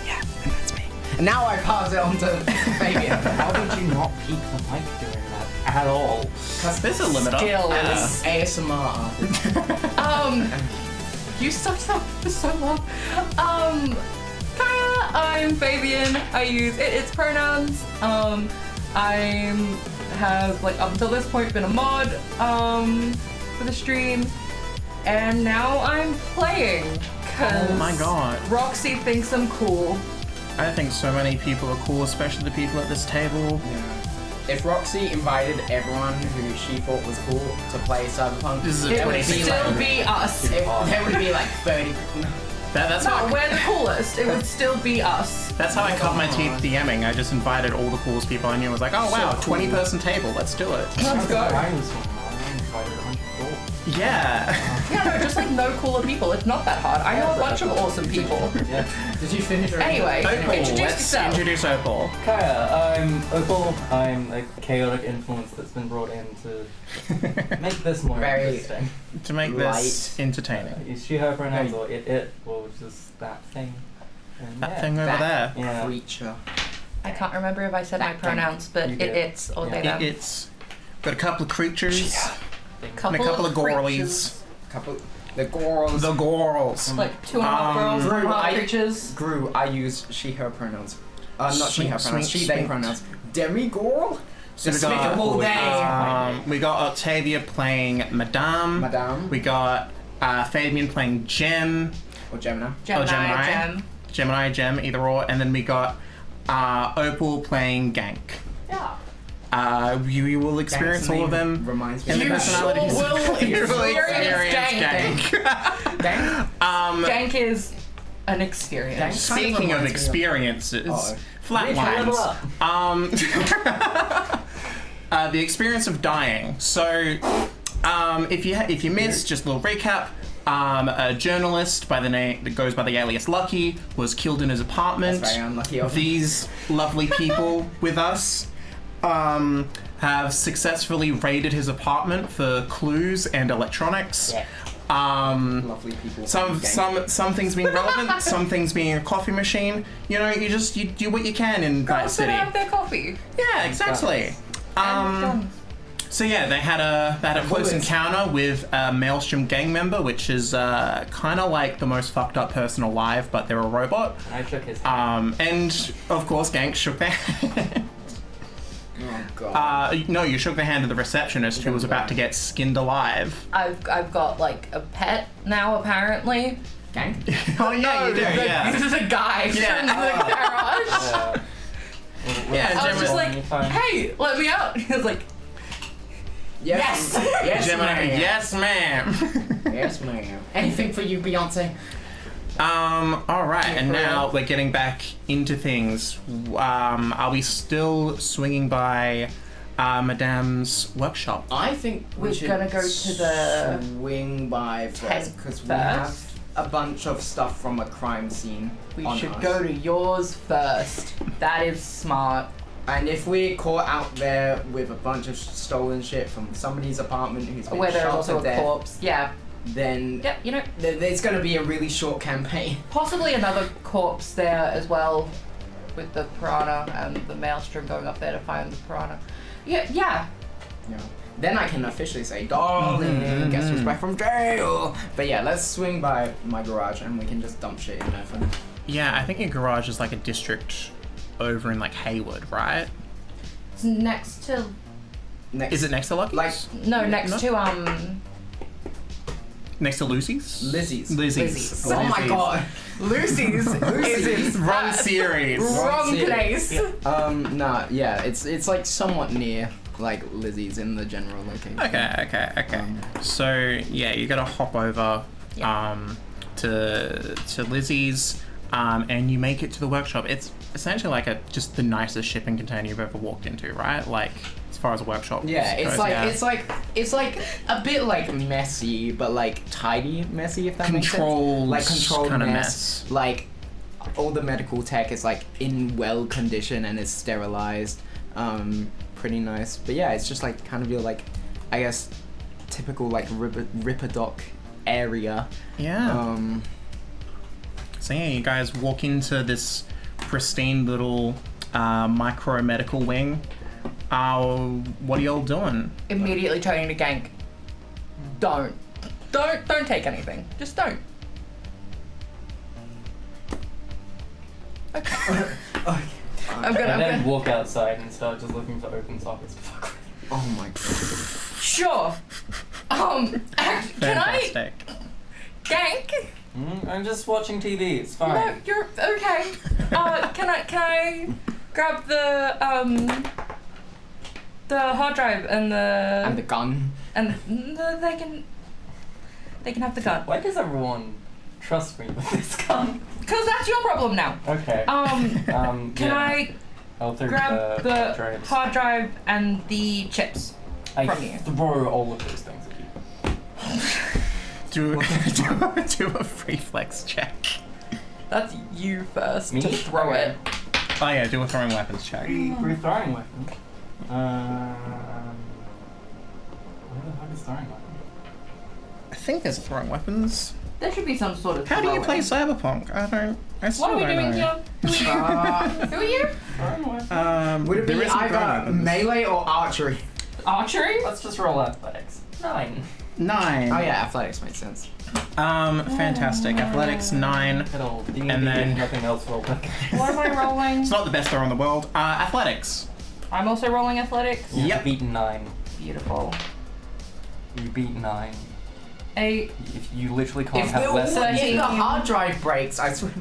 [SPEAKER 2] Yeah, and that's me. And now I pass it on to Faybian.
[SPEAKER 4] How did you not peek the mic doing that at all?
[SPEAKER 1] There's a limiter.
[SPEAKER 3] Skills.
[SPEAKER 2] ASMR artist.
[SPEAKER 3] You sucked up for so long. Kaya, I'm Faybian. I use its pronouns. I have, like, up until this point been a mod for the stream, and now I'm playing.
[SPEAKER 1] Oh my god.
[SPEAKER 3] Roxie thinks I'm cool.
[SPEAKER 1] I think so many people are cool, especially the people at this table.
[SPEAKER 2] If Roxie invited everyone who she thought was cool to play Cyberpunk,
[SPEAKER 1] This is a
[SPEAKER 3] It would
[SPEAKER 1] 26
[SPEAKER 3] still be us.
[SPEAKER 2] there would be like 30.
[SPEAKER 1] That's
[SPEAKER 3] No,
[SPEAKER 1] how
[SPEAKER 3] we're the coolest. It would still be us.
[SPEAKER 1] That's how I cut my teeth DMing. I just invited all the coolest people I knew. I was like, oh wow,
[SPEAKER 2] So cool.
[SPEAKER 1] 20-person table, let's do it.
[SPEAKER 3] Let's go.
[SPEAKER 4] I was invited 100 people.
[SPEAKER 1] Yeah.
[SPEAKER 3] Yeah, no, just like no cooler people. It's not that hard. I know a bunch of awesome people.
[SPEAKER 4] Yeah.
[SPEAKER 2] Did you finish already?
[SPEAKER 3] Anyway,
[SPEAKER 1] Opal,
[SPEAKER 3] introduce
[SPEAKER 1] let's
[SPEAKER 3] yourself.
[SPEAKER 1] introduce Opal.
[SPEAKER 4] Kaya, I'm Opal. I'm a chaotic influence that's been brought in to make this more
[SPEAKER 2] Very-
[SPEAKER 4] interesting.
[SPEAKER 1] To make this entertaining.
[SPEAKER 4] Use she, her pronouns or it, or just that thing. And
[SPEAKER 1] That
[SPEAKER 4] yeah.
[SPEAKER 1] thing over there.
[SPEAKER 4] Yeah.
[SPEAKER 2] Creature.
[SPEAKER 3] I can't remember if I said my
[SPEAKER 2] That
[SPEAKER 3] pronouns, but
[SPEAKER 4] You did.
[SPEAKER 3] it's or they them.
[SPEAKER 1] It's got a couple of creatures and a
[SPEAKER 3] Couple
[SPEAKER 1] couple of
[SPEAKER 3] creatures.
[SPEAKER 1] girlies.
[SPEAKER 2] Couple. The girls.
[SPEAKER 1] The girls.
[SPEAKER 3] Like 2.5 girls,
[SPEAKER 2] Gru,
[SPEAKER 3] 1.5
[SPEAKER 2] I-
[SPEAKER 3] creatures.
[SPEAKER 2] Gru, I use she, her pronouns. Not she, her
[SPEAKER 1] Sweet,
[SPEAKER 2] pronouns.
[SPEAKER 1] sweet,
[SPEAKER 2] She, they
[SPEAKER 1] sweet.
[SPEAKER 2] pronouns. Demi-girl?
[SPEAKER 1] So we got,
[SPEAKER 2] Despicable they.
[SPEAKER 1] we got Octavia playing Madame.
[SPEAKER 2] Madame.
[SPEAKER 1] We got Faybian playing Gem.
[SPEAKER 2] Or Gemini.
[SPEAKER 3] Gemini,
[SPEAKER 1] Gemini. Gemini, Gem, either or. And then we got Opal playing Gank.
[SPEAKER 3] Yeah.
[SPEAKER 1] You will experience all of them.
[SPEAKER 2] Reminds me
[SPEAKER 1] And the
[SPEAKER 2] of
[SPEAKER 1] personalities.
[SPEAKER 3] will
[SPEAKER 1] You will
[SPEAKER 3] experience
[SPEAKER 1] experience
[SPEAKER 3] Gank.
[SPEAKER 2] Gang?
[SPEAKER 3] Gank is an experience.
[SPEAKER 2] Gank?
[SPEAKER 1] Speaking of experiences,
[SPEAKER 2] Uh-oh.
[SPEAKER 1] Flatlines. The experience of dying. So, if you missed, just a little recap. A journalist by the name that goes by the alias Lucky was killed in his apartment.
[SPEAKER 2] That's very unlucky of him.
[SPEAKER 1] These lovely people with us have successfully raided his apartment for clues and electronics.
[SPEAKER 4] Yeah.
[SPEAKER 2] Lovely people.
[SPEAKER 1] Some things being relevant, some things being a coffee machine. You know, you do what you can in Night
[SPEAKER 3] Girls that
[SPEAKER 1] City.
[SPEAKER 3] have their coffee.
[SPEAKER 1] Yeah, exactly.
[SPEAKER 3] And guns.
[SPEAKER 1] So yeah, they had a close
[SPEAKER 2] bullets.
[SPEAKER 1] encounter with a Maelstrom gang member, which is kind of like the most fucked up person alive, but they're a robot.
[SPEAKER 4] I shook his hand.
[SPEAKER 1] And of course, Gank shook their hand.
[SPEAKER 2] Oh god.
[SPEAKER 1] No, you shook the hand of the receptionist who was about to get skinned alive.
[SPEAKER 3] I've got like a pet now apparently.
[SPEAKER 2] Gang?
[SPEAKER 1] Oh yeah, you do. Yeah.
[SPEAKER 3] This is a guy
[SPEAKER 1] Yeah.
[SPEAKER 3] from the garage.
[SPEAKER 1] Yeah,
[SPEAKER 3] I was just like,
[SPEAKER 4] Fine.
[SPEAKER 3] hey, let me out. He was like,
[SPEAKER 2] Yes.
[SPEAKER 3] Yes.
[SPEAKER 2] Yes,
[SPEAKER 1] Gemini,
[SPEAKER 2] ma'am.
[SPEAKER 1] yes, ma'am.
[SPEAKER 2] Yes, ma'am. Anything for you, Beyonce.
[SPEAKER 1] All right, and
[SPEAKER 2] for
[SPEAKER 1] now
[SPEAKER 2] real?
[SPEAKER 1] we're getting back into things. Are we still swinging by Madame's workshop?
[SPEAKER 2] I think we
[SPEAKER 3] We're
[SPEAKER 2] should
[SPEAKER 3] gonna go to the
[SPEAKER 2] swing by
[SPEAKER 3] tent
[SPEAKER 2] first because we
[SPEAKER 3] first.
[SPEAKER 2] have a bunch of stuff from a crime scene.
[SPEAKER 3] we
[SPEAKER 2] on
[SPEAKER 3] should
[SPEAKER 2] us.
[SPEAKER 3] go to yours first. That is smart.
[SPEAKER 2] And if we're caught out there with a bunch of stolen shit from somebody's apartment who's been
[SPEAKER 3] Where there's
[SPEAKER 2] shot
[SPEAKER 3] also
[SPEAKER 2] to
[SPEAKER 3] a
[SPEAKER 2] death,
[SPEAKER 3] corpse. Yeah.
[SPEAKER 2] then
[SPEAKER 3] Yeah, you know,
[SPEAKER 2] there's going to be a really short campaign.
[SPEAKER 3] possibly another corpse there as well with the piranha and the maelstrom going up there to find the piranha. Yeah, yeah.
[SPEAKER 2] Yeah. Then I can officially say, darling, guess who's back from jail? But yeah, let's swing by my garage and we can just dump shit in there for now.
[SPEAKER 1] Yeah, I think your garage is like a district over in like Haywood, right?
[SPEAKER 3] It's next to
[SPEAKER 2] Next.
[SPEAKER 1] Is it next to Lucky's?
[SPEAKER 2] Like,
[SPEAKER 3] no, next
[SPEAKER 1] No?
[SPEAKER 3] to
[SPEAKER 1] Next to Lucy's?
[SPEAKER 2] Lizzie's.
[SPEAKER 1] Lizzie's.
[SPEAKER 2] Oh my god.
[SPEAKER 3] Lucy's is
[SPEAKER 1] Wrong series.
[SPEAKER 3] wrong
[SPEAKER 2] series.
[SPEAKER 3] place.
[SPEAKER 2] Nah, yeah, it's like somewhat near like Lizzie's in the general location.
[SPEAKER 1] Okay. So yeah, you gotta hop over to Lizzie's, and you make it to the workshop. It's essentially like just the nicest shipping container you've ever walked into, right? Like as far as a workshop.
[SPEAKER 2] Yeah,
[SPEAKER 1] goes,
[SPEAKER 2] it's like a bit like messy, but like tidy messy, if that makes sense. Like controlled
[SPEAKER 1] kind of
[SPEAKER 2] mess. Like all the medical tech is like in well condition and is sterilized. Pretty nice. But yeah, it's just like kind of your like, I guess, typical like Ripperdoc area.
[SPEAKER 1] Yeah. So yeah, you guys walk into this pristine little micro medical wing. What are y'all doing?
[SPEAKER 3] Immediately turning to gank. Don't take anything. Just don't. Okay. I'm
[SPEAKER 4] And then
[SPEAKER 3] gonna.
[SPEAKER 4] walk outside and start just looking for open sockets to fuck with.
[SPEAKER 2] Oh my god.
[SPEAKER 3] Sure. Can I
[SPEAKER 1] Fantastic.
[SPEAKER 3] gank?
[SPEAKER 4] I'm just watching TV. It's fine.
[SPEAKER 3] No, you're okay. Can I grab the hard drive and
[SPEAKER 2] And the gun.
[SPEAKER 3] they can have the gun.
[SPEAKER 4] Why does everyone trust me with this gun?
[SPEAKER 3] Cause that's your problem now.
[SPEAKER 4] Okay.
[SPEAKER 3] Can
[SPEAKER 4] yeah.
[SPEAKER 3] I
[SPEAKER 4] I'll throw
[SPEAKER 3] grab the
[SPEAKER 4] drives.
[SPEAKER 3] hard drive and the chips
[SPEAKER 4] I
[SPEAKER 3] from you?
[SPEAKER 4] throw all of those things at you.
[SPEAKER 1] Do a reflex check.
[SPEAKER 3] That's you first
[SPEAKER 4] Me?
[SPEAKER 3] to throw
[SPEAKER 4] Okay.
[SPEAKER 3] it.
[SPEAKER 1] Oh yeah, do a throwing weapons check.
[SPEAKER 4] We're throwing weapons. Where the fuck is throwing weapons?
[SPEAKER 1] I think there's throwing weapons.
[SPEAKER 3] There should be some sort of.
[SPEAKER 1] How do you play
[SPEAKER 3] throwing.
[SPEAKER 1] Cyberpunk? I still
[SPEAKER 3] What are we
[SPEAKER 1] don't
[SPEAKER 3] doing
[SPEAKER 1] know.
[SPEAKER 3] here? Who are you?
[SPEAKER 4] Throwing weapons.
[SPEAKER 2] Would it be
[SPEAKER 1] there isn't throwing
[SPEAKER 2] either
[SPEAKER 1] weapons.
[SPEAKER 2] melee or archery?
[SPEAKER 3] Archery?
[SPEAKER 4] Let's just roll athletics. 9.
[SPEAKER 1] 9.
[SPEAKER 2] Oh yeah, athletics makes sense.
[SPEAKER 1] Fantastic. Athletics 9.
[SPEAKER 4] Good old D&D
[SPEAKER 1] And then-
[SPEAKER 4] nothing else rolled up.
[SPEAKER 3] What am I rolling?
[SPEAKER 1] It's not the best throw in the world. Athletics.
[SPEAKER 3] I'm also rolling athletics.
[SPEAKER 4] You
[SPEAKER 1] Yep.
[SPEAKER 4] beat 9.
[SPEAKER 3] Beautiful.
[SPEAKER 4] You beat 9.
[SPEAKER 3] 8,
[SPEAKER 4] If you literally can't
[SPEAKER 2] If
[SPEAKER 4] have less than
[SPEAKER 3] if
[SPEAKER 2] the hard drive breaks, I swear.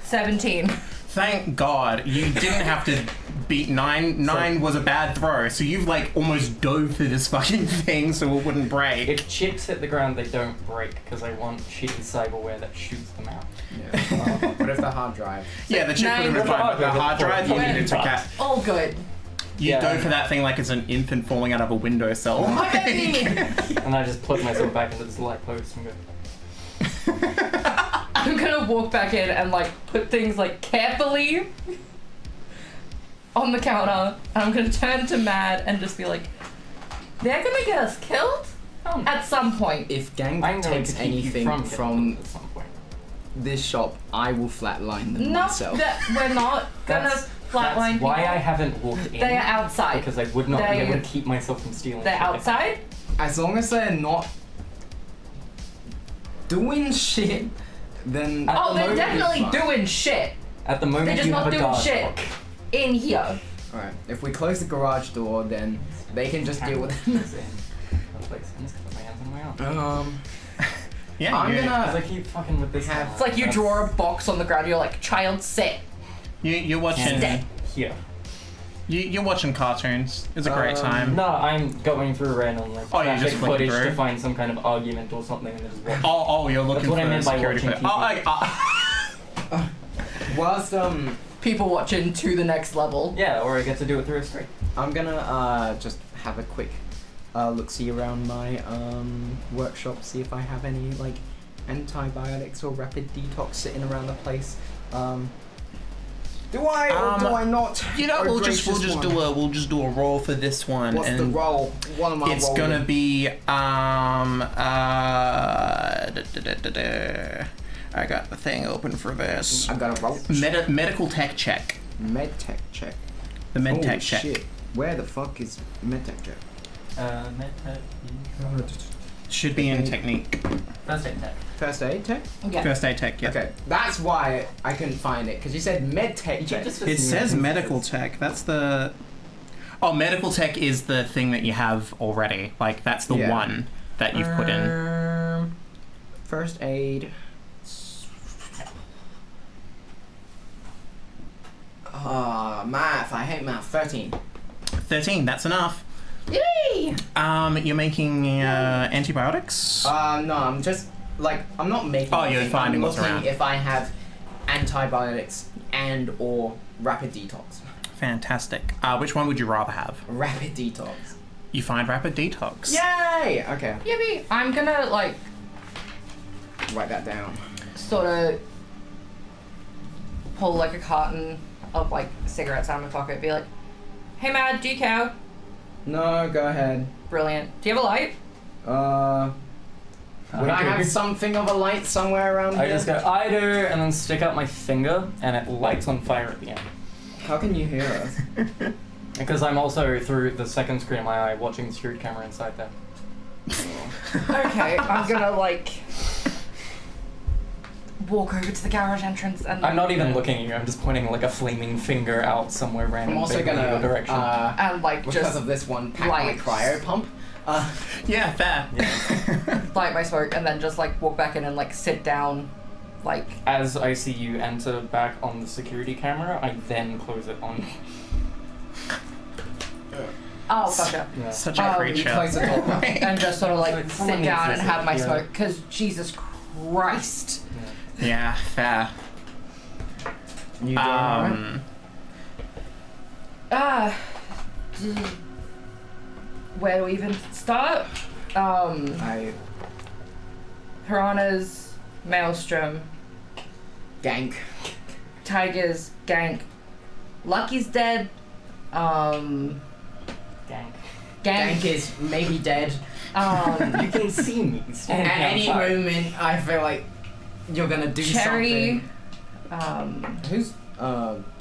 [SPEAKER 3] 17.
[SPEAKER 1] Thank God you didn't have to beat 9. 9 was a bad throw, so you've like almost dove through this fucking thing so it wouldn't break.
[SPEAKER 4] If chips hit the ground, they don't break because I want shitty cyberware that shoots them out.
[SPEAKER 2] Yeah. What if the hard drive?
[SPEAKER 1] Yeah, the chip would have
[SPEAKER 3] 9.
[SPEAKER 1] been fine, but the hard drive you needed to catch.
[SPEAKER 3] All good.
[SPEAKER 1] You
[SPEAKER 4] Yeah.
[SPEAKER 1] dove for that thing like it's an infant falling out of a windowsill.
[SPEAKER 4] And I just plug myself back into this light post and go.
[SPEAKER 3] I'm gonna walk back in and like put things like carefully on the counter. And I'm gonna turn to Mad and just be like, they're gonna get us killed at some point.
[SPEAKER 2] If Gang
[SPEAKER 4] I'm going
[SPEAKER 2] takes
[SPEAKER 4] to keep you
[SPEAKER 2] anything
[SPEAKER 4] from
[SPEAKER 2] from
[SPEAKER 4] at some point.
[SPEAKER 2] this shop, I will flatline them
[SPEAKER 3] No,
[SPEAKER 2] myself.
[SPEAKER 3] we're not gonna
[SPEAKER 4] That's
[SPEAKER 3] flatline people.
[SPEAKER 4] why I haven't walked in.
[SPEAKER 3] They are outside.
[SPEAKER 4] Because I would not be
[SPEAKER 3] They-
[SPEAKER 4] able to keep myself from stealing.
[SPEAKER 3] They're
[SPEAKER 4] shit.
[SPEAKER 3] outside.
[SPEAKER 2] As long as they're not doing shit, then
[SPEAKER 4] At
[SPEAKER 3] Oh,
[SPEAKER 4] the
[SPEAKER 3] they're
[SPEAKER 4] moment,
[SPEAKER 3] definitely
[SPEAKER 2] fine.
[SPEAKER 3] doing shit
[SPEAKER 4] At the moment,
[SPEAKER 3] They're just
[SPEAKER 4] you
[SPEAKER 3] not
[SPEAKER 4] have a
[SPEAKER 3] doing
[SPEAKER 4] guard
[SPEAKER 3] shit.
[SPEAKER 4] dog.
[SPEAKER 3] in here.
[SPEAKER 2] Alright, if we close the garage door, then they can just deal with it.
[SPEAKER 4] That's like sins 'cause my hands on my arm.
[SPEAKER 1] Yeah,
[SPEAKER 2] I'm
[SPEAKER 1] you,
[SPEAKER 2] gonna.
[SPEAKER 4] Because I keep fucking with this.
[SPEAKER 2] Have-
[SPEAKER 3] It's like you draw a box on the ground. You're like, child, sit.
[SPEAKER 1] you're watching.
[SPEAKER 3] Stay.
[SPEAKER 4] Here.
[SPEAKER 1] You're watching cartoons. It's a great time.
[SPEAKER 4] No, I'm going through random like
[SPEAKER 1] Oh, you're just
[SPEAKER 4] traffic
[SPEAKER 1] flicking
[SPEAKER 4] footage
[SPEAKER 1] through?
[SPEAKER 4] to find some kind of argument or something and then just watch.
[SPEAKER 1] Oh, you're looking
[SPEAKER 4] That's what I
[SPEAKER 1] for
[SPEAKER 4] meant by
[SPEAKER 1] security
[SPEAKER 4] watching
[SPEAKER 1] footage.
[SPEAKER 4] TV.
[SPEAKER 2] Whilst
[SPEAKER 3] People watching to the next level.
[SPEAKER 4] Yeah, or I get to do it through a screen.
[SPEAKER 2] I'm gonna just have a quick look see around my workshop, see if I have any like antibiotics or rapid detox sitting around the place. Do I or do I not?
[SPEAKER 1] You know,
[SPEAKER 2] Oh,
[SPEAKER 1] we'll just
[SPEAKER 2] gracious one.
[SPEAKER 1] do a roll for this one.
[SPEAKER 2] What's
[SPEAKER 1] and
[SPEAKER 2] the roll? What am I
[SPEAKER 1] It's
[SPEAKER 2] rolling?
[SPEAKER 1] gonna be I got the thing open for this.
[SPEAKER 2] I got a roll.
[SPEAKER 1] Medical tech check.
[SPEAKER 2] Medtech check.
[SPEAKER 1] The med
[SPEAKER 2] Holy
[SPEAKER 1] tech check.
[SPEAKER 2] shit. Where the fuck is medtech check?
[SPEAKER 1] Should be in technique.
[SPEAKER 4] First aid tech.
[SPEAKER 2] First aid tech?
[SPEAKER 3] Yeah.
[SPEAKER 1] First aid tech, yeah.
[SPEAKER 2] Okay, that's why I couldn't find it, because you said medtech check.
[SPEAKER 1] It says medical tech. That's the. Oh, medical tech is the thing that you have already. Like that's the
[SPEAKER 2] Yeah.
[SPEAKER 1] one that you've put in.
[SPEAKER 2] First aid. Math. I hate math. 13.
[SPEAKER 1] 13, that's enough.
[SPEAKER 3] Yay!
[SPEAKER 1] You're making antibiotics?
[SPEAKER 2] No, I'm just like I'm not making.
[SPEAKER 1] Oh, you're
[SPEAKER 2] anything.
[SPEAKER 1] finding
[SPEAKER 2] I'm
[SPEAKER 1] what's
[SPEAKER 2] looking
[SPEAKER 1] around.
[SPEAKER 2] if I have antibiotics and or rapid detox.
[SPEAKER 1] Fantastic. Which one would you rather have?
[SPEAKER 2] Rapid detox.
[SPEAKER 1] You find rapid detox.
[SPEAKER 2] Yay! Okay.
[SPEAKER 3] Yippee! I'm gonna like
[SPEAKER 2] Write that down.
[SPEAKER 3] sort of pull like a carton of like cigarettes out of my pocket, be like, "Hey, Mad, do you care?"
[SPEAKER 2] No, go ahead.
[SPEAKER 3] Brilliant. Do you have a light?
[SPEAKER 2] Would I have something of a light somewhere around
[SPEAKER 4] I
[SPEAKER 2] here?
[SPEAKER 4] just go, I do, and then stick out my finger, and it lights on fire at the end.
[SPEAKER 2] How can you hear us?
[SPEAKER 4] Because I'm also, through the second screen of my eye, watching the security camera inside there.
[SPEAKER 3] Okay, I'm gonna like walk over to the garage entrance and
[SPEAKER 4] I'm not even looking at you, I'm just pointing like a flaming finger out somewhere random.
[SPEAKER 2] I'm also
[SPEAKER 4] vaguely in
[SPEAKER 2] gonna
[SPEAKER 4] your direction.
[SPEAKER 3] and like
[SPEAKER 2] because
[SPEAKER 3] just
[SPEAKER 2] of this one, pack my
[SPEAKER 3] lights.
[SPEAKER 2] cryo pump.
[SPEAKER 1] Yeah, fair.
[SPEAKER 3] light my smoke and then just like walk back in and like sit down, like
[SPEAKER 4] As I see you enter back on the security camera, I then close it on.
[SPEAKER 3] oh gotcha,
[SPEAKER 4] Yeah.
[SPEAKER 1] Such a
[SPEAKER 3] You
[SPEAKER 1] creature.
[SPEAKER 2] close the door.
[SPEAKER 3] and just sort of like
[SPEAKER 4] Like, someone
[SPEAKER 3] sit
[SPEAKER 4] needs
[SPEAKER 3] down
[SPEAKER 4] this,
[SPEAKER 3] and have my
[SPEAKER 4] yeah.
[SPEAKER 3] smoke because Jesus Christ.
[SPEAKER 1] Yeah, fair.
[SPEAKER 2] You doing alright?
[SPEAKER 3] D- where do we even start? Piranhas, Maelstrom,
[SPEAKER 2] Gank.
[SPEAKER 3] Tigers, Gank, Lucky's dead,
[SPEAKER 4] Gang.
[SPEAKER 3] Gank,
[SPEAKER 2] Gank is maybe dead.
[SPEAKER 4] You can see me standing
[SPEAKER 2] At any
[SPEAKER 4] outside.
[SPEAKER 2] moment, I feel like you're gonna do
[SPEAKER 3] Cherry,
[SPEAKER 2] something. Who's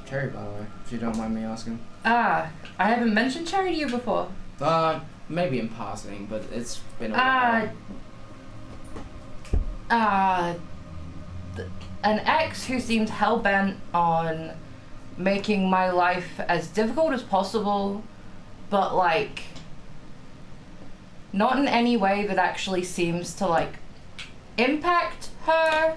[SPEAKER 2] Cherry, by the way? If you don't mind me asking.
[SPEAKER 3] I haven't mentioned Cherry to you before.
[SPEAKER 2] Maybe in passing, but it's been a while.
[SPEAKER 3] An ex who seemed hell-bent on making my life as difficult as possible, but like not in any way that actually seems to like impact her.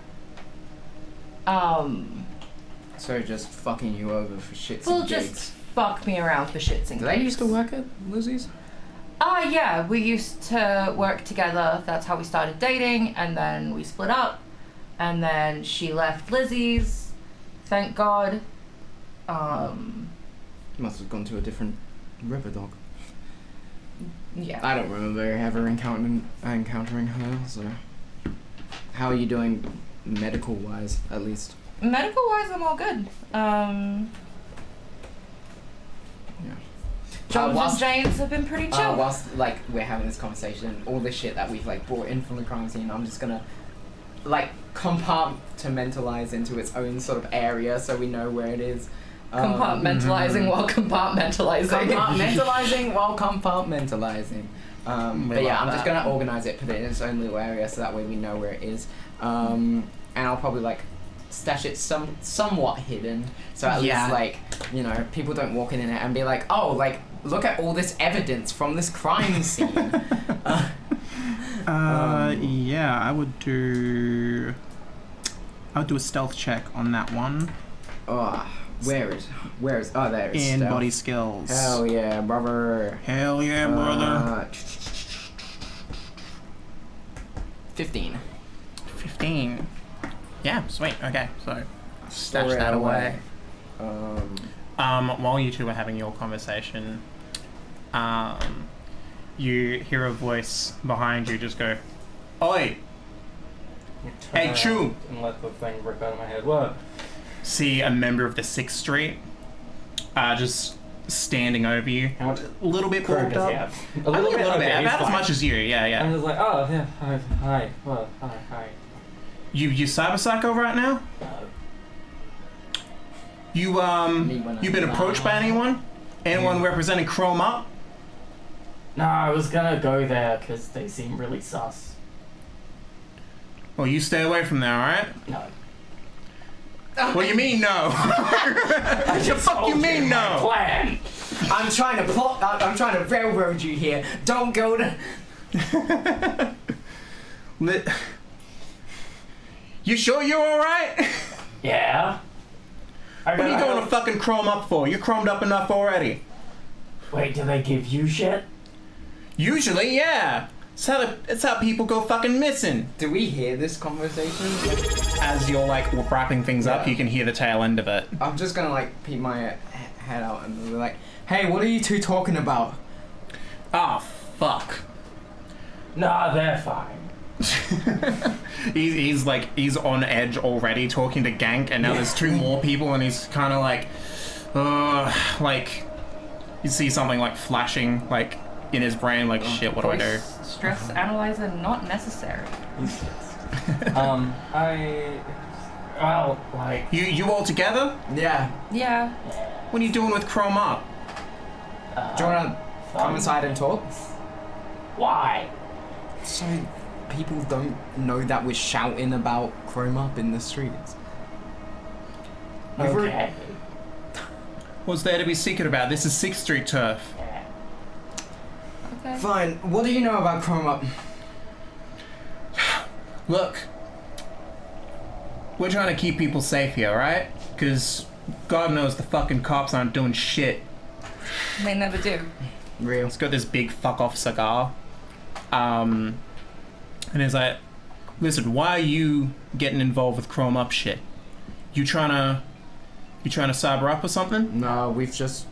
[SPEAKER 2] So just fucking you over for shits
[SPEAKER 3] Will
[SPEAKER 2] and
[SPEAKER 3] just
[SPEAKER 2] gigs.
[SPEAKER 3] fuck me around for shits and
[SPEAKER 2] Do they
[SPEAKER 3] gigs.
[SPEAKER 2] used to work at Lizzie's?
[SPEAKER 3] Yeah, we used to work together. That's how we started dating, and then we split up, and then she left Lizzie's. Thank God.
[SPEAKER 2] Must have gone to a different river dog.
[SPEAKER 3] Yeah.
[SPEAKER 2] I don't remember ever encountering her, so... How are you doing medical-wise, at least?
[SPEAKER 3] Medical-wise, I'm all good.
[SPEAKER 2] Yeah.
[SPEAKER 3] Jobs
[SPEAKER 2] whilst-
[SPEAKER 3] and Janes have been pretty chill.
[SPEAKER 2] Whilst, like, we're having this conversation, all this shit that we've, like, brought in from the crime scene, I'm just gonna, like, compartmentalize into its own sort of area so we know where it is.
[SPEAKER 3] Compartmentalizing while compartmentalizing.
[SPEAKER 2] Compartmentalizing while compartmentalizing. But yeah, I'm just
[SPEAKER 1] that.
[SPEAKER 2] gonna organize it, put it in its own little area so that way we know where it is. And I'll probably, like, stash it somewhat hidden, so at
[SPEAKER 1] Yeah.
[SPEAKER 2] least, like, you know, people don't walk in it and be like, oh, like, look at all this evidence from this crime scene.
[SPEAKER 1] Yeah, I would do a stealth check on that one.
[SPEAKER 2] Where is? Oh, there it is.
[SPEAKER 1] In
[SPEAKER 2] stealth.
[SPEAKER 1] body skills.
[SPEAKER 2] Hell yeah, brother.
[SPEAKER 1] Hell yeah, brother.
[SPEAKER 2] 15.
[SPEAKER 1] 15. Yeah, sweet. Okay, so stash
[SPEAKER 2] Store it
[SPEAKER 1] that away.
[SPEAKER 2] Um,
[SPEAKER 1] While you two are having your conversation, you hear a voice behind you just go, "Oi!" Hey, Chu!
[SPEAKER 4] And let the thing rip out of my head. What?
[SPEAKER 1] See a member of the 6th Street, just standing over you.
[SPEAKER 4] How much
[SPEAKER 1] A little bit
[SPEAKER 4] curve
[SPEAKER 1] bulked
[SPEAKER 4] does
[SPEAKER 1] up.
[SPEAKER 4] he have?
[SPEAKER 1] A little bit,
[SPEAKER 4] okay, he's
[SPEAKER 1] about as
[SPEAKER 4] fine.
[SPEAKER 1] much as you. Yeah,
[SPEAKER 4] I'm
[SPEAKER 1] yeah.
[SPEAKER 4] just like, oh, yeah, hi, well, hi.
[SPEAKER 1] You cyber psycho right now? You've been approached by anyone? Anyone representing Chrome Up?
[SPEAKER 5] No, I was gonna go there because they seem really sus.
[SPEAKER 1] Well, you stay away from there, alright?
[SPEAKER 5] No.
[SPEAKER 1] What do you mean no? What the fuck you mean no?
[SPEAKER 5] Plan!
[SPEAKER 2] I'm trying to railroad you here. Don't go to...
[SPEAKER 1] You sure you're alright?
[SPEAKER 5] Yeah.
[SPEAKER 1] What are you going to fucking chrome up for? You're chromed up enough already.
[SPEAKER 5] Wait, do they give you shit?
[SPEAKER 1] Usually, yeah. It's how people go fucking missing.
[SPEAKER 2] Do we hear this conversation?
[SPEAKER 1] As you're like wrapping things up,
[SPEAKER 2] Yeah.
[SPEAKER 1] you can hear the tail end of it.
[SPEAKER 2] I'm just gonna like peek my head out and be like, hey, what are you two talking about?
[SPEAKER 1] Ah, fuck.
[SPEAKER 5] Nah, they're fine.
[SPEAKER 1] he's on edge already talking to Gank, and now there's two more people, and he's kind of like you see something like flashing like in his brain, like shit, what do I do?
[SPEAKER 3] Stress analyzer not necessary.
[SPEAKER 5] Well, like...
[SPEAKER 1] You all together?
[SPEAKER 2] Yeah.
[SPEAKER 3] Yeah.
[SPEAKER 1] What are you doing with Chrome Up?
[SPEAKER 2] Do you wanna come inside and talk?
[SPEAKER 5] Why?
[SPEAKER 2] So people don't know that we're shouting about Chrome Up in the streets.
[SPEAKER 5] Okay.
[SPEAKER 1] What's there to be secret about? This is 6th Street turf.
[SPEAKER 5] Yeah.
[SPEAKER 3] Okay.
[SPEAKER 2] Fine. What do you know about Chrome Up?
[SPEAKER 1] Look, we're trying to keep people safe here, right? Because God knows the fucking cops aren't doing shit.
[SPEAKER 3] They never do.
[SPEAKER 2] Real.
[SPEAKER 1] He's got this big fuck off cigar. And he's like, listen, why are you getting involved with Chrome Up shit? You trying to cyber up or something?
[SPEAKER 2] No, we've just.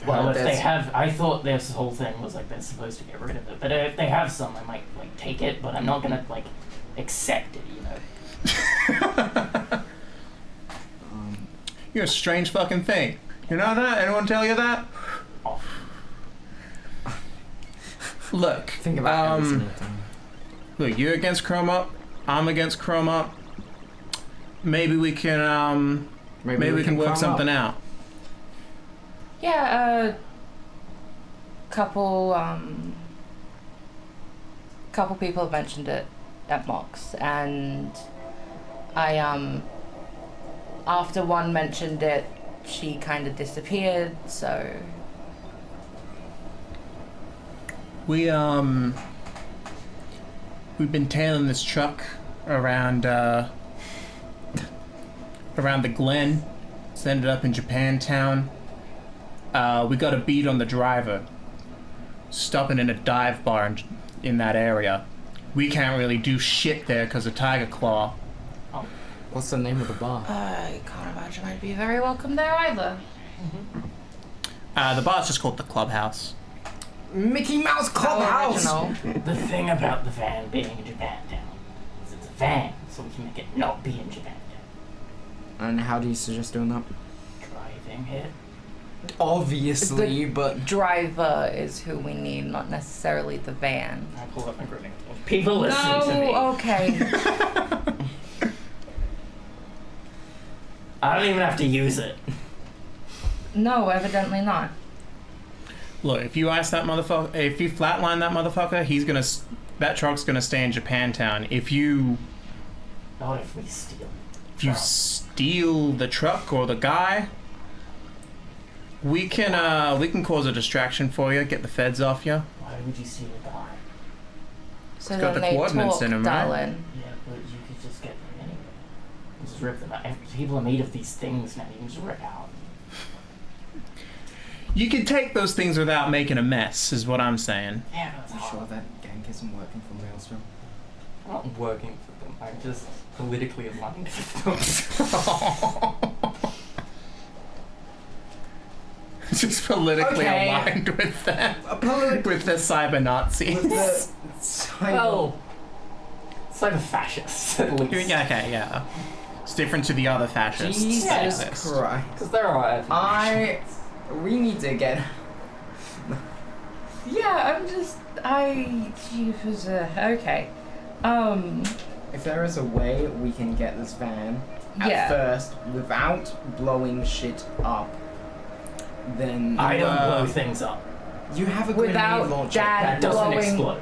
[SPEAKER 5] Well, if they
[SPEAKER 2] there's-
[SPEAKER 5] have... I thought this whole thing was like they're supposed to get rid of it. But if they have some, I might like take it, but I'm not gonna like accept it, you know?
[SPEAKER 1] You're a strange fucking thing. You know that? Anyone tell you that?
[SPEAKER 5] Oh.
[SPEAKER 2] I
[SPEAKER 1] Look,
[SPEAKER 2] think about every single time.
[SPEAKER 1] look, you're against Chrome Up. I'm against Chrome Up. Maybe we can maybe we can work
[SPEAKER 2] Chrome
[SPEAKER 1] something
[SPEAKER 2] up.
[SPEAKER 1] out.
[SPEAKER 3] Yeah, couple people have mentioned it at Mox, and I after one mentioned it, she kind of disappeared, so
[SPEAKER 1] We've been tailing this truck around the Glen. It's ended up in Japantown. We got a beat on the driver, stopping in a dive bar in that area. We can't really do shit there because of Tiger Claw.
[SPEAKER 2] What's the name of the bar?
[SPEAKER 3] I can't imagine I'd be very welcome there either.
[SPEAKER 1] The bar's just called the Clubhouse.
[SPEAKER 2] Mickey Mouse
[SPEAKER 3] How
[SPEAKER 2] Clubhouse!
[SPEAKER 3] original.
[SPEAKER 5] The thing about the van being in Japantown is it's a van, so we can make it not be in Japantown.
[SPEAKER 2] And how do you suggest doing that?
[SPEAKER 5] Driving it.
[SPEAKER 2] Obviously, but
[SPEAKER 3] Driver is who we need, not necessarily the van.
[SPEAKER 5] I pull up my grinning. People listen to me.
[SPEAKER 3] No, okay.
[SPEAKER 5] I don't even have to use it.
[SPEAKER 3] No, evidently not.
[SPEAKER 1] Look, if you ice that motherfucker, if you flatline that motherfucker, that truck's gonna stay in Japantown. If you
[SPEAKER 5] Not if we steal.
[SPEAKER 1] steal the truck or the guy, we can cause a distraction for you, get the feds off you.
[SPEAKER 5] Why would you steal a guy?
[SPEAKER 3] So
[SPEAKER 1] It's got
[SPEAKER 3] then
[SPEAKER 1] the
[SPEAKER 3] they
[SPEAKER 1] coordinates
[SPEAKER 3] talk,
[SPEAKER 1] in 'em, right?
[SPEAKER 3] darling.
[SPEAKER 5] Yeah, but you could just get them anyway. Just rip them out. People are made of these things now. You can just rip out.
[SPEAKER 1] You can take those things without making a mess, is what I'm saying.
[SPEAKER 5] Yeah, but
[SPEAKER 2] you
[SPEAKER 5] it's
[SPEAKER 2] sure
[SPEAKER 5] hard.
[SPEAKER 2] that gank isn't working for Maelstrom?
[SPEAKER 4] I'm not working for them. I'm just politically aligned with them.
[SPEAKER 1] Just politically
[SPEAKER 2] Okay.
[SPEAKER 1] aligned with them.
[SPEAKER 2] Politically.
[SPEAKER 1] With the cyber Nazis.
[SPEAKER 5] Well, cyber fascists at least.
[SPEAKER 1] Yeah, okay, yeah. It's different to the other fascists that
[SPEAKER 2] Jesus
[SPEAKER 1] exist.
[SPEAKER 2] Christ.
[SPEAKER 4] Because there are
[SPEAKER 2] We need to get.
[SPEAKER 3] Yeah, okay.
[SPEAKER 2] If there is a way we can get this van at
[SPEAKER 3] Yeah.
[SPEAKER 2] first without blowing shit up, then
[SPEAKER 5] I don't blow things up.
[SPEAKER 2] you have a grenade
[SPEAKER 3] Without
[SPEAKER 2] launcher.
[SPEAKER 3] Dad
[SPEAKER 5] That doesn't
[SPEAKER 3] blowing-
[SPEAKER 5] explode.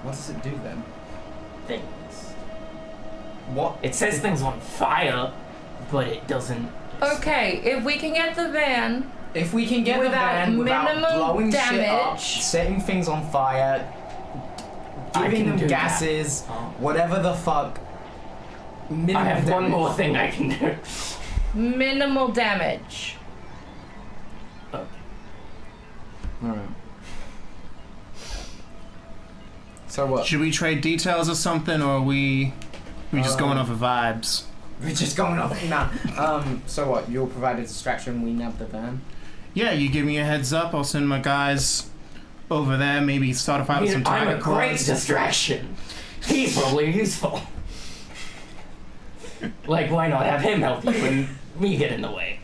[SPEAKER 2] What does it do then?
[SPEAKER 5] Things.
[SPEAKER 2] What?
[SPEAKER 5] It sets things on fire, but it doesn't.
[SPEAKER 3] Okay, if we can get the van,
[SPEAKER 2] If we can get the
[SPEAKER 3] Without
[SPEAKER 2] van without
[SPEAKER 3] minimum
[SPEAKER 2] blowing shit up,
[SPEAKER 3] damage.
[SPEAKER 2] setting things on fire,
[SPEAKER 5] I
[SPEAKER 2] giving
[SPEAKER 5] can
[SPEAKER 2] them
[SPEAKER 5] do that.
[SPEAKER 2] gases,
[SPEAKER 5] Oh.
[SPEAKER 2] whatever the fuck, Minimal
[SPEAKER 5] I have one
[SPEAKER 2] damage.
[SPEAKER 5] more thing I can do.
[SPEAKER 3] Minimal damage.
[SPEAKER 5] Okay.
[SPEAKER 2] Alright. So what?
[SPEAKER 1] Should we trade details or something, or are we just going off of vibes?
[SPEAKER 2] We're just going off. Nah. So what? You'll provide a distraction. We nab the van.
[SPEAKER 1] Yeah, you give me a heads up. I'll send my guys over there. Maybe start a fight with some
[SPEAKER 5] I'm
[SPEAKER 1] tiger
[SPEAKER 5] a great
[SPEAKER 1] claws.
[SPEAKER 5] distraction. He's probably useful. Like, why not have him help you and me get in the way?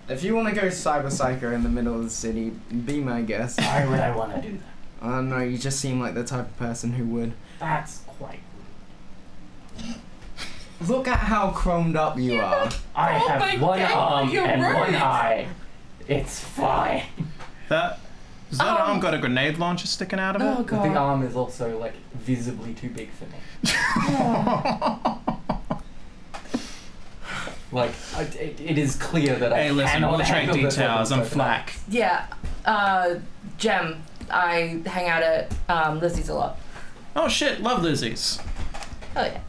[SPEAKER 2] If you want to go cyber psycho in the middle of the city, be my guest.
[SPEAKER 5] Why would I want to do that?
[SPEAKER 2] I don't know. You just seem like the type of person who would.
[SPEAKER 5] That's quite.
[SPEAKER 2] Look at how chromed up you are.
[SPEAKER 5] I
[SPEAKER 3] Oh my
[SPEAKER 5] have one
[SPEAKER 3] God,
[SPEAKER 5] arm
[SPEAKER 3] you're
[SPEAKER 5] and
[SPEAKER 3] right.
[SPEAKER 5] one eye. It's fine.
[SPEAKER 1] Does that arm got a grenade launcher sticking out of it?
[SPEAKER 3] Oh
[SPEAKER 4] The
[SPEAKER 3] god.
[SPEAKER 4] arm is also like visibly too big for me. Like it is clear that I
[SPEAKER 1] Hey, listen,
[SPEAKER 4] cannot
[SPEAKER 1] we'll trade
[SPEAKER 4] handle this
[SPEAKER 1] details.
[SPEAKER 4] weapon
[SPEAKER 1] I'm
[SPEAKER 4] so far.
[SPEAKER 1] Flack.
[SPEAKER 3] Yeah. Gem. I hang out at Lizzie's a lot.
[SPEAKER 1] Oh shit, love Lizzie's.
[SPEAKER 3] Oh yeah.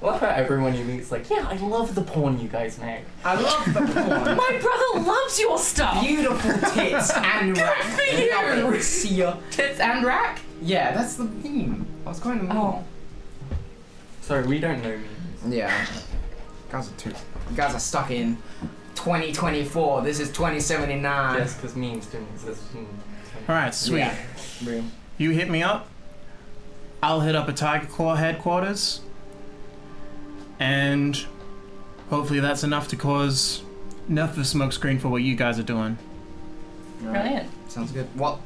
[SPEAKER 4] I love how everyone you meet is like, yeah, I love the porn you guys make.
[SPEAKER 2] I love the porn.
[SPEAKER 3] My brother loves your stuff.
[SPEAKER 2] Beautiful tits and rack.
[SPEAKER 3] for you.
[SPEAKER 2] Love it. See ya.
[SPEAKER 3] Tits and rack.
[SPEAKER 2] Yeah, that's the theme. I was going to.
[SPEAKER 3] Oh.
[SPEAKER 4] Sorry, we don't know memes.
[SPEAKER 2] Yeah. You guys are stuck in 2024. This is 2079.
[SPEAKER 4] Just because memes don't exist.
[SPEAKER 1] Alright, sweet.
[SPEAKER 2] Yeah. Real.
[SPEAKER 1] You hit me up. I'll hit up a Tiger Claw headquarters. And hopefully that's enough to cause enough of a smokescreen for what you guys are doing.
[SPEAKER 2] Alright.
[SPEAKER 3] Brilliant.
[SPEAKER 2] Sounds good. What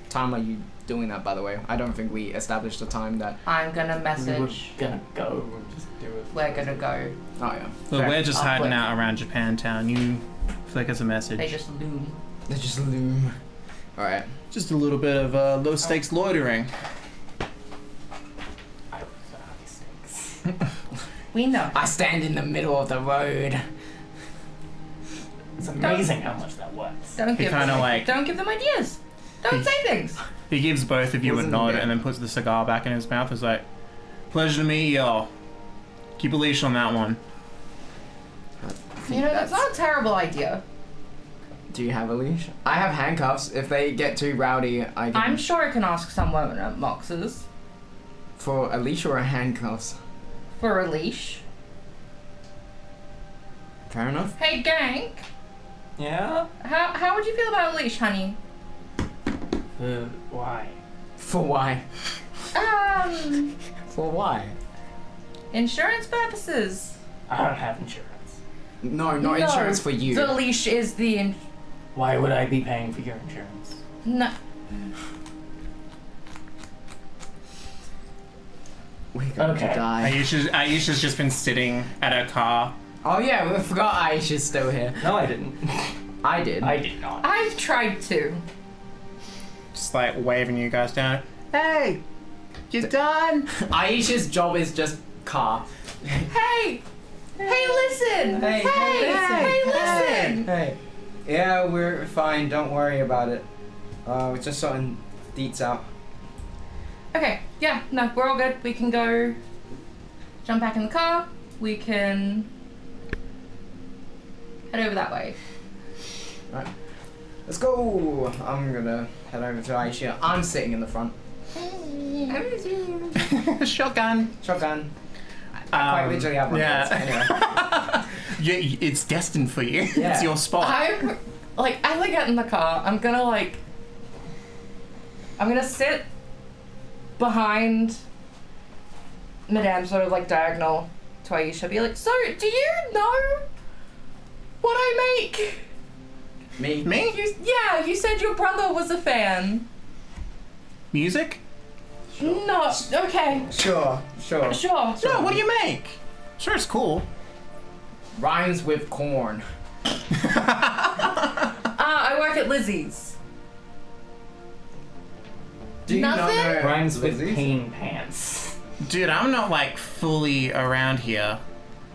[SPEAKER 2] time are you doing that, by the way? I don't think we established a time that.
[SPEAKER 3] I'm gonna
[SPEAKER 5] We were
[SPEAKER 3] message.
[SPEAKER 5] gonna go.
[SPEAKER 4] Just do it.
[SPEAKER 3] We're gonna go.
[SPEAKER 2] Oh yeah.
[SPEAKER 1] But
[SPEAKER 2] Fair.
[SPEAKER 1] we're just
[SPEAKER 3] I'll
[SPEAKER 1] hiding
[SPEAKER 3] click.
[SPEAKER 1] out around Japantown. You flick us a message.
[SPEAKER 3] They just loom.
[SPEAKER 2] They just loom. All right.
[SPEAKER 1] Just a little bit of low stakes loitering.
[SPEAKER 5] I prefer high stakes.
[SPEAKER 3] We know.
[SPEAKER 2] I stand in the middle of the road.
[SPEAKER 5] It's amazing how much that works.
[SPEAKER 3] Don't
[SPEAKER 1] He
[SPEAKER 3] give
[SPEAKER 1] kinda
[SPEAKER 3] them.
[SPEAKER 1] like-
[SPEAKER 3] Don't give them ideas. Don't say things.
[SPEAKER 1] He gives both of you a
[SPEAKER 2] Wasn't
[SPEAKER 1] nod
[SPEAKER 2] bad.
[SPEAKER 1] and then puts the cigar back in his mouth. It's like, pleasure to meet y'all. Keep a leash on that one.
[SPEAKER 3] You know, that's not a terrible idea.
[SPEAKER 2] Do you have a leash? I have handcuffs. If they get too rowdy, I can.
[SPEAKER 3] I'm sure I can ask someone at Mox's
[SPEAKER 2] For a leash or a handcuffs?
[SPEAKER 3] for a leash.
[SPEAKER 2] Fair enough.
[SPEAKER 3] Hey, Gank.
[SPEAKER 4] Yeah?
[SPEAKER 3] How would you feel about a leash, honey?
[SPEAKER 5] Why?
[SPEAKER 2] For why? For why?
[SPEAKER 3] Insurance purposes.
[SPEAKER 5] I don't have insurance.
[SPEAKER 2] No, not insurance for you.
[SPEAKER 3] The leash is the
[SPEAKER 5] Why would I be paying for your insurance?
[SPEAKER 3] no.
[SPEAKER 2] We're going
[SPEAKER 5] Okay.
[SPEAKER 2] to die.
[SPEAKER 1] Aisha's just been sitting at her car.
[SPEAKER 2] Oh yeah, we forgot Aisha's still here.
[SPEAKER 4] No, I didn't.
[SPEAKER 2] I did.
[SPEAKER 5] I did not.
[SPEAKER 3] I've tried to.
[SPEAKER 1] Just like waving you guys down. Hey! You done?
[SPEAKER 2] Aisha's job is just car.
[SPEAKER 3] Hey! Hey, listen!
[SPEAKER 2] Hey,
[SPEAKER 3] Hey, listen!
[SPEAKER 2] Hey. Yeah, we're fine. Don't worry about it. We're just sorting deets out.
[SPEAKER 3] Okay, yeah, no, we're all good. We can go jump back in the car. We can head over that way.
[SPEAKER 2] Right. Let's go. I'm gonna head over to Aisha. I'm sitting in the front.
[SPEAKER 1] Shotgun.
[SPEAKER 2] Shotgun. I quite literally have one.
[SPEAKER 1] Yeah.
[SPEAKER 2] Anyway.
[SPEAKER 1] It's destined for you.
[SPEAKER 2] Yeah.
[SPEAKER 1] It's your spot.
[SPEAKER 3] I'm like, as I get in the car, I'm gonna sit behind Madame, sort of like diagonal to Aisha, be like, so, do you know what I make?
[SPEAKER 2] Me?
[SPEAKER 1] Me?
[SPEAKER 3] You said your brother was a fan.
[SPEAKER 1] Music?
[SPEAKER 3] No, okay,
[SPEAKER 2] Sure.
[SPEAKER 3] sure.
[SPEAKER 1] No, what do you make? Sure, it's cool.
[SPEAKER 2] Rhymes with corn.
[SPEAKER 3] I work at Lizzie's.
[SPEAKER 2] Do you
[SPEAKER 3] Nothing?
[SPEAKER 2] not know
[SPEAKER 4] Rhymes with
[SPEAKER 2] Lizzie's?
[SPEAKER 5] Pain pants.
[SPEAKER 1] Dude, I'm not like fully around here.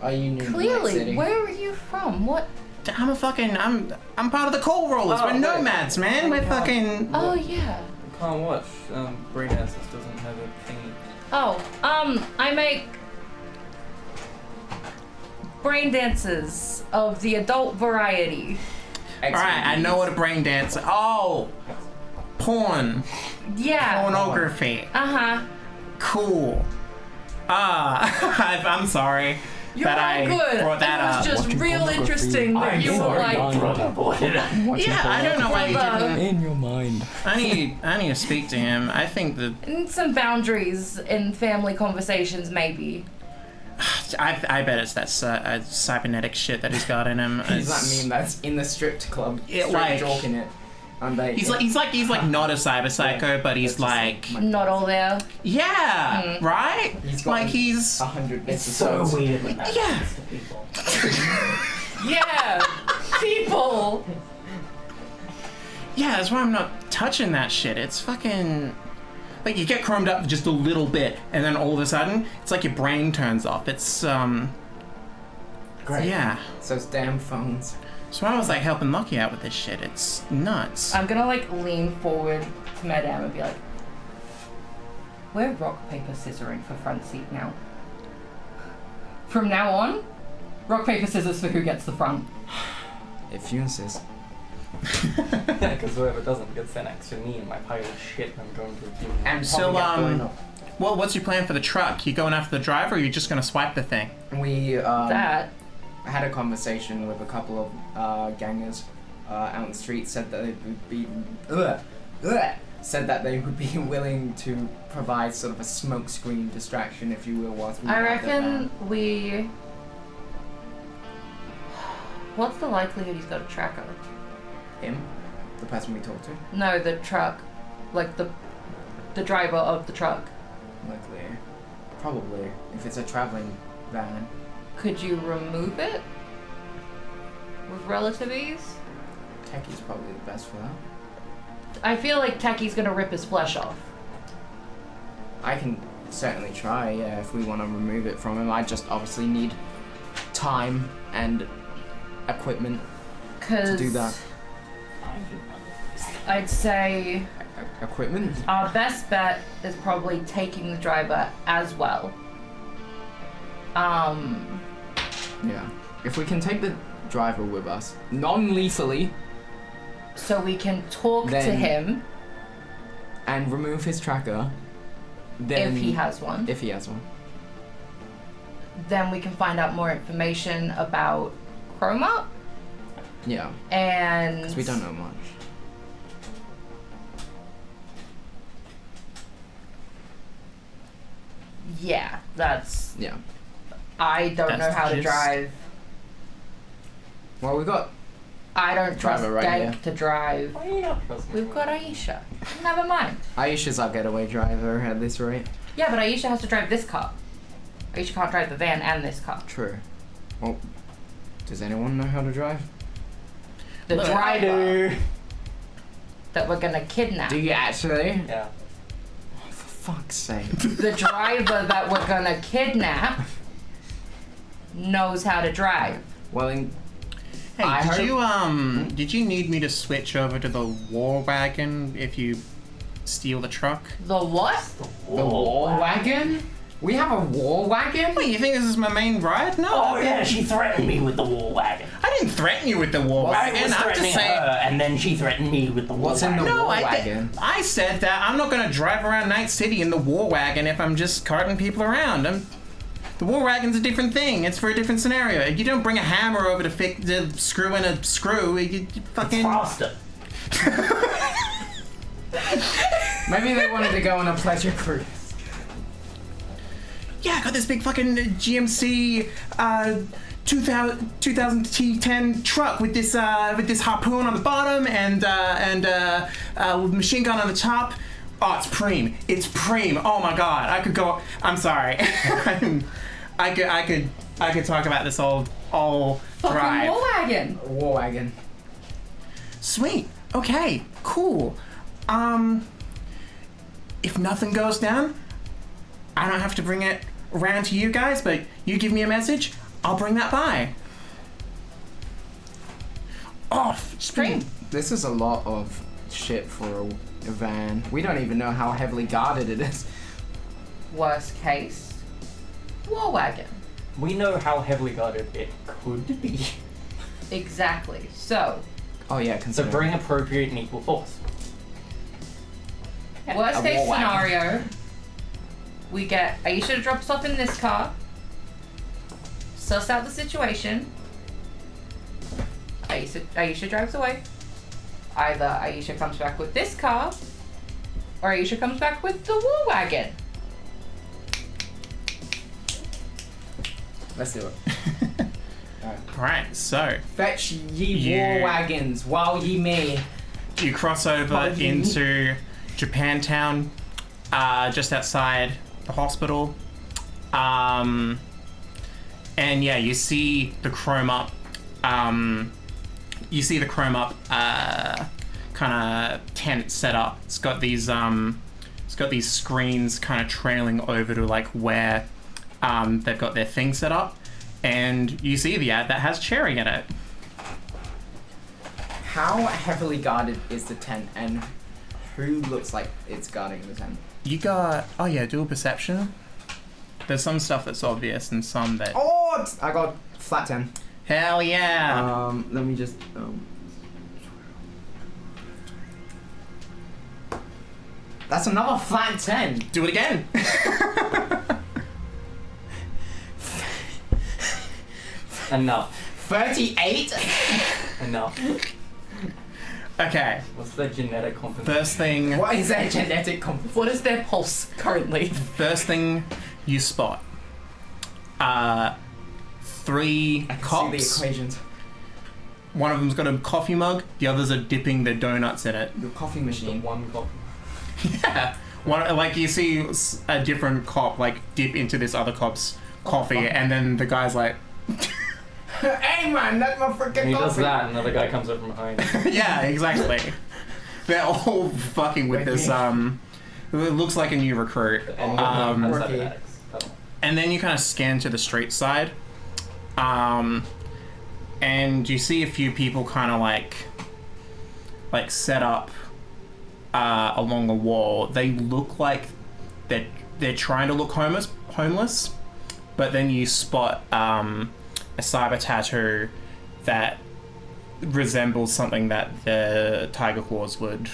[SPEAKER 2] Are you new to Night
[SPEAKER 3] Clearly,
[SPEAKER 2] City?
[SPEAKER 3] where are you from? What?
[SPEAKER 1] I'm part of the coal rollers.
[SPEAKER 4] Oh,
[SPEAKER 1] We're
[SPEAKER 4] right.
[SPEAKER 1] nomads, man. We're fucking.
[SPEAKER 3] Oh, yeah.
[SPEAKER 4] Can't watch. Brain Essence doesn't have a thingy.
[SPEAKER 3] Oh, I make brain dances of the adult variety.
[SPEAKER 1] Alright, I know what a brain dance. Oh! Porn.
[SPEAKER 3] Yeah.
[SPEAKER 1] Pornography.
[SPEAKER 3] Uh-huh.
[SPEAKER 1] Cool. I'm sorry
[SPEAKER 3] You're
[SPEAKER 1] that
[SPEAKER 3] all
[SPEAKER 1] I
[SPEAKER 3] good.
[SPEAKER 1] brought that
[SPEAKER 3] it was
[SPEAKER 1] up.
[SPEAKER 3] just
[SPEAKER 2] Watching
[SPEAKER 3] real
[SPEAKER 2] pornography.
[SPEAKER 3] interesting that
[SPEAKER 5] I'm
[SPEAKER 3] you were
[SPEAKER 5] sorry,
[SPEAKER 3] like,
[SPEAKER 5] brother boy.
[SPEAKER 1] Yeah, I don't know why you
[SPEAKER 3] Brother.
[SPEAKER 1] didn't.
[SPEAKER 2] In your mind.
[SPEAKER 1] I need to speak to him. I think that
[SPEAKER 3] and some boundaries in family conversations, maybe.
[SPEAKER 1] I bet it's that cybernetic shit that he's got in him.
[SPEAKER 2] He's that
[SPEAKER 1] It's-
[SPEAKER 2] meme that's in the stripped club.
[SPEAKER 1] It,
[SPEAKER 2] straight
[SPEAKER 1] like-
[SPEAKER 2] joking it. And they,
[SPEAKER 1] He's like not a cyber psycho, but he's
[SPEAKER 2] It's just
[SPEAKER 1] like
[SPEAKER 3] Not all there.
[SPEAKER 1] yeah, right?
[SPEAKER 2] He's got
[SPEAKER 1] Like he's
[SPEAKER 2] 100 bits
[SPEAKER 5] It's
[SPEAKER 2] of
[SPEAKER 5] so
[SPEAKER 2] sauce.
[SPEAKER 5] weird when that
[SPEAKER 1] Yeah.
[SPEAKER 5] happens to people.
[SPEAKER 3] Yeah. People.
[SPEAKER 1] yeah. That's why I'm not touching that shit. It's fucking like you get chromed up just a little bit, and then all of a sudden it's like your brain turns off. It's
[SPEAKER 2] Great.
[SPEAKER 1] yeah.
[SPEAKER 2] It's those damn phones.
[SPEAKER 1] So I was like helping Lucky out with this shit. It's nuts.
[SPEAKER 3] I'm gonna like lean forward to Madame and be like, we're rock, paper, scissoring for front seat now. From now on, rock, paper, scissors for who gets the front.
[SPEAKER 2] If you insist.
[SPEAKER 4] Yeah, because whoever doesn't gets an extra knee in my pile of shit I'm going to review.
[SPEAKER 2] And
[SPEAKER 1] So,
[SPEAKER 2] probably get blown up.
[SPEAKER 1] Well, what's your plan for the truck? You going after the driver, or you just gonna swipe the thing?
[SPEAKER 2] We
[SPEAKER 3] That.
[SPEAKER 2] had a conversation with a couple of gangers out on the street. Said that they would be said that they would be willing to provide sort of a smokescreen distraction, if you will, whilst we
[SPEAKER 3] I
[SPEAKER 2] had the van.
[SPEAKER 3] reckon we. What's the likelihood he's got a tracker?
[SPEAKER 2] Him, the person we talked to,
[SPEAKER 3] No, the truck. Like the driver of the truck.
[SPEAKER 2] likely, probably, if it's a traveling van.
[SPEAKER 3] Could you remove it? With relative ease?
[SPEAKER 2] Techie's probably the best for that.
[SPEAKER 3] I feel like Techie's gonna rip his flesh off.
[SPEAKER 2] I can certainly try, yeah, if we want to remove it from him. I just obviously need time and equipment
[SPEAKER 3] Cause
[SPEAKER 2] to do that.
[SPEAKER 3] I'd say
[SPEAKER 2] Equipment?
[SPEAKER 3] our best bet is probably taking the driver as well.
[SPEAKER 2] Yeah. If we can take the driver with us, non-lethally,
[SPEAKER 3] So we can talk to
[SPEAKER 2] Then-
[SPEAKER 3] him
[SPEAKER 2] and remove his tracker, then...
[SPEAKER 3] if he has one.
[SPEAKER 2] If he has one.
[SPEAKER 3] Then we can find out more information about Chroma
[SPEAKER 2] Yeah.
[SPEAKER 3] and
[SPEAKER 2] Because we don't know much.
[SPEAKER 3] Yeah, that's
[SPEAKER 2] Yeah.
[SPEAKER 3] I don't
[SPEAKER 1] That's
[SPEAKER 3] know how
[SPEAKER 1] the
[SPEAKER 3] to
[SPEAKER 1] gist.
[SPEAKER 3] drive.
[SPEAKER 2] Well, we got...
[SPEAKER 3] I don't trust
[SPEAKER 2] Driver right
[SPEAKER 3] Dank
[SPEAKER 2] here.
[SPEAKER 3] to drive.
[SPEAKER 4] Why do you not trust me?
[SPEAKER 3] We've got Aisha. Never mind.
[SPEAKER 2] Aisha's our getaway driver at this rate.
[SPEAKER 3] Yeah, but Aisha has to drive this car. Aisha can't drive the van and this car.
[SPEAKER 2] True. Well, does anyone know how to drive?
[SPEAKER 3] The
[SPEAKER 1] Look,
[SPEAKER 3] driver that we're gonna kidnap.
[SPEAKER 2] Do you actually?
[SPEAKER 4] Yeah.
[SPEAKER 2] For fuck's sake.
[SPEAKER 3] The driver that we're gonna kidnap knows how to drive.
[SPEAKER 2] Well, in...
[SPEAKER 1] Hey,
[SPEAKER 2] I
[SPEAKER 1] did
[SPEAKER 2] heard-
[SPEAKER 1] you did you need me to switch over to the war wagon if you steal the truck?
[SPEAKER 3] The what?
[SPEAKER 2] The war wagon? We have a war wagon?
[SPEAKER 1] Wait, you think this is my main ride? No.
[SPEAKER 5] Oh yeah, she threatened me with the war wagon.
[SPEAKER 1] I didn't threaten you with the war
[SPEAKER 5] I
[SPEAKER 1] wagon.
[SPEAKER 5] was
[SPEAKER 1] I'm
[SPEAKER 5] threatening
[SPEAKER 1] just saying.
[SPEAKER 5] her, and then she threatened me with the war
[SPEAKER 2] What's in
[SPEAKER 5] wagon.
[SPEAKER 2] the
[SPEAKER 1] No,
[SPEAKER 2] war
[SPEAKER 1] I
[SPEAKER 2] wagon?
[SPEAKER 1] I said that I'm not gonna drive around Night City in the war wagon if I'm just carting people around. The war wagon's a different thing. It's for a different scenario. You don't bring a hammer over to screw in a screw. You fucking.
[SPEAKER 5] It's faster.
[SPEAKER 2] Maybe they wanted to go on a pleasure cruise.
[SPEAKER 1] Yeah, I got this big fucking GMC 2000 T10 truck with this harpoon on the bottom and machine gun on the top. Oh, it's preem. It's preem. Oh my god, I could go. I'm sorry. I could talk about this all
[SPEAKER 3] Fucking
[SPEAKER 1] drive.
[SPEAKER 3] war wagon.
[SPEAKER 2] War wagon.
[SPEAKER 1] Sweet. Okay. Cool. If nothing goes down, I don't have to bring it around to you guys, but you give me a message, I'll bring that by. Oh,
[SPEAKER 3] Spring.
[SPEAKER 2] This is a lot of shit for a van. We don't even know how heavily guarded it is.
[SPEAKER 3] Worst case, war wagon.
[SPEAKER 4] We know how heavily guarded it could be.
[SPEAKER 3] Exactly. So,
[SPEAKER 2] Oh yeah,
[SPEAKER 4] So
[SPEAKER 2] consider.
[SPEAKER 4] bring appropriate and equal force.
[SPEAKER 3] worst
[SPEAKER 2] A
[SPEAKER 3] case
[SPEAKER 2] war wagon.
[SPEAKER 3] scenario, we get Aisha drops off in this car, suss out the situation, Aisha drives away. Either Aisha comes back with this car, or Aisha comes back with the war wagon.
[SPEAKER 2] Let's do it.
[SPEAKER 1] Right, so
[SPEAKER 2] Fetch ye
[SPEAKER 1] You-
[SPEAKER 2] war wagons while ye may.
[SPEAKER 1] you cross over
[SPEAKER 2] Pardon?
[SPEAKER 1] into Japantown, just outside the hospital. And yeah, you see the chrome up. Kind of tent set up. It's got these screens kind of trailing over to like where they've got their thing set up, and you see the ad that has Cherry in it.
[SPEAKER 2] How heavily guarded is the tent, and who looks like it's guarding the tent?
[SPEAKER 1] You got dual perception. There's some stuff that's obvious and some that
[SPEAKER 2] Oh, I got flat 10.
[SPEAKER 1] hell yeah.
[SPEAKER 2] Let me just. That's another flat 10.
[SPEAKER 1] Do it again.
[SPEAKER 4] Enough.
[SPEAKER 2] 38.
[SPEAKER 4] Enough.
[SPEAKER 1] Okay.
[SPEAKER 4] What's the genetic compensation?
[SPEAKER 1] First thing.
[SPEAKER 2] What is that genetic comp?
[SPEAKER 3] What is their pulse currently?
[SPEAKER 1] First thing you spot. 3
[SPEAKER 2] I can
[SPEAKER 1] cops.
[SPEAKER 2] see the equations.
[SPEAKER 1] One of them's got a coffee mug. The others are dipping their donuts in it.
[SPEAKER 2] The coffee
[SPEAKER 4] The
[SPEAKER 2] machine.
[SPEAKER 4] one cop.
[SPEAKER 1] Yeah. One like you see a different cop like dip into this other cop's coffee,
[SPEAKER 2] fuck.
[SPEAKER 1] and then the guy's like,
[SPEAKER 2] Hey man, that's my freaking
[SPEAKER 4] He does
[SPEAKER 2] coffee.
[SPEAKER 4] that, another guy comes up from behind.
[SPEAKER 1] yeah, exactly. They're all fucking with this. It looks like a new recruit.
[SPEAKER 4] And
[SPEAKER 2] Rookie.
[SPEAKER 4] cybernetics. Oh.
[SPEAKER 1] And then you kind of scan to the street side, and you see a few people kind of like set up along the wall. They look like they're trying to look homeless, but then you spot a cyber tattoo that resembles something that the Tiger Claws would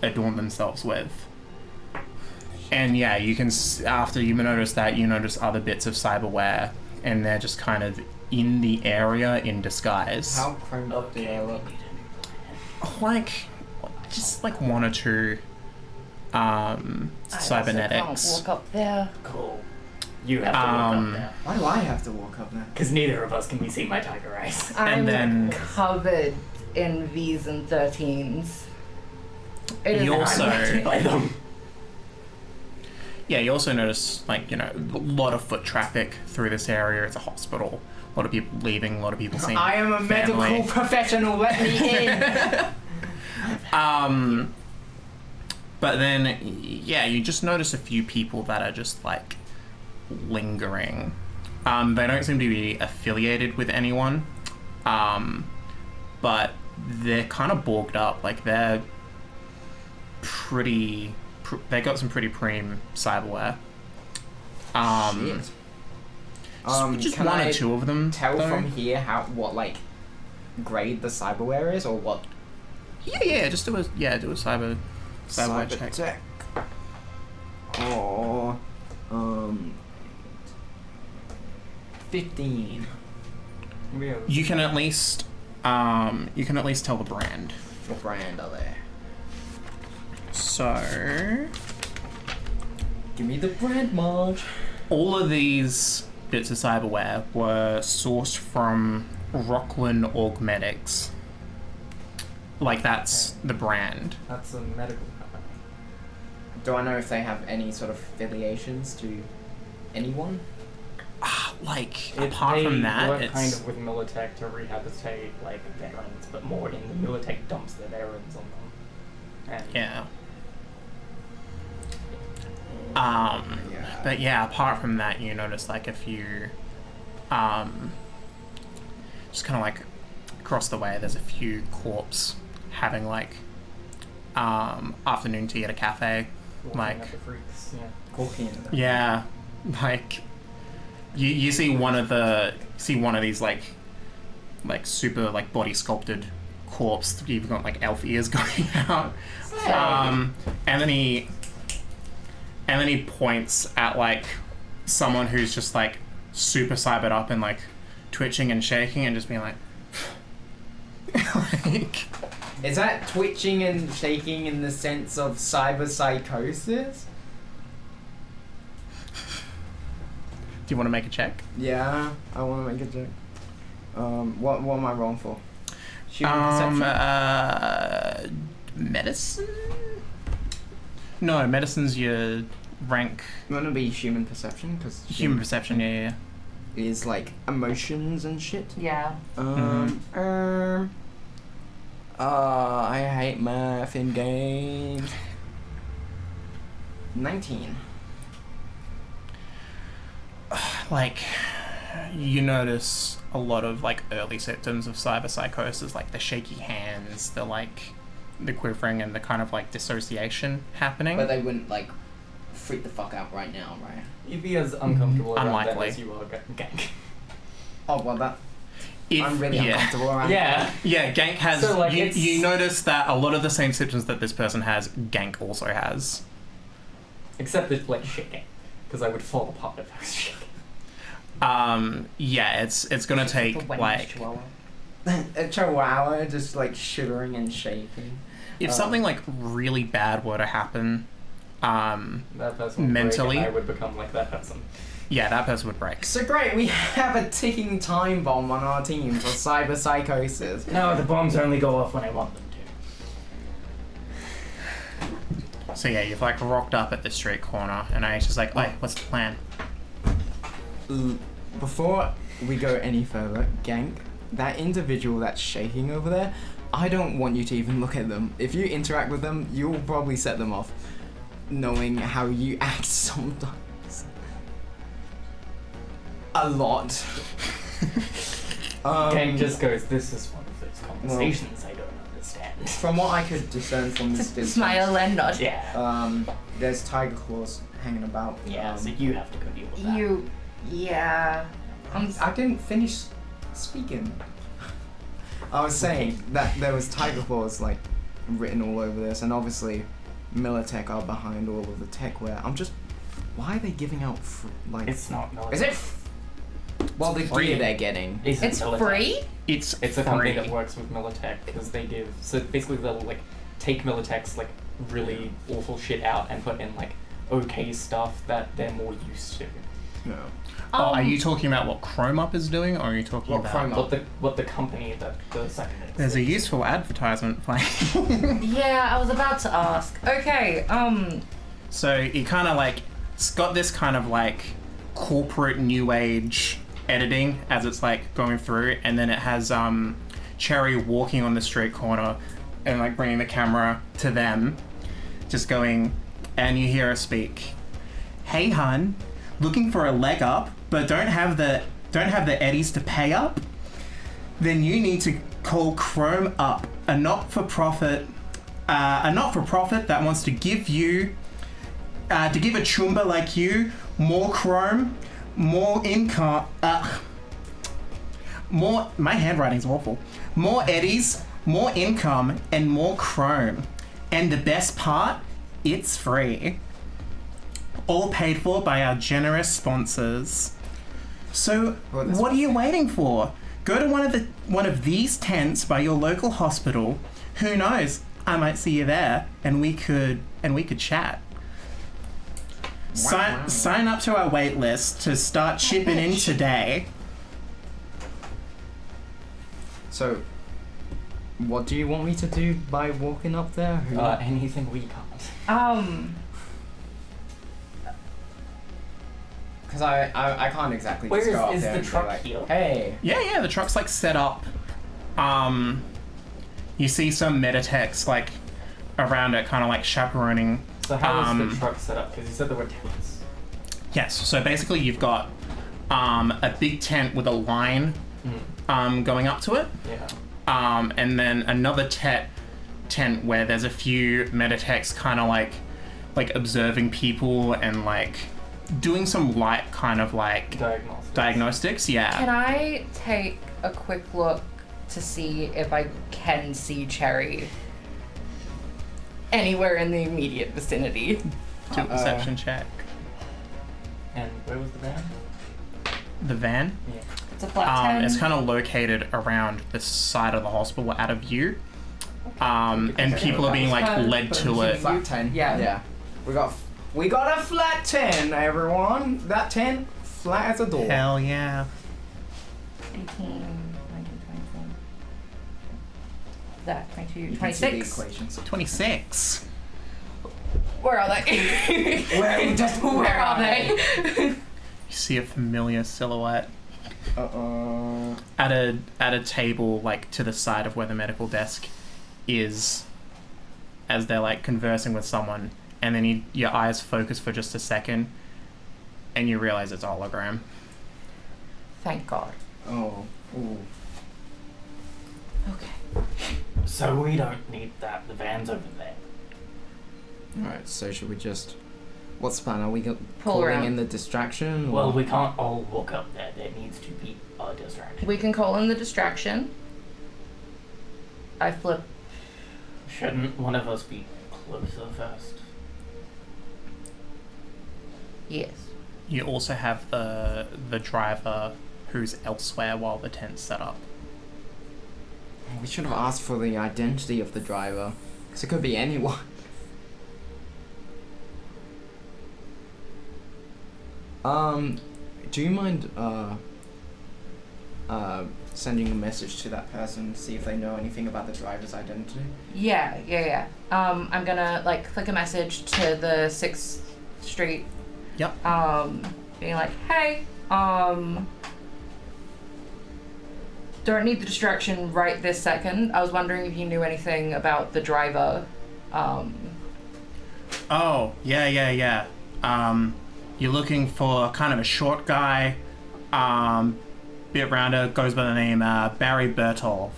[SPEAKER 1] adorn themselves with. And yeah, you can, after you notice that, you notice other bits of cyberware, and they're just kind of in the area in disguise.
[SPEAKER 2] How chromed up do they look?
[SPEAKER 1] Just like 1 or 2 cybernetics.
[SPEAKER 3] Walk up there.
[SPEAKER 5] Cool. You have to walk up there.
[SPEAKER 2] Why do I have to walk up there?
[SPEAKER 5] Because neither of us can be seen by tiger eyes.
[SPEAKER 3] I'm
[SPEAKER 1] then-
[SPEAKER 3] covered in V's and 13s. It is
[SPEAKER 1] You also-
[SPEAKER 5] I'm by them.
[SPEAKER 1] Yeah, you also notice, a lot of foot traffic through this area. It's a hospital. A lot of people leaving, a lot of people seeing
[SPEAKER 2] I am a medical
[SPEAKER 1] family.
[SPEAKER 2] professional, let me in!
[SPEAKER 1] But then, yeah, you just notice a few people that are just, lingering. They don't seem to be affiliated with anyone, but they're kind of borged up. They're pretty... they got some pretty preem cyberware.
[SPEAKER 2] Shit.
[SPEAKER 1] Just
[SPEAKER 2] Can
[SPEAKER 1] 1
[SPEAKER 2] I
[SPEAKER 1] or 2 of them,
[SPEAKER 2] tell
[SPEAKER 1] though.
[SPEAKER 2] from here what grade the cyberware is, or what?
[SPEAKER 1] Yeah, just do a cyberware check.
[SPEAKER 2] Tech. Or 15.
[SPEAKER 1] You can at least tell the brand.
[SPEAKER 2] What brand are they?
[SPEAKER 1] So
[SPEAKER 2] Give me the brand, Marge.
[SPEAKER 1] all of these bits of cyberware were sourced from Rockland Augmetics. That's the brand.
[SPEAKER 4] That's a medical company.
[SPEAKER 2] Do I know if they have any sort of affiliations to anyone?
[SPEAKER 1] Apart
[SPEAKER 4] They
[SPEAKER 1] from that,
[SPEAKER 4] work
[SPEAKER 1] it's
[SPEAKER 4] kind of with Militech to rehabilitate veterans, but more in the Militech dumps their veterans on them. And
[SPEAKER 1] yeah.
[SPEAKER 2] Yeah.
[SPEAKER 1] But yeah, apart from that, you notice a few, just kind of across the way, there's a few corps having afternoon tea at a cafe.
[SPEAKER 4] Walking
[SPEAKER 1] Like-
[SPEAKER 4] at the freaks, yeah.
[SPEAKER 2] Corky.
[SPEAKER 1] Yeah, like you see one of these like super like body sculpted corpse. You've got like elf ears going out, and then he points at like someone who's just like super cybered up and like twitching and shaking and just being like, like.
[SPEAKER 2] Is that twitching and shaking in the sense of cyber psychosis?
[SPEAKER 1] Do you want to make a check?
[SPEAKER 2] Yeah, I want to make a joke. What am I wrong for? Human perception?
[SPEAKER 1] Medicine? No, medicine's your rank.
[SPEAKER 2] I'm gonna be human perception because
[SPEAKER 1] Human perception, yeah.
[SPEAKER 2] is like emotions and shit.
[SPEAKER 3] Yeah.
[SPEAKER 2] I hate math in games. 19.
[SPEAKER 1] Like, you notice a lot of like early symptoms of cyber psychosis, like the shaky hands, the like the quivering and the kind of like dissociation happening.
[SPEAKER 2] But they wouldn't like freak the fuck out right now, right?
[SPEAKER 4] You'd be as uncomfortable around them
[SPEAKER 1] Unlikely.
[SPEAKER 4] as you are Gank.
[SPEAKER 2] Oh well, that
[SPEAKER 1] If-
[SPEAKER 2] I'm really
[SPEAKER 1] yeah.
[SPEAKER 2] uncomfortable around.
[SPEAKER 4] Yeah.
[SPEAKER 1] Yeah, Gank has.
[SPEAKER 4] So, like,
[SPEAKER 1] you,
[SPEAKER 4] it's-
[SPEAKER 1] you notice that a lot of the same symptoms that this person has, Gank also has.
[SPEAKER 4] Except it's like shaking. Because I would fall apart if I was shaking.
[SPEAKER 1] Yeah, it's gonna take
[SPEAKER 3] The Wendy's
[SPEAKER 1] like
[SPEAKER 3] Chihuahua.
[SPEAKER 2] A chihuahua just like shivering and shaking.
[SPEAKER 1] if something like really bad were to happen,
[SPEAKER 4] That person would
[SPEAKER 1] Mentally?
[SPEAKER 4] break and I would become like that person.
[SPEAKER 1] yeah, that person would break.
[SPEAKER 2] So great, we have a ticking time bomb on our team for cyber psychosis.
[SPEAKER 5] No, the bombs only go off when I want them to.
[SPEAKER 1] So yeah, you've like rocked up at the street corner, and I just like, hey, what's the plan?
[SPEAKER 2] Before we go any further, Gank, that individual that's shaking over there, I don't want you to even look at them. If you interact with them, you'll probably set them off, knowing how you act sometimes. A lot.
[SPEAKER 4] Gank just goes, this is one of those conversations I don't understand.
[SPEAKER 2] From what I could discern from this distance,
[SPEAKER 3] Smile and nod.
[SPEAKER 5] Yeah.
[SPEAKER 2] there's tiger claws hanging about.
[SPEAKER 5] Yeah, so you have to go deal with that.
[SPEAKER 3] Yeah.
[SPEAKER 2] I didn't finish speaking. I was saying that there was tiger claws like written all over this, and obviously Militech are behind all of the techware. Why are they giving out like?
[SPEAKER 5] It's not military.
[SPEAKER 2] Is it? Well, the
[SPEAKER 1] Free.
[SPEAKER 2] gear they're getting.
[SPEAKER 3] It's free?
[SPEAKER 1] It's
[SPEAKER 4] It's a company
[SPEAKER 1] free.
[SPEAKER 4] that works with Militech because they give. So basically, they'll like take Militech's like really awful shit out and put in like okay stuff that they're more used to.
[SPEAKER 2] No.
[SPEAKER 1] Oh, are you talking about what Chrome Up is doing, or are you talking
[SPEAKER 2] What
[SPEAKER 1] about
[SPEAKER 2] Chrome Up?
[SPEAKER 4] What the company that the second is.
[SPEAKER 1] There's a useful advertisement playing.
[SPEAKER 3] Yeah, I was about to ask. Okay,
[SPEAKER 1] So you kind of like, it's got this kind of like corporate new age editing as it's like going through, and then it has Cherry walking on the street corner and like bringing the camera to them, just going, and you hear her speak. Hey hun, looking for a leg up, but don't have the eddies to pay up? Then you need to call Chrome Up, a not-for-profit that wants to give you, to give a chumba like you more chrome, more income, my handwriting's awful. More eddies, more income, and more chrome. And the best part, it's free. All paid for by our generous sponsors. So,
[SPEAKER 2] Well, that's
[SPEAKER 1] what are you waiting for? Go to one of these tents by your local hospital. Who knows? I might see you there, and we could chat.
[SPEAKER 2] Wow.
[SPEAKER 1] Sign up to our wait list to start chipping in today.
[SPEAKER 2] So, what do you want me to do by walking up there?
[SPEAKER 4] Anything we can't.
[SPEAKER 2] Because I can't exactly
[SPEAKER 5] Where
[SPEAKER 2] just go up
[SPEAKER 5] is
[SPEAKER 2] there
[SPEAKER 5] the
[SPEAKER 2] and be
[SPEAKER 5] truck
[SPEAKER 2] like,
[SPEAKER 5] here?
[SPEAKER 2] hey.
[SPEAKER 1] Yeah, the truck's like set up. You see some Meditechs like around it, kind of like chaperoning.
[SPEAKER 4] So how is the truck set up? Because you said there were tents.
[SPEAKER 1] Yes, so basically you've got a big tent with a line going up to it.
[SPEAKER 4] Yeah.
[SPEAKER 1] And then another tent where there's a few Meditechs kind of like like observing people and like doing some light kind of like diagnostics. Yeah.
[SPEAKER 3] Can I take a quick look to see if I can see Cherry anywhere in the immediate vicinity?
[SPEAKER 1] Do a perception check.
[SPEAKER 4] And where was the van?
[SPEAKER 1] The van?
[SPEAKER 4] Yeah.
[SPEAKER 3] It's a flat 10.
[SPEAKER 1] It's kind of located around the side of the hospital out of view. And people are being like led to it.
[SPEAKER 2] Flat 10.
[SPEAKER 3] Yeah.
[SPEAKER 2] Yeah. We got a flat 10, everyone. That 10 flat as a door.
[SPEAKER 1] Hell yeah.
[SPEAKER 3] 18, 19, 24. That, 22,
[SPEAKER 2] You can see the
[SPEAKER 3] 26.
[SPEAKER 2] equations.
[SPEAKER 1] 26.
[SPEAKER 3] Where are they? Where are they?
[SPEAKER 1] You see a familiar silhouette
[SPEAKER 2] Uh-oh.
[SPEAKER 1] at a table like to the side of where the medical desk is, as they're like conversing with someone, and then your eyes focus for just a second and you realize it's a hologram.
[SPEAKER 3] Thank God.
[SPEAKER 2] Oh. Ooh.
[SPEAKER 3] Okay.
[SPEAKER 5] So we don't need that. The van's over there.
[SPEAKER 2] Alright, so should we just... What's the plan? Are we
[SPEAKER 3] Pull
[SPEAKER 2] calling
[SPEAKER 3] around.
[SPEAKER 2] in the distraction? Or?
[SPEAKER 5] Well, we can't all walk up there. There needs to be a distraction.
[SPEAKER 3] We can call in the distraction. I flip.
[SPEAKER 5] Shouldn't one of us be closer first?
[SPEAKER 3] Yes.
[SPEAKER 1] You also have the driver who's elsewhere while the tent's set up.
[SPEAKER 2] We should have asked for the identity of the driver. Because it could be anyone. Do you mind, sending a message to that person, see if they know anything about the driver's identity?
[SPEAKER 3] Yeah. I'm gonna like flick a message to the 6th Street.
[SPEAKER 1] Yep.
[SPEAKER 3] Being like, hey, don't need the distraction right this second. I was wondering if you knew anything about the driver.
[SPEAKER 1] Oh, yeah. You're looking for kind of a short guy, bit rounder, goes by the name Barry Bertolf.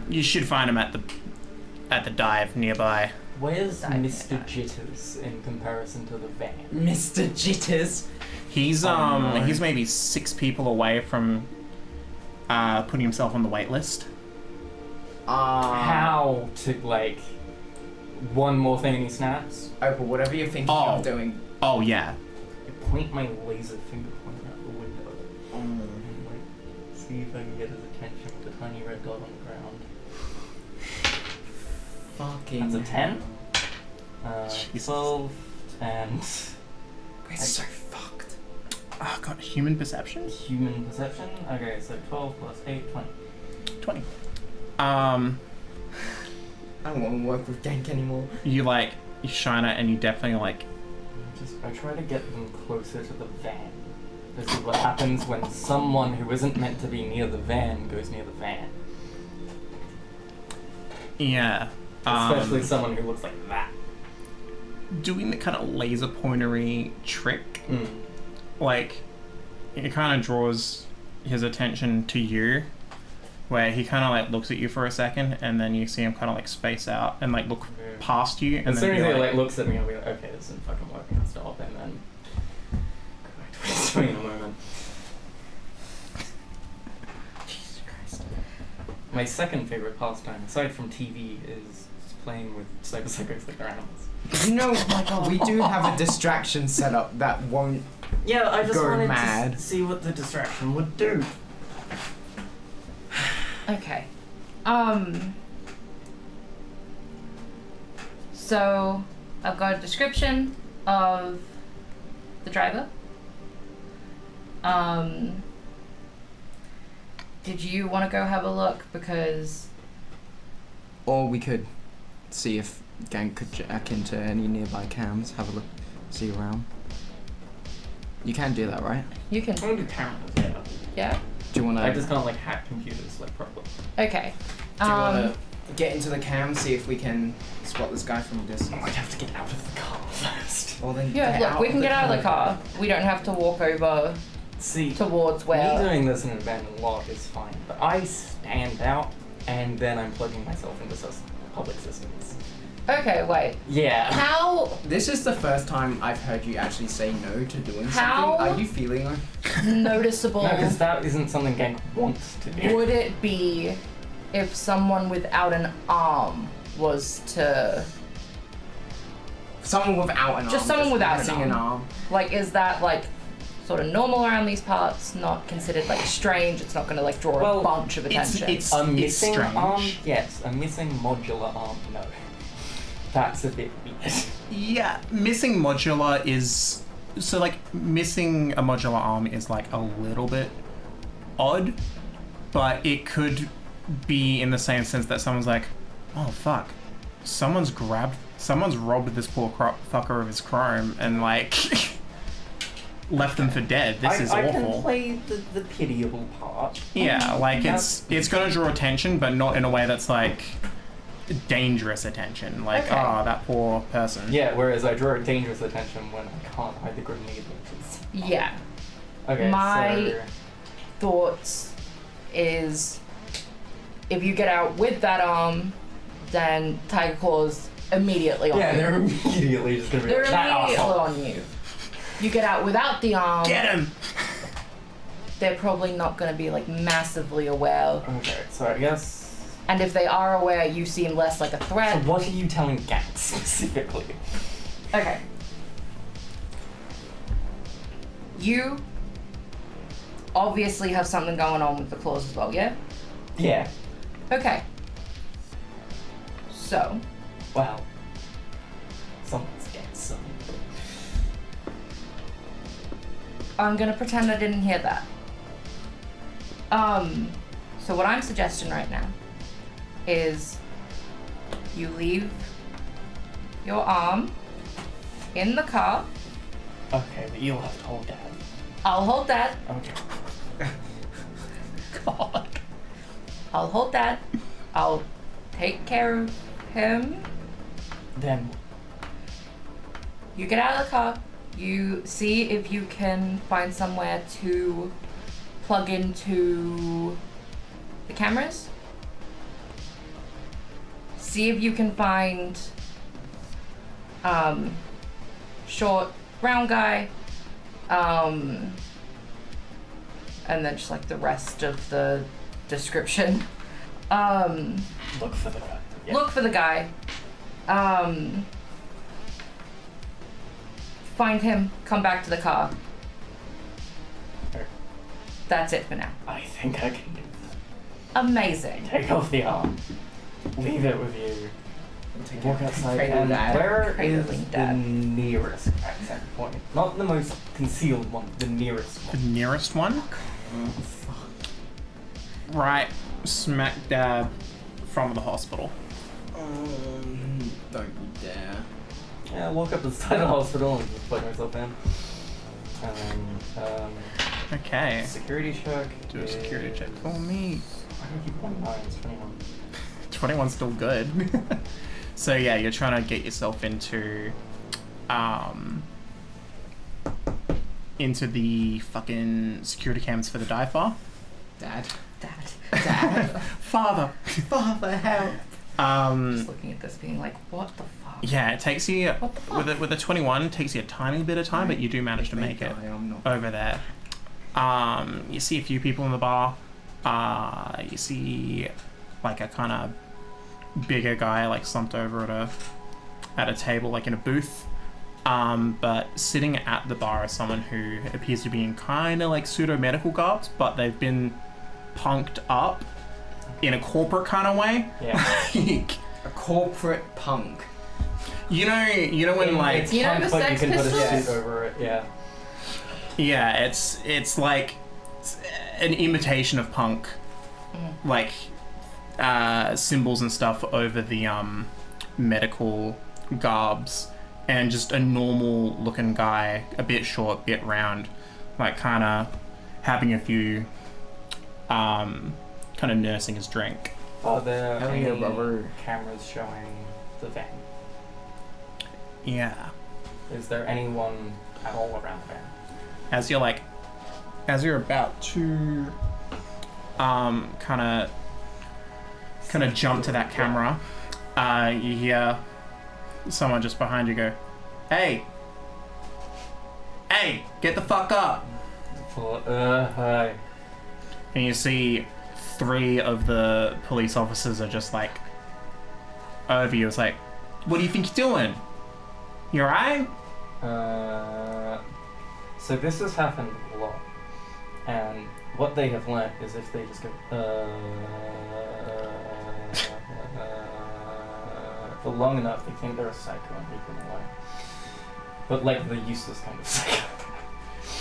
[SPEAKER 1] You should find him at the dive nearby.
[SPEAKER 4] Where's Mr. Jitters in comparison to the van?
[SPEAKER 2] Mr. Jitters?
[SPEAKER 1] He's
[SPEAKER 2] no.
[SPEAKER 1] he's maybe 6 people away from putting himself on the wait list.
[SPEAKER 4] How to, like, one more thing and he snaps?
[SPEAKER 2] Opal, whatever you're thinking of doing.
[SPEAKER 1] Oh, yeah.
[SPEAKER 4] I point my laser finger pointer out the window. And, like, see if I can get his attention with a tiny red dot on the ground.
[SPEAKER 2] Fucking...
[SPEAKER 4] That's a 10.
[SPEAKER 1] Jesus.
[SPEAKER 4] 12, and...
[SPEAKER 2] We're so fucked.
[SPEAKER 1] Oh, God, human perception?
[SPEAKER 4] Human perception? Okay, so 12 plus 8, 20.
[SPEAKER 1] 20.
[SPEAKER 2] I don't want to work with Gank anymore.
[SPEAKER 1] You shine it and you definitely
[SPEAKER 4] I try to get them closer to the van. This is what happens when someone who isn't meant to be near the van goes near the van.
[SPEAKER 1] yeah.
[SPEAKER 4] Especially someone who looks like that.
[SPEAKER 1] Doing the kind of laser pointery trick, like, it kind of draws his attention to you, where he kind of like looks at you for a second, and then you see him kind of like space out and like look past you, and
[SPEAKER 4] as soon
[SPEAKER 1] then
[SPEAKER 4] as he like looks at me, I'll be like, okay, this isn't fucking working, I'll stop, and then go back to what he's doing in a moment.
[SPEAKER 3] Jesus Christ.
[SPEAKER 4] My second favorite pastime, aside from TV, is playing with cyberpsychics like they're animals.
[SPEAKER 2] You know, we do have a distraction set up that won't
[SPEAKER 4] Yeah, I just
[SPEAKER 2] go
[SPEAKER 4] wanted
[SPEAKER 2] mad.
[SPEAKER 4] to see what the distraction would do.
[SPEAKER 3] Okay. So I've got a description of the driver. Did you want to go have a look? Because...
[SPEAKER 2] Or we could see if Gank could jack into any nearby cams, have a look, see around. You can do that, right?
[SPEAKER 3] You can...
[SPEAKER 4] I want to do cameras, yeah.
[SPEAKER 3] Yeah?
[SPEAKER 2] Do you want to...
[SPEAKER 4] I just can't like hack computers like properly.
[SPEAKER 3] Okay.
[SPEAKER 2] Do you want to get into the cam, see if we can spot this guy from a distance?
[SPEAKER 4] I'd have to get out of the car first.
[SPEAKER 2] Well then,
[SPEAKER 3] Yeah,
[SPEAKER 2] get
[SPEAKER 3] look, we can get out of the car. We don't have to walk over
[SPEAKER 4] See,
[SPEAKER 3] towards where...
[SPEAKER 4] me doing this in an abandoned lot is fine, but I stand out and then I'm plugging myself into public systems.
[SPEAKER 3] Okay, wait.
[SPEAKER 4] Yeah.
[SPEAKER 3] How
[SPEAKER 2] This is the first time I've heard you actually say no to doing
[SPEAKER 3] How?
[SPEAKER 2] something. Are you feeling like...
[SPEAKER 3] noticeable
[SPEAKER 4] No, because that isn't something Gank wants to do.
[SPEAKER 3] would it be if someone without an arm was to...
[SPEAKER 2] Someone without an arm.
[SPEAKER 3] Just someone without an
[SPEAKER 2] missing an arm.
[SPEAKER 3] Like, is that, like, sort of normal around these parts? Not considered, like, strange? It's not going to, like, draw
[SPEAKER 4] Well,
[SPEAKER 3] a bunch of attention?
[SPEAKER 4] A missing
[SPEAKER 1] strange.
[SPEAKER 4] arm, yes. A missing modular arm, no. That's a bit weird.
[SPEAKER 1] Yeah, missing modular is... So, like, missing a modular arm is, like, a little bit odd, but it could be in the same sense that someone's like, oh, fuck, someone's robbed this poor fucker of his chrome and, like, left them for dead. This is
[SPEAKER 4] I
[SPEAKER 1] awful.
[SPEAKER 4] can play the pitiable part.
[SPEAKER 1] Yeah, like,
[SPEAKER 4] That's-
[SPEAKER 1] it's gonna draw attention, but not in a way that's, like, dangerous attention. Like,
[SPEAKER 3] Okay.
[SPEAKER 1] oh, that poor person.
[SPEAKER 4] Yeah, whereas I draw dangerous attention when I can't hide the grenade launchers.
[SPEAKER 3] Yeah.
[SPEAKER 4] Okay,
[SPEAKER 3] My-
[SPEAKER 4] so...
[SPEAKER 3] Thoughts is if you get out with that arm, then Tiger Claw's immediately on
[SPEAKER 4] Yeah,
[SPEAKER 3] you.
[SPEAKER 4] they're immediately just gonna be
[SPEAKER 3] They're
[SPEAKER 4] like, that
[SPEAKER 3] immediately
[SPEAKER 4] asshole.
[SPEAKER 3] on you. You get out without the arm,
[SPEAKER 1] Get him!
[SPEAKER 3] they're probably not going to be like massively aware.
[SPEAKER 4] Okay, so I guess...
[SPEAKER 3] And if they are aware, you seem less like a
[SPEAKER 4] So
[SPEAKER 3] threat.
[SPEAKER 4] what are you telling Gank specifically?
[SPEAKER 3] Okay. You obviously have something going on with the claws as well, yeah?
[SPEAKER 4] Yeah,
[SPEAKER 3] Okay. So,
[SPEAKER 4] well... Someone's getting some.
[SPEAKER 3] I'm gonna pretend I didn't hear that. So what I'm suggesting right now is you leave your arm in the car.
[SPEAKER 4] Okay, but you'll have to hold Dad.
[SPEAKER 3] I'll hold that.
[SPEAKER 4] Okay.
[SPEAKER 1] God.
[SPEAKER 3] I'll hold that. I'll take care of him.
[SPEAKER 4] Then...
[SPEAKER 3] You get out of the car. You see if you can find somewhere to plug into the cameras. See if you can find short, brown guy. And then just like the rest of the description.
[SPEAKER 4] Look for the guy. Yeah.
[SPEAKER 3] Look for the guy. Find him, come back to the car.
[SPEAKER 4] Okay.
[SPEAKER 3] That's it for now.
[SPEAKER 4] I think I can do that.
[SPEAKER 3] Amazing.
[SPEAKER 4] Take off the arm. Leave it with you. Walk outside.
[SPEAKER 2] Cradle
[SPEAKER 4] And
[SPEAKER 2] Dad.
[SPEAKER 4] where is
[SPEAKER 3] Cradling
[SPEAKER 4] the
[SPEAKER 3] Dad.
[SPEAKER 4] nearest accent point? Not the most concealed one, the nearest
[SPEAKER 1] The
[SPEAKER 4] one.
[SPEAKER 1] nearest one? Right smack dab from the hospital.
[SPEAKER 2] Don't you dare.
[SPEAKER 4] Yeah, I walk up to the side of the hospital and just plug myself in. And then,
[SPEAKER 1] Okay.
[SPEAKER 4] security check.
[SPEAKER 1] Do a security check for me.
[SPEAKER 4] Why do I keep 19? It's 21.
[SPEAKER 1] 21's still good. So yeah, you're trying to get yourself into the fucking security cams for the dive bar.
[SPEAKER 2] Dad.
[SPEAKER 3] Dad.
[SPEAKER 1] Father.
[SPEAKER 2] Father, help.
[SPEAKER 3] Just looking at this being like, what the fuck?
[SPEAKER 1] Yeah, it takes you
[SPEAKER 3] What the fuck?
[SPEAKER 1] with a 21, it takes you a tiny bit of time, but you do manage to make it
[SPEAKER 2] I'm not.
[SPEAKER 1] over there. You see a few people in the bar. You see like a kind of bigger guy like slumped over at a table, like in a booth. But sitting at the bar is someone who appears to be in kind of like pseudo medical garbs, but they've been punked up in a corporate kind of way.
[SPEAKER 4] Yeah.
[SPEAKER 1] Like,
[SPEAKER 2] A corporate punk.
[SPEAKER 1] you know when like
[SPEAKER 4] It's
[SPEAKER 3] You know
[SPEAKER 4] punk,
[SPEAKER 3] the
[SPEAKER 4] but
[SPEAKER 3] Sex
[SPEAKER 4] you can put a
[SPEAKER 3] Pistols?
[SPEAKER 4] suit over it, yeah.
[SPEAKER 1] yeah, it's like an imitation of punk, like symbols and stuff over the medical garbs, and just a normal looking guy, a bit short, bit round, like kind of having a few kind of nursing his drink.
[SPEAKER 4] Are there
[SPEAKER 2] Hell
[SPEAKER 4] any
[SPEAKER 2] yeah, brother.
[SPEAKER 4] cameras showing the van?
[SPEAKER 1] Yeah.
[SPEAKER 4] Is there anyone at all around the van?
[SPEAKER 1] As you're about to kind of kind of jump to that camera, you hear someone just behind you go, "Hey! Hey! Get the fuck up!"
[SPEAKER 4] Hi.
[SPEAKER 1] And you see 3 of the police officers are just like over you. It's like, "What do you think you're doing? You alright?"
[SPEAKER 4] So this has happened a lot, and what they have learnt is if they just go, for long enough, they think they're a psycho and leave them alone. But like the useless kind of psycho.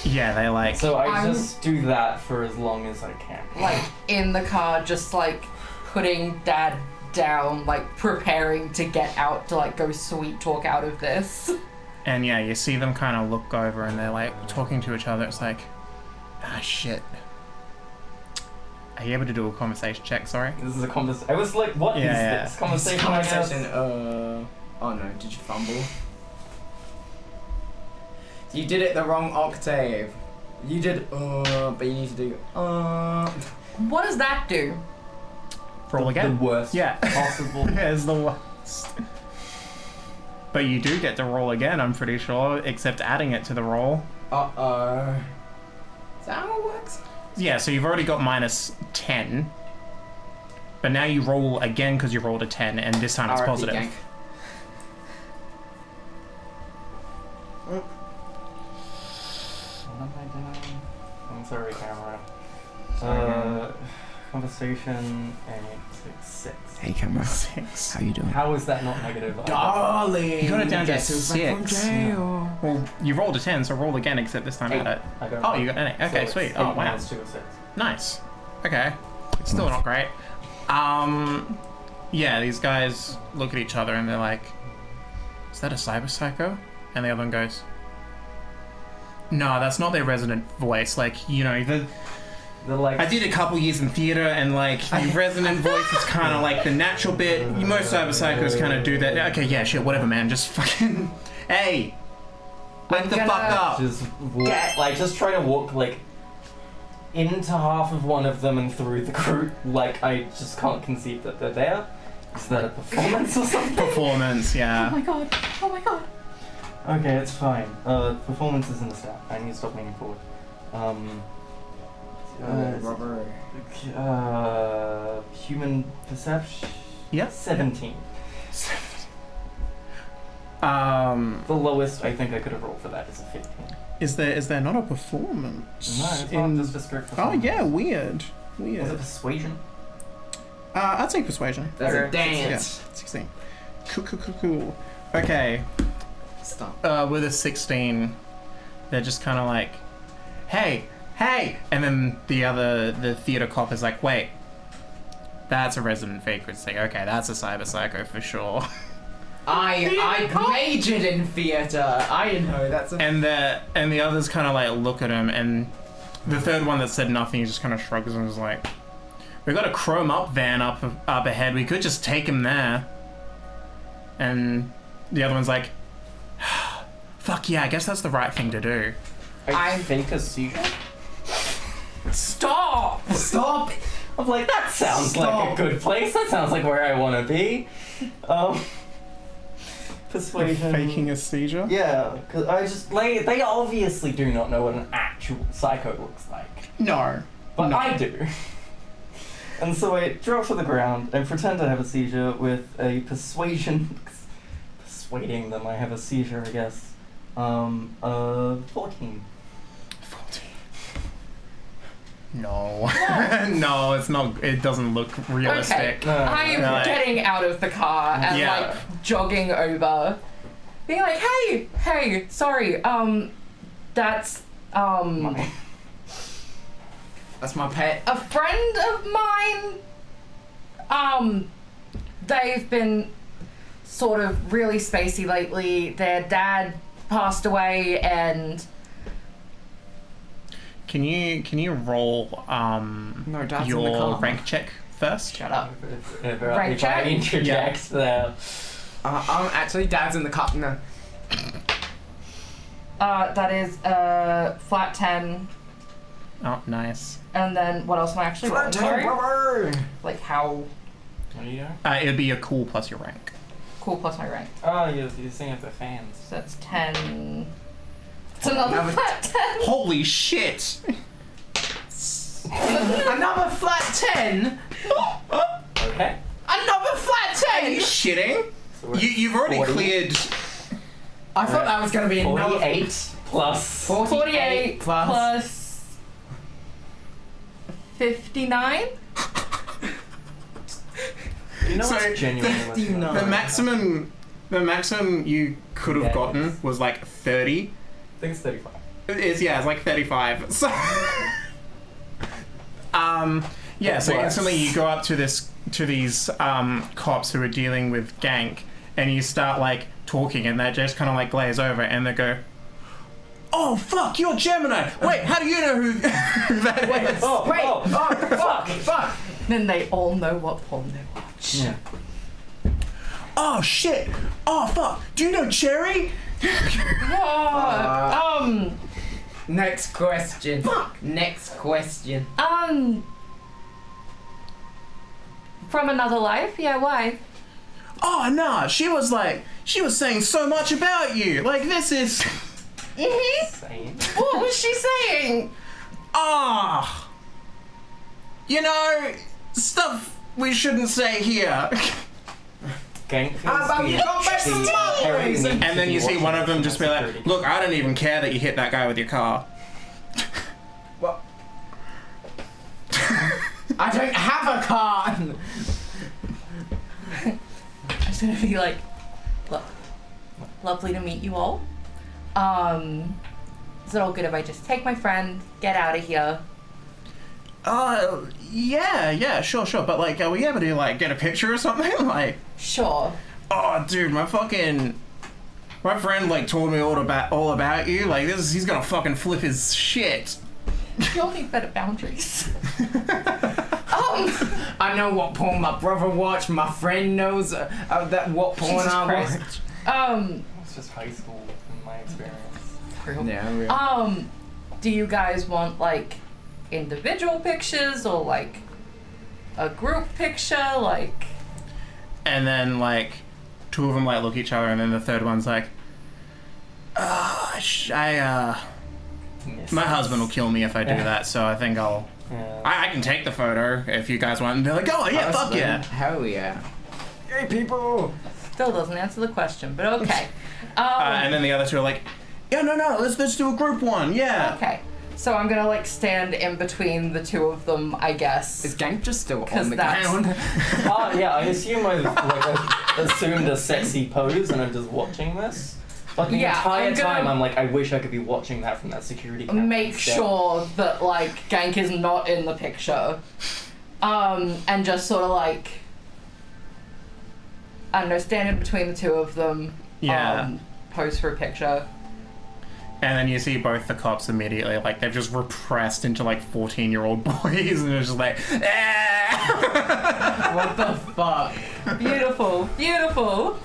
[SPEAKER 1] Yeah, they like.
[SPEAKER 4] So I
[SPEAKER 3] I'm-
[SPEAKER 4] just do that for as long as I can.
[SPEAKER 3] Like in the car, just like putting Dad down, like preparing to get out to like go sweet talk out of this.
[SPEAKER 1] And yeah, you see them kind of look over and they're like talking to each other. It's like, shit. Are you able to do a conversation check? Sorry.
[SPEAKER 4] This is a conversation. I was like, what is
[SPEAKER 1] Yeah.
[SPEAKER 4] this? Conversation, I guess?
[SPEAKER 2] Conversation. Oh no, did you fumble? You did it the wrong octave. You did but you need to do
[SPEAKER 3] What does that do?
[SPEAKER 1] Roll again.
[SPEAKER 4] The worst
[SPEAKER 1] Yeah.
[SPEAKER 4] possible.
[SPEAKER 1] Yeah, it's the worst. But you do get to roll again, I'm pretty sure, except adding it to the roll.
[SPEAKER 2] Is that how it works?
[SPEAKER 1] Yeah, so you've already got -10. But now you roll again because you rolled a 10, and this time it's
[SPEAKER 2] RIP
[SPEAKER 1] positive.
[SPEAKER 2] gang.
[SPEAKER 4] What have I done? I'm sorry, camera.
[SPEAKER 2] Sorry,
[SPEAKER 4] Conversation 6.
[SPEAKER 2] Hey camera,
[SPEAKER 1] 6.
[SPEAKER 2] how you doing?
[SPEAKER 4] How is that not negative?
[SPEAKER 2] Darling!
[SPEAKER 1] You got it down to
[SPEAKER 2] Guess who's back from
[SPEAKER 1] 6.
[SPEAKER 2] jail?
[SPEAKER 1] Well, you rolled a 10, so roll again, except this time
[SPEAKER 4] 8.
[SPEAKER 1] add it.
[SPEAKER 4] I got
[SPEAKER 1] Oh,
[SPEAKER 4] it.
[SPEAKER 1] you got an 8. Okay,
[SPEAKER 4] So
[SPEAKER 1] sweet.
[SPEAKER 4] it's
[SPEAKER 1] Oh,
[SPEAKER 4] 8
[SPEAKER 1] wow.
[SPEAKER 4] minus 2 is 6.
[SPEAKER 1] Nice. Okay. Still not great. Yeah, these guys look at each other and they're like, "Is that a cyber psycho?" And the other one goes, "No, that's not their resonant voice. Like, you know,
[SPEAKER 4] They're like,
[SPEAKER 1] I did a couple years in theater, and like the resonant voice is kind of like the natural bit. Most cyber psychos kind of do that. Okay, yeah, shit, whatever, man. Just fucking, hey, wake the fuck up."
[SPEAKER 4] just walk, like just try to walk like into half of one of them and through the group. Like I just can't conceive that they're there. Is that a performance or something?
[SPEAKER 1] Performance, yeah.
[SPEAKER 3] god! Oh my god!
[SPEAKER 4] Okay, it's fine. Performance isn't a stat. I need to stop leaning forward.
[SPEAKER 2] Rubber.
[SPEAKER 4] Human perception.
[SPEAKER 1] Yeah.
[SPEAKER 4] 17. The lowest I think I could have rolled for that is a 15.
[SPEAKER 1] Is there not a performance?
[SPEAKER 4] No, it's not just a strict
[SPEAKER 1] Oh
[SPEAKER 4] performance.
[SPEAKER 1] yeah, weird.
[SPEAKER 4] Was it persuasion?
[SPEAKER 1] I'd say persuasion.
[SPEAKER 2] There's a
[SPEAKER 3] Okay.
[SPEAKER 2] dance.
[SPEAKER 1] Yeah, 16. Cool. Okay,
[SPEAKER 2] Stop.
[SPEAKER 1] with a 16, they're just kind of like, hey, and then the theater cop is like, wait, that's a resident vacancy. Okay, that's a cyber psycho for sure.
[SPEAKER 2] I majored in theatre. I know that's a.
[SPEAKER 1] And the others kind of like look at him, and the third one that said nothing, he just kind of shrugs and is like, "We've got a chrome up van up ahead. We could just take him there." And the other one's like, "Fuck yeah, I guess that's the right thing to do."
[SPEAKER 4] I fake a seizure?
[SPEAKER 3] Stop!
[SPEAKER 2] Stop!
[SPEAKER 4] I'm like, that sounds like
[SPEAKER 2] Stop.
[SPEAKER 4] a good place. That sounds like where I want to be. Persuasion.
[SPEAKER 1] Faking a seizure?
[SPEAKER 4] Yeah, because I just like they obviously do not know what an actual psycho looks like,
[SPEAKER 1] No.
[SPEAKER 4] but
[SPEAKER 1] No.
[SPEAKER 4] I do. And so I drop to the ground and pretend I have a seizure with a persuasion, persuading them I have a seizure, I guess. 14.
[SPEAKER 1] 14. No. No, it's not. It doesn't look realistic.
[SPEAKER 3] Okay, I'm
[SPEAKER 1] Like-
[SPEAKER 3] getting out of the car and
[SPEAKER 1] Yeah.
[SPEAKER 3] like jogging over, being like, hey, sorry, that's
[SPEAKER 4] Mine.
[SPEAKER 2] That's my pet.
[SPEAKER 3] a friend of mine. They've been sort of really spacey lately. Their dad passed away, and
[SPEAKER 1] Can you roll
[SPEAKER 2] No, Dad's in the
[SPEAKER 1] your
[SPEAKER 2] car.
[SPEAKER 1] rank check first?
[SPEAKER 3] shut up.
[SPEAKER 4] If
[SPEAKER 3] Right,
[SPEAKER 4] I
[SPEAKER 3] Jack?
[SPEAKER 4] interject there.
[SPEAKER 2] Actually, Dad's in the car. No.
[SPEAKER 3] That is flat 10,
[SPEAKER 1] Oh, nice.
[SPEAKER 3] and then what else am I actually rolling? Sorry?
[SPEAKER 2] Rubber.
[SPEAKER 3] Like how
[SPEAKER 4] What are you doing?
[SPEAKER 1] It'd be a cool plus your rank.
[SPEAKER 3] Cool plus my rank.
[SPEAKER 4] Oh, you're singing at the fans.
[SPEAKER 3] So that's 10. It's another flat 10.
[SPEAKER 1] Holy shit!
[SPEAKER 2] Another flat 10?
[SPEAKER 4] Okay.
[SPEAKER 2] Another flat
[SPEAKER 1] Are you
[SPEAKER 2] 10?
[SPEAKER 1] shitting?
[SPEAKER 4] So we're
[SPEAKER 1] You've already
[SPEAKER 4] 40.
[SPEAKER 1] cleared.
[SPEAKER 2] I thought that was going to be another
[SPEAKER 4] 48 plus.
[SPEAKER 3] 48
[SPEAKER 2] plus.
[SPEAKER 3] plus 59?
[SPEAKER 4] You know
[SPEAKER 1] So,
[SPEAKER 4] what's genuinely
[SPEAKER 2] 59.
[SPEAKER 1] The maximum you could have
[SPEAKER 4] Yeah.
[SPEAKER 1] gotten was like 30.
[SPEAKER 4] I think it's 35.
[SPEAKER 1] It's like 35. So, yeah. So
[SPEAKER 4] Works.
[SPEAKER 1] instantly you go up to these cops who are dealing with gank, and you start like talking, and they just kind of like glaze over, and they go, "Oh fuck, you're Gemini. Wait, how do you know who that is?"
[SPEAKER 2] Wait, fuck.
[SPEAKER 3] Then they all know what porn they watch.
[SPEAKER 4] Yeah.
[SPEAKER 1] Oh shit. Oh fuck. Do you know Cherry?
[SPEAKER 2] Next question. Next question.
[SPEAKER 3] From another life? Yeah, why?
[SPEAKER 1] Oh nah. She was saying so much about you. Like this is.
[SPEAKER 4] Same.
[SPEAKER 3] What was she saying?
[SPEAKER 1] Ah. You know, stuff we shouldn't say here.
[SPEAKER 4] Gang
[SPEAKER 2] but we got best stories.
[SPEAKER 1] And then you see one of them just be like, "Look, I don't even care that you hit that guy with your car."
[SPEAKER 2] What? I don't have a car.
[SPEAKER 3] I'm just gonna be like, look, lovely to meet you all. Is it all good if I just take my friend, get out of here?
[SPEAKER 1] Yeah, sure. But like, are we able to like get a picture or something? Like,
[SPEAKER 3] Sure.
[SPEAKER 1] oh, dude, my friend like told me all about you. Like, he's gonna fucking flip his shit.
[SPEAKER 3] You all need better boundaries.
[SPEAKER 2] I know what porn my brother watched. My friend knows what porn
[SPEAKER 3] Jesus
[SPEAKER 2] I
[SPEAKER 3] Christ.
[SPEAKER 2] watch.
[SPEAKER 4] It's just high school in my experience.
[SPEAKER 2] Yeah, really.
[SPEAKER 3] Do you guys want like individual pictures or like a group picture? Like,
[SPEAKER 1] And then like, two of them like look at each other, and then the third one's like, my husband will kill me if I do that. So I think I can take the photo if you guys want. And they're like, oh yeah, fuck yeah.
[SPEAKER 2] Hell yeah. Hey people.
[SPEAKER 3] still doesn't answer the question, but okay.
[SPEAKER 1] And then the other two are like, yeah, no, let's do a group one, yeah.
[SPEAKER 3] Okay. So I'm gonna like stand in between the two of them, I guess.
[SPEAKER 2] Is Gank just still
[SPEAKER 3] 'Cause
[SPEAKER 2] on the
[SPEAKER 3] that's-
[SPEAKER 2] ground?
[SPEAKER 4] Yeah, I assume I assumed a sexy pose and I'm just watching this. But the
[SPEAKER 3] Yeah,
[SPEAKER 4] entire
[SPEAKER 3] I'm gonna-
[SPEAKER 4] time I'm like, I wish I could be watching that from that security camera.
[SPEAKER 3] Make
[SPEAKER 4] instead.
[SPEAKER 3] sure that like Gank is not in the picture. And just sort of like, I don't know, stand in between the two of them.
[SPEAKER 1] Yeah.
[SPEAKER 3] Pose for a picture.
[SPEAKER 1] And then you see both the cops immediately, like, they've just repressed into, like, 14-year-old boys, and it's just like, ah!
[SPEAKER 2] What the fuck?
[SPEAKER 3] Beautiful, beautiful.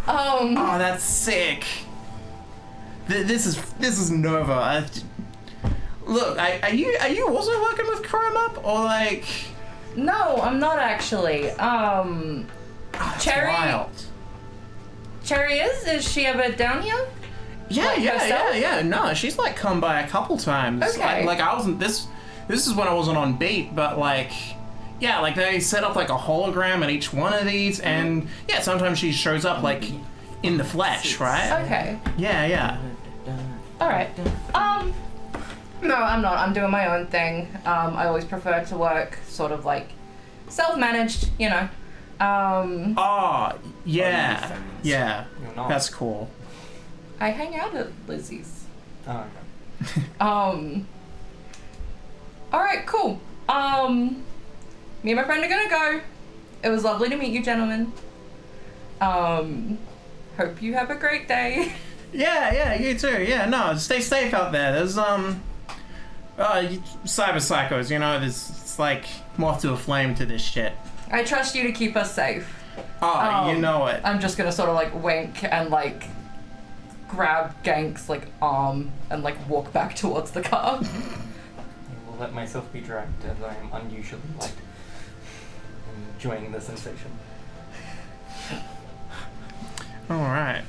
[SPEAKER 1] Oh, that's sick. This is Nova. Look, are you also working with Chrome Up, or, like...
[SPEAKER 3] No, I'm not actually.
[SPEAKER 1] That's
[SPEAKER 3] Cherry.
[SPEAKER 1] wild.
[SPEAKER 3] Cherry is she ever down here? Like herself?
[SPEAKER 1] Yeah. No, she's like come by a couple times.
[SPEAKER 3] Okay.
[SPEAKER 1] Like I wasn't this is when I wasn't on beat, but like yeah, like they set up like a hologram at each one of these, and yeah, sometimes she shows up like in the flesh, right?
[SPEAKER 3] Okay.
[SPEAKER 1] Yeah.
[SPEAKER 3] All right. No, I'm not. I'm doing my own thing. I always prefer to work sort of like self-managed, you know.
[SPEAKER 1] Oh, yeah. Yeah.
[SPEAKER 4] You're not.
[SPEAKER 1] That's cool.
[SPEAKER 3] I hang out at Lizzie's.
[SPEAKER 4] Oh, okay.
[SPEAKER 3] All right, cool. Me and my friend are gonna go. It was lovely to meet you, gentlemen. Hope you have a great day.
[SPEAKER 1] Yeah, you too. Yeah, no, stay safe out there. There's cyber psychos, you know, it's like moth to a flame to this shit.
[SPEAKER 3] I trust you to keep us safe.
[SPEAKER 1] Oh, you know it.
[SPEAKER 3] I'm just gonna sort of like wink and like grab Gank's like arm and like walk back towards the car.
[SPEAKER 4] I will let myself be dragged as I am unusually light. And enjoying the sensation.
[SPEAKER 1] Alright.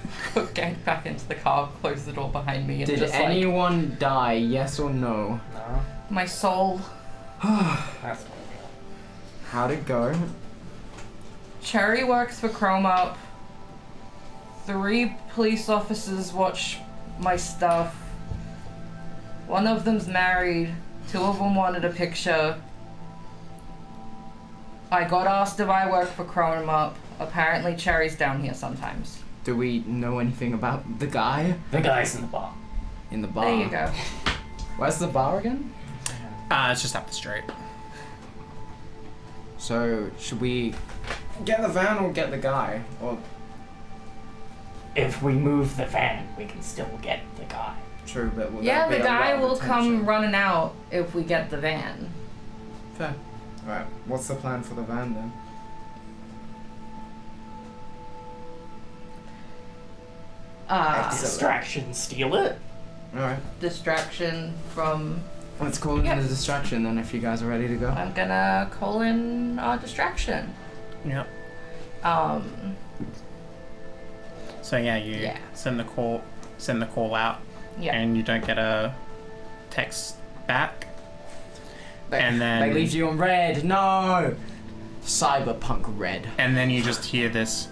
[SPEAKER 3] Gang back into the car, close the door behind me, and
[SPEAKER 2] Did
[SPEAKER 3] just
[SPEAKER 2] anyone die? Yes or no?
[SPEAKER 4] No,
[SPEAKER 3] my soul.
[SPEAKER 4] that's
[SPEAKER 2] How'd it go?
[SPEAKER 3] Cherry works for Chrome Up. 3 police officers watch my stuff. 1 of them's married. 2 of them wanted a picture. I got asked if I work for Chrome Up. Apparently Cherry's down here sometimes.
[SPEAKER 2] Do we know anything about the guy
[SPEAKER 5] The guy's in the bar.
[SPEAKER 2] in the bar?
[SPEAKER 3] There you go.
[SPEAKER 2] Where's the bar again?
[SPEAKER 1] It's just up the street.
[SPEAKER 2] So, should we get the van or get the guy? Or
[SPEAKER 5] If we move the van, we can still get the guy.
[SPEAKER 2] true, but will
[SPEAKER 3] Yeah,
[SPEAKER 2] that be
[SPEAKER 3] the
[SPEAKER 2] a lot
[SPEAKER 3] guy
[SPEAKER 2] of
[SPEAKER 3] will
[SPEAKER 2] attention?
[SPEAKER 3] come running out if we get the van.
[SPEAKER 2] Fair. Alright, what's the plan for the van then? Excellent.
[SPEAKER 5] Distraction, steal it.
[SPEAKER 2] Alright,
[SPEAKER 3] Distraction from...
[SPEAKER 2] let's call it
[SPEAKER 3] Yeah.
[SPEAKER 2] a distraction then if you guys are ready to go.
[SPEAKER 3] I'm gonna call in our distraction.
[SPEAKER 1] Yep. So yeah, you
[SPEAKER 3] Yeah.
[SPEAKER 1] send the call out,
[SPEAKER 3] Yeah.
[SPEAKER 1] and you don't get a text back. And then-
[SPEAKER 2] They leave you on red. No! Cyberpunk red.
[SPEAKER 1] And then you just hear this.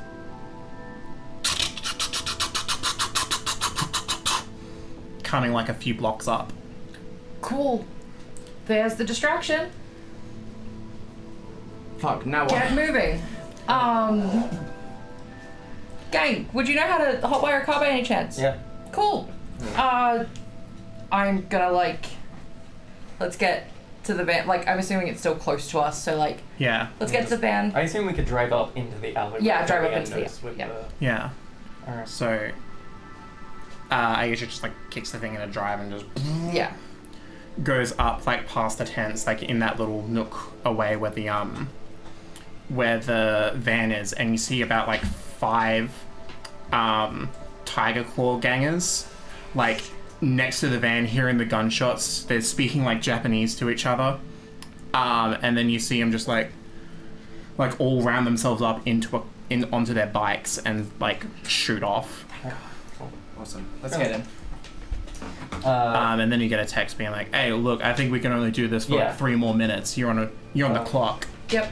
[SPEAKER 1] Coming like a few blocks up.
[SPEAKER 3] Cool. There's the distraction.
[SPEAKER 2] Fuck, now
[SPEAKER 3] Get
[SPEAKER 2] what?
[SPEAKER 3] moving. Gang, would you know how to hotwire a car by any chance?
[SPEAKER 4] Yeah.
[SPEAKER 3] Cool. I'm gonna let's get to the van. I'm assuming it's still close to us, so
[SPEAKER 1] Yeah.
[SPEAKER 3] let's get to the van.
[SPEAKER 4] I assume we could drive up into the alleyway.
[SPEAKER 3] Yeah, drive up
[SPEAKER 4] Faybian
[SPEAKER 3] into the-
[SPEAKER 4] knows with
[SPEAKER 3] yeah.
[SPEAKER 1] Yeah.
[SPEAKER 4] Alright.
[SPEAKER 1] So, I usually just kicks the thing in a drive and just
[SPEAKER 3] Yeah.
[SPEAKER 1] goes up past the tents, in that little nook away where the van is, and you see about 5 tiger claw gangers next to the van, hearing the gunshots. They're speaking Japanese to each other, and then you see them just all round themselves up onto their bikes and shoot off.
[SPEAKER 2] Awesome. Let's get in.
[SPEAKER 1] And then you get a text being "Hey, look, I think we can only do this for
[SPEAKER 4] Yeah.
[SPEAKER 1] 3 more minutes. You're on the clock."
[SPEAKER 3] Yep.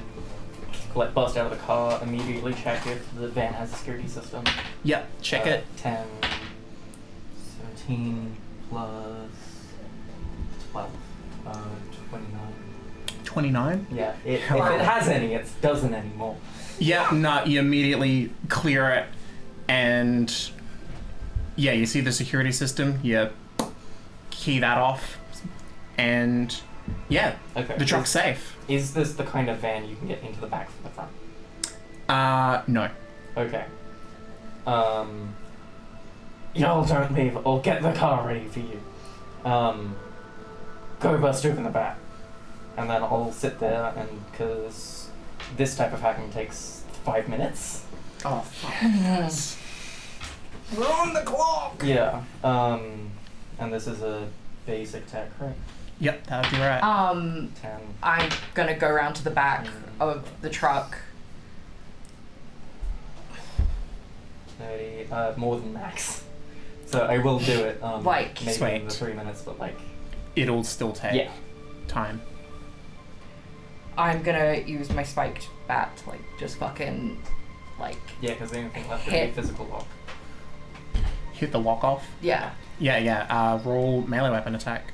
[SPEAKER 4] Bust out of the car, immediately check if the van has a security system.
[SPEAKER 1] Yep. Check it.
[SPEAKER 4] 10, 17 plus 12, 29.
[SPEAKER 1] 29.
[SPEAKER 4] Yeah, if
[SPEAKER 1] Hell.
[SPEAKER 4] it has any, it doesn't anymore.
[SPEAKER 1] Yeah. No, you immediately clear it, and yeah, you see the security system. You key that off, and yeah,
[SPEAKER 4] Okay.
[SPEAKER 1] the truck's safe.
[SPEAKER 4] Is this the kind of van you can get into the back from the front?
[SPEAKER 1] No.
[SPEAKER 4] Okay.
[SPEAKER 5] Y'all don't leave. I'll get the car ready for you.
[SPEAKER 4] Go bust open the back. And then I'll sit there, and because this type of hacking takes 5 minutes.
[SPEAKER 2] Oh, fuck. We're on the clock!
[SPEAKER 4] Yeah. And this is a basic tech, right?
[SPEAKER 1] Yep, that would be right.
[SPEAKER 4] 10.
[SPEAKER 3] I'm gonna go around to the back of the truck.
[SPEAKER 4] 30, more than max. So I will do it, maybe in
[SPEAKER 1] Sweet.
[SPEAKER 4] the 3 minutes, but
[SPEAKER 1] It'll still take
[SPEAKER 4] yeah.
[SPEAKER 1] time.
[SPEAKER 3] I'm gonna use my spiked bat to just fucking
[SPEAKER 4] Yeah, because the only thing left would
[SPEAKER 3] Hit.
[SPEAKER 4] be physical lock.
[SPEAKER 1] Hit the lock off.
[SPEAKER 3] yeah.
[SPEAKER 1] Yeah. Roll melee weapon attack.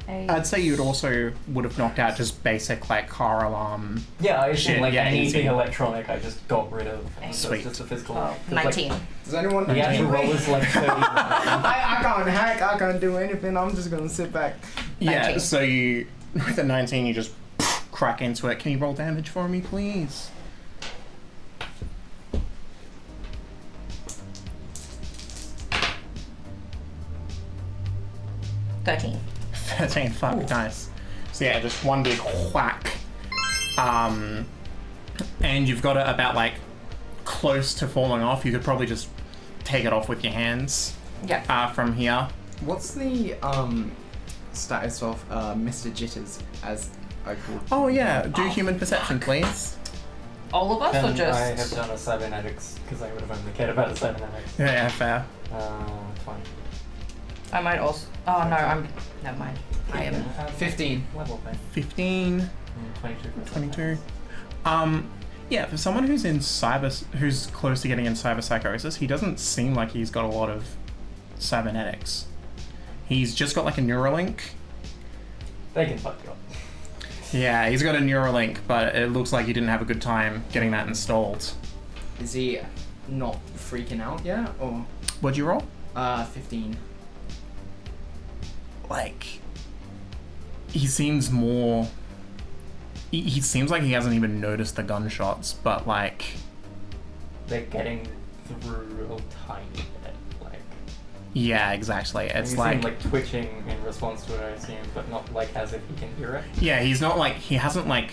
[SPEAKER 1] I'd say you'd also would have knocked out just basic car alarm.
[SPEAKER 4] Yeah, I assume
[SPEAKER 1] Shit, yeah,
[SPEAKER 4] anything
[SPEAKER 1] easy.
[SPEAKER 4] electronic I just got rid of. So
[SPEAKER 1] Sweet.
[SPEAKER 4] it's just a physical
[SPEAKER 3] Oh,
[SPEAKER 4] lock. 'Cause,
[SPEAKER 3] 19.
[SPEAKER 2] Does anyone...
[SPEAKER 4] The actual roll is 30.
[SPEAKER 2] I can't hack, I can't do anything, I'm just gonna sit back.
[SPEAKER 1] Yeah.
[SPEAKER 3] 19.
[SPEAKER 1] So you with a 19, you just crack into it. Can you roll damage for me, please?
[SPEAKER 3] $13.
[SPEAKER 1] 13. Fuck, nice. So yeah, just one big whack. And you've got it about close to falling off. You could probably just take it off with your hands
[SPEAKER 3] Yeah.
[SPEAKER 1] from here.
[SPEAKER 2] What's the status of Mr. Jitters as Opal?
[SPEAKER 1] Oh yeah, do human perception, please.
[SPEAKER 3] All of us,
[SPEAKER 4] Then
[SPEAKER 3] or just?
[SPEAKER 4] I have done a cybernetics because I would have only cared about the cybernetics.
[SPEAKER 1] Yeah, fair.
[SPEAKER 4] 20.
[SPEAKER 3] I might also. Oh no, I'm. Never mind. I am.
[SPEAKER 2] 15.
[SPEAKER 4] Level thing.
[SPEAKER 1] 15,
[SPEAKER 4] 22. for
[SPEAKER 1] 22. Yeah, for someone who's who's close to getting in cyber psychosis, he doesn't seem like he's got a lot of cybernetics. He's just got like a Neuralink.
[SPEAKER 4] They can fuck you up.
[SPEAKER 1] Yeah, he's got a Neuralink, but it looks like he didn't have a good time getting that installed.
[SPEAKER 2] Is he not freaking out yet, or?
[SPEAKER 1] What'd you roll?
[SPEAKER 2] 15.
[SPEAKER 1] Like, he seems more... He seems like he hasn't even noticed the gunshots, but like...
[SPEAKER 4] They're getting through a tiny bit, like.
[SPEAKER 1] Yeah, exactly.
[SPEAKER 4] And
[SPEAKER 1] It's
[SPEAKER 4] you
[SPEAKER 1] like...
[SPEAKER 4] seem like twitching in response to it, I assume, but not like as if he can hear it.
[SPEAKER 1] Yeah, he's not like... He hasn't like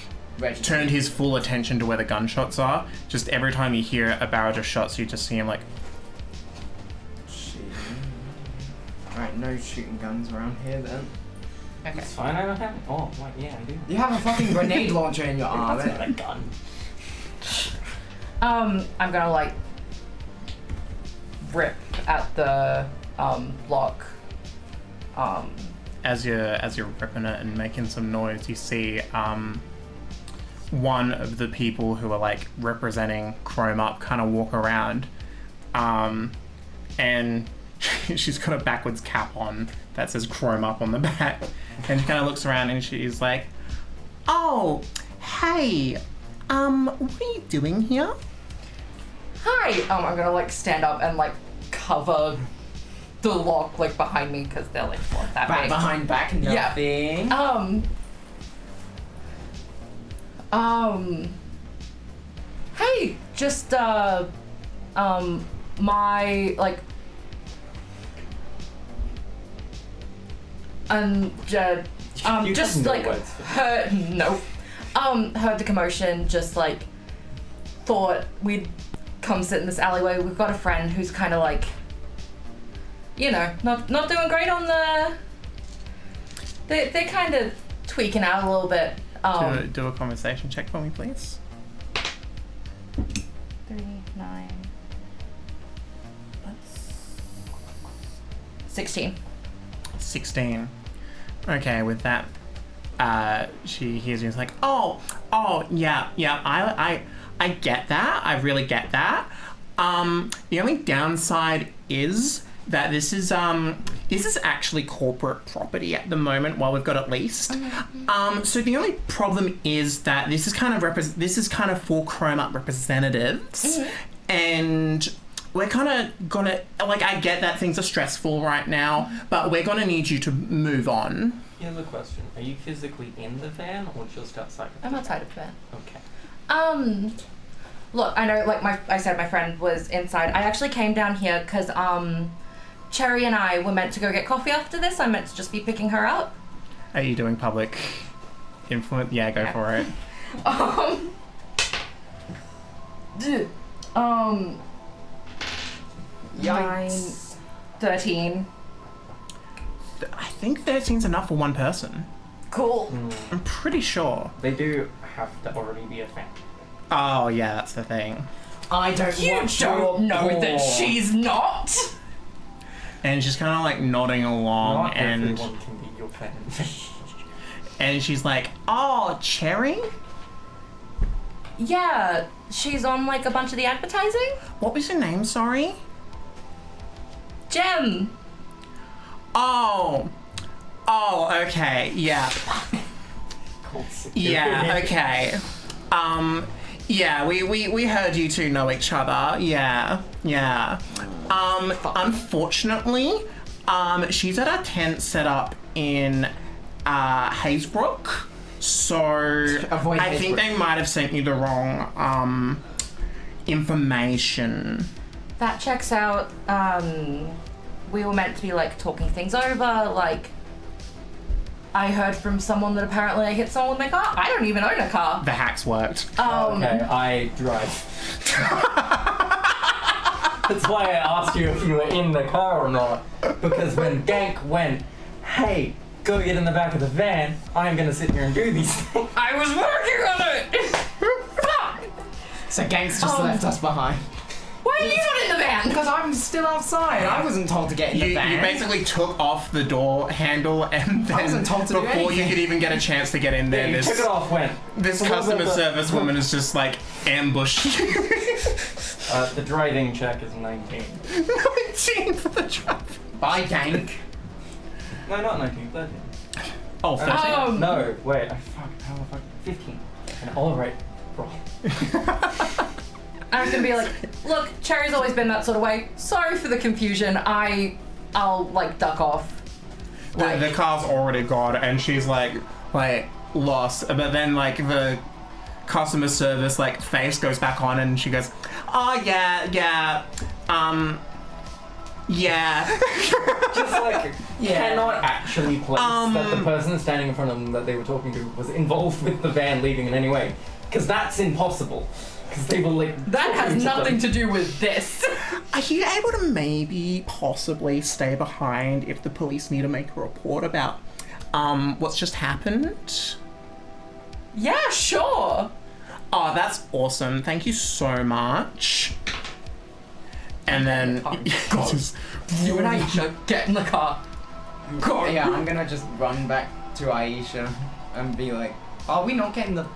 [SPEAKER 1] turned his full attention to where the gunshots are. Just every time you hear a barrage of shots, you just see him like...
[SPEAKER 2] Alright, no shooting guns around here then.
[SPEAKER 3] Okay.
[SPEAKER 4] It's fine, I don't have. Oh, wait, yeah, I do.
[SPEAKER 2] You have a fucking grenade launcher in your arm.
[SPEAKER 5] That's not a gun.
[SPEAKER 3] I'm gonna like rip at the block.
[SPEAKER 1] As you're ripping it and making some noise, you see one of the people who are like representing Chrome Up kind of walk around, and she's got a backwards cap on that says Chrome Up on the back, and she kind of looks around and she's like, "Oh, hey, what are you doing here?"
[SPEAKER 3] Hi. I'm gonna like stand up and like cover the lock like behind me because they're like what, that
[SPEAKER 2] Back
[SPEAKER 3] big.
[SPEAKER 2] behind back, nothing.
[SPEAKER 3] Hey, just my like
[SPEAKER 4] You
[SPEAKER 3] just
[SPEAKER 4] have no
[SPEAKER 3] like
[SPEAKER 4] words for
[SPEAKER 3] heard the commotion, just like thought we'd come sit in this alleyway. We've got a friend who's kind of like, you know, not doing great on the. They're kind of tweaking out a little bit.
[SPEAKER 1] Do a conversation check for me, please.
[SPEAKER 3] 3, 9. That's 16.
[SPEAKER 1] 16. Okay, with that, she hears you. It's like, oh, yeah, I get that. I really get that. The only downside is that this is actually corporate property at the moment while we've got it leased. So the only problem is that this is kind of for Chrome Up representatives, and we're kind of gonna, like, I get that things are stressful right now, but we're gonna need you to move on.
[SPEAKER 4] You have a question. Are you physically in the van or just outside?
[SPEAKER 3] I'm outside of the van.
[SPEAKER 4] Okay.
[SPEAKER 3] Look, I know, like I said, my friend was inside. I actually came down here because Cherry and I were meant to go get coffee after this. I'm meant to just be picking her up.
[SPEAKER 1] Are you doing public influence? Yeah, go for it.
[SPEAKER 3] 9, 13.
[SPEAKER 1] I think 13's enough for one person.
[SPEAKER 3] Cool.
[SPEAKER 1] I'm pretty sure.
[SPEAKER 4] They do have to already be a fan.
[SPEAKER 1] Oh, yeah, that's the thing.
[SPEAKER 2] I don't
[SPEAKER 3] You
[SPEAKER 2] want
[SPEAKER 3] don't know
[SPEAKER 2] your
[SPEAKER 3] that
[SPEAKER 2] paw.
[SPEAKER 3] she's not.
[SPEAKER 1] And she's kind of like nodding along,
[SPEAKER 4] Not
[SPEAKER 1] and
[SPEAKER 4] everyone can be your fan.
[SPEAKER 1] and she's like, "Oh, Cherry?
[SPEAKER 3] Yeah, she's on like a bunch of the advertising.
[SPEAKER 1] What was your name, sorry?"
[SPEAKER 3] Gem.
[SPEAKER 1] Oh, okay, yeah.
[SPEAKER 4] Called security.
[SPEAKER 1] Yeah, okay. Yeah, we heard you two know each other. Yeah. Unfortunately, she's at a tent set up in Hazebrook. So
[SPEAKER 2] Avoid
[SPEAKER 1] I think
[SPEAKER 2] Hazebrook.
[SPEAKER 1] they might have sent you the wrong information.
[SPEAKER 3] That checks out. We were meant to be like talking things over. Like, I heard from someone that apparently I hit someone with my car. I don't even own a car.
[SPEAKER 1] The hacks worked.
[SPEAKER 4] Okay, I drive. That's why I asked you if you were in the car or not. Because when Gank went, hey, go get in the back of the van, I'm gonna sit here and do these things.
[SPEAKER 3] I was working on it! Fuck!
[SPEAKER 2] So Gangs just left us behind.
[SPEAKER 3] Why are you not in the van?
[SPEAKER 2] Because I'm still outside. I wasn't told to get in the
[SPEAKER 1] You
[SPEAKER 2] van.
[SPEAKER 1] basically took off the door handle, and then
[SPEAKER 2] wasn't told to do
[SPEAKER 1] before you
[SPEAKER 2] anything.
[SPEAKER 1] could even get a chance to get in there,
[SPEAKER 4] You took it off when?
[SPEAKER 1] this customer service woman is just like ambushed.
[SPEAKER 4] The driving check is 19.
[SPEAKER 1] 19 for the drive.
[SPEAKER 2] Bye, Gank.
[SPEAKER 4] No, not 19, 13.
[SPEAKER 1] Oh, 13.
[SPEAKER 4] No, wait, how the fuck? 15. And all right, bro.
[SPEAKER 3] I was gonna be like, look, Cherry's always been that sort of way. Sorry for the confusion. I'll like duck off.
[SPEAKER 1] The car's already gone, and she's like lost. But then like the customer service face goes back on, and she goes, "Oh yeah.
[SPEAKER 4] Just cannot actually place that the person standing in front of them that they were talking to was involved with the van leaving in any way. Because that's impossible. Because they were
[SPEAKER 3] That has nothing to do with this.
[SPEAKER 1] Are you able to maybe possibly stay behind if the police need to make a report about what's just happened?
[SPEAKER 3] Yeah, sure.
[SPEAKER 1] Oh, that's awesome. Thank you so much. And then just,
[SPEAKER 3] You and Aisha, get in the car. Go.
[SPEAKER 2] Yeah, I'm gonna just run back to Aisha and be like, are we not getting the...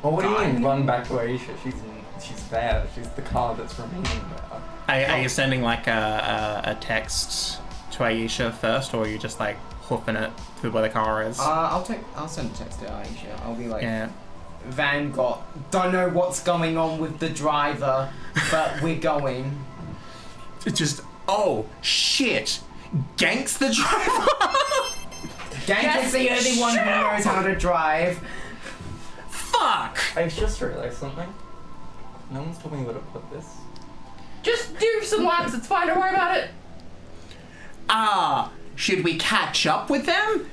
[SPEAKER 4] Well, what do you mean run back to Aisha? She's there. She's the car that's remaining there.
[SPEAKER 1] are you sending a text to Aisha first, or are you just hoofing it to where the car is?
[SPEAKER 2] I'll send a text to Aisha. I'll be like,
[SPEAKER 1] Yeah.
[SPEAKER 2] Van don't know what's going on with the driver, but we're going.
[SPEAKER 1] It's just, oh shit, Gank's the driver.
[SPEAKER 2] Gank is the only one who knows how to drive.
[SPEAKER 1] Fuck.
[SPEAKER 4] I've just realized something. No one's told me where to put this.
[SPEAKER 3] Just do some laps. It's fine. Don't worry about it.
[SPEAKER 1] Should we catch up with them?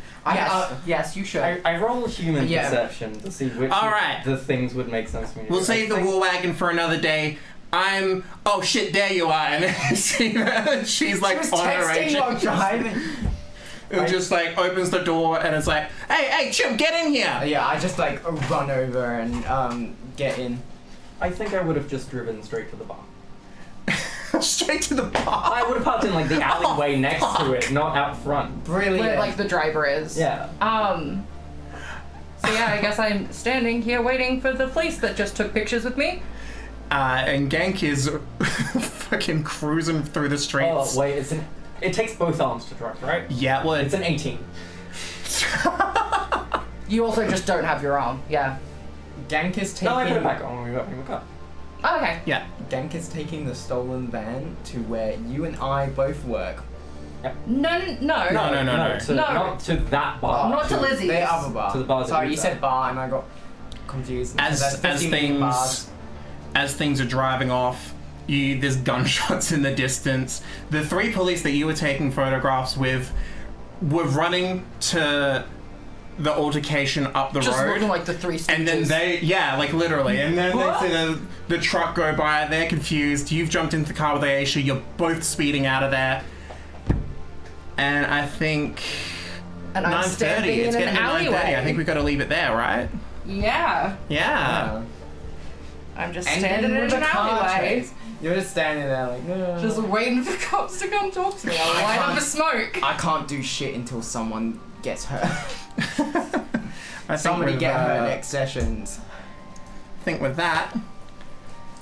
[SPEAKER 2] Yes, you should.
[SPEAKER 4] I roll human
[SPEAKER 2] Yeah.
[SPEAKER 4] perception to see which
[SPEAKER 1] All right.
[SPEAKER 4] of the things would make sense to me.
[SPEAKER 1] We'll save the war wagon for another day. Oh shit, there you are. And then she's
[SPEAKER 2] She was
[SPEAKER 1] on her
[SPEAKER 2] texting
[SPEAKER 1] engine.
[SPEAKER 2] while driving.
[SPEAKER 1] It just opens the door and it's like, hey, Chip, get in here.
[SPEAKER 2] Yeah, I just run over and get in.
[SPEAKER 4] I think I would have just driven straight to the bar.
[SPEAKER 1] Straight to the bar.
[SPEAKER 4] I would have parked in the alleyway next to it, not out front.
[SPEAKER 2] Brilliant.
[SPEAKER 3] Where the driver is.
[SPEAKER 4] Yeah.
[SPEAKER 3] So yeah, I guess I'm standing here waiting for the police that just took pictures with me.
[SPEAKER 1] And Gank is fucking cruising through the streets.
[SPEAKER 4] Oh wait, it takes both arms to drive, right?
[SPEAKER 1] Yeah, well,
[SPEAKER 4] It's an 18.
[SPEAKER 3] You also just don't have your arm. Yeah.
[SPEAKER 2] Gank is taking.
[SPEAKER 4] No, I put it back on when we got in the car.
[SPEAKER 3] Oh, okay.
[SPEAKER 1] yeah.
[SPEAKER 2] Gank is taking the stolen van to where you and I both work.
[SPEAKER 3] No.
[SPEAKER 1] No.
[SPEAKER 4] Not to that bar.
[SPEAKER 3] Not to Lizzie's.
[SPEAKER 2] The other bar.
[SPEAKER 4] To the bars that
[SPEAKER 2] Sorry,
[SPEAKER 4] you
[SPEAKER 2] you
[SPEAKER 4] said.
[SPEAKER 2] said bar and I got confused.
[SPEAKER 1] As
[SPEAKER 2] There's 50 million bars.
[SPEAKER 1] things are driving off, there's gunshots in the distance. The three police that you were taking photographs with were running to the altercation up the
[SPEAKER 3] Just
[SPEAKER 1] road.
[SPEAKER 3] looking like the Three Stooges.
[SPEAKER 1] And then literally. And then they see the truck go by, they're confused. You've jumped into the car with Aisha, you're both speeding out of there. And I think
[SPEAKER 3] and I'm
[SPEAKER 1] 9:30.
[SPEAKER 3] standing
[SPEAKER 1] It's
[SPEAKER 3] in
[SPEAKER 1] getting
[SPEAKER 3] an
[SPEAKER 1] to 9:30.
[SPEAKER 3] alleyway.
[SPEAKER 1] I think we've got to leave it there, right?
[SPEAKER 3] Yeah.
[SPEAKER 1] Yeah.
[SPEAKER 3] I'm just
[SPEAKER 2] And
[SPEAKER 3] standing
[SPEAKER 2] then
[SPEAKER 3] in
[SPEAKER 2] with
[SPEAKER 3] an
[SPEAKER 2] the car
[SPEAKER 3] alleyway.
[SPEAKER 2] chase, you're just standing there like, no.
[SPEAKER 3] Just waiting for cops to come talk to me. I'll light up a smoke.
[SPEAKER 2] I can't do shit until someone gets hurt.
[SPEAKER 1] I think
[SPEAKER 2] Somebody
[SPEAKER 1] with,
[SPEAKER 2] get hurt next sessions.
[SPEAKER 1] I think with that,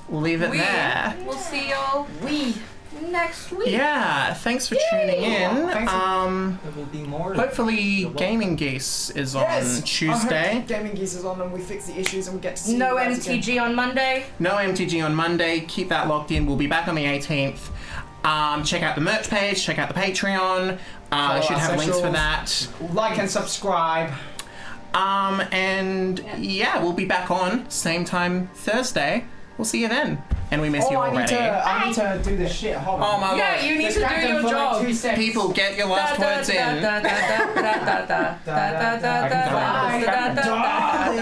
[SPEAKER 1] we'll leave it there.
[SPEAKER 3] We'll see y'all next week.
[SPEAKER 1] Yeah, thanks for tuning in.
[SPEAKER 2] Thanks
[SPEAKER 4] There will be more.
[SPEAKER 1] Hopefully Gaming Geese is on Tuesday.
[SPEAKER 2] I hope Gaming Geese is on and we fix the issues and we get to see
[SPEAKER 3] No
[SPEAKER 2] you guys again.
[SPEAKER 3] MTG on Monday.
[SPEAKER 1] No MTG on Monday. Keep that locked in. We'll be back on the 18th. Check out the merch page. Check out the Patreon. I should
[SPEAKER 2] our
[SPEAKER 1] have links for
[SPEAKER 2] socials.
[SPEAKER 1] that.
[SPEAKER 2] Like and subscribe.
[SPEAKER 1] And yeah, we'll be back on same time Thursday. We'll see you then. And we miss you already.
[SPEAKER 2] I need to do this shit. Hold on.
[SPEAKER 1] Oh my
[SPEAKER 3] Yeah,
[SPEAKER 1] god.
[SPEAKER 3] you need to
[SPEAKER 2] Distract
[SPEAKER 3] do
[SPEAKER 2] them
[SPEAKER 3] your
[SPEAKER 2] for like
[SPEAKER 3] job.
[SPEAKER 2] 2 seconds.
[SPEAKER 1] People, get your last words in.
[SPEAKER 2] Die.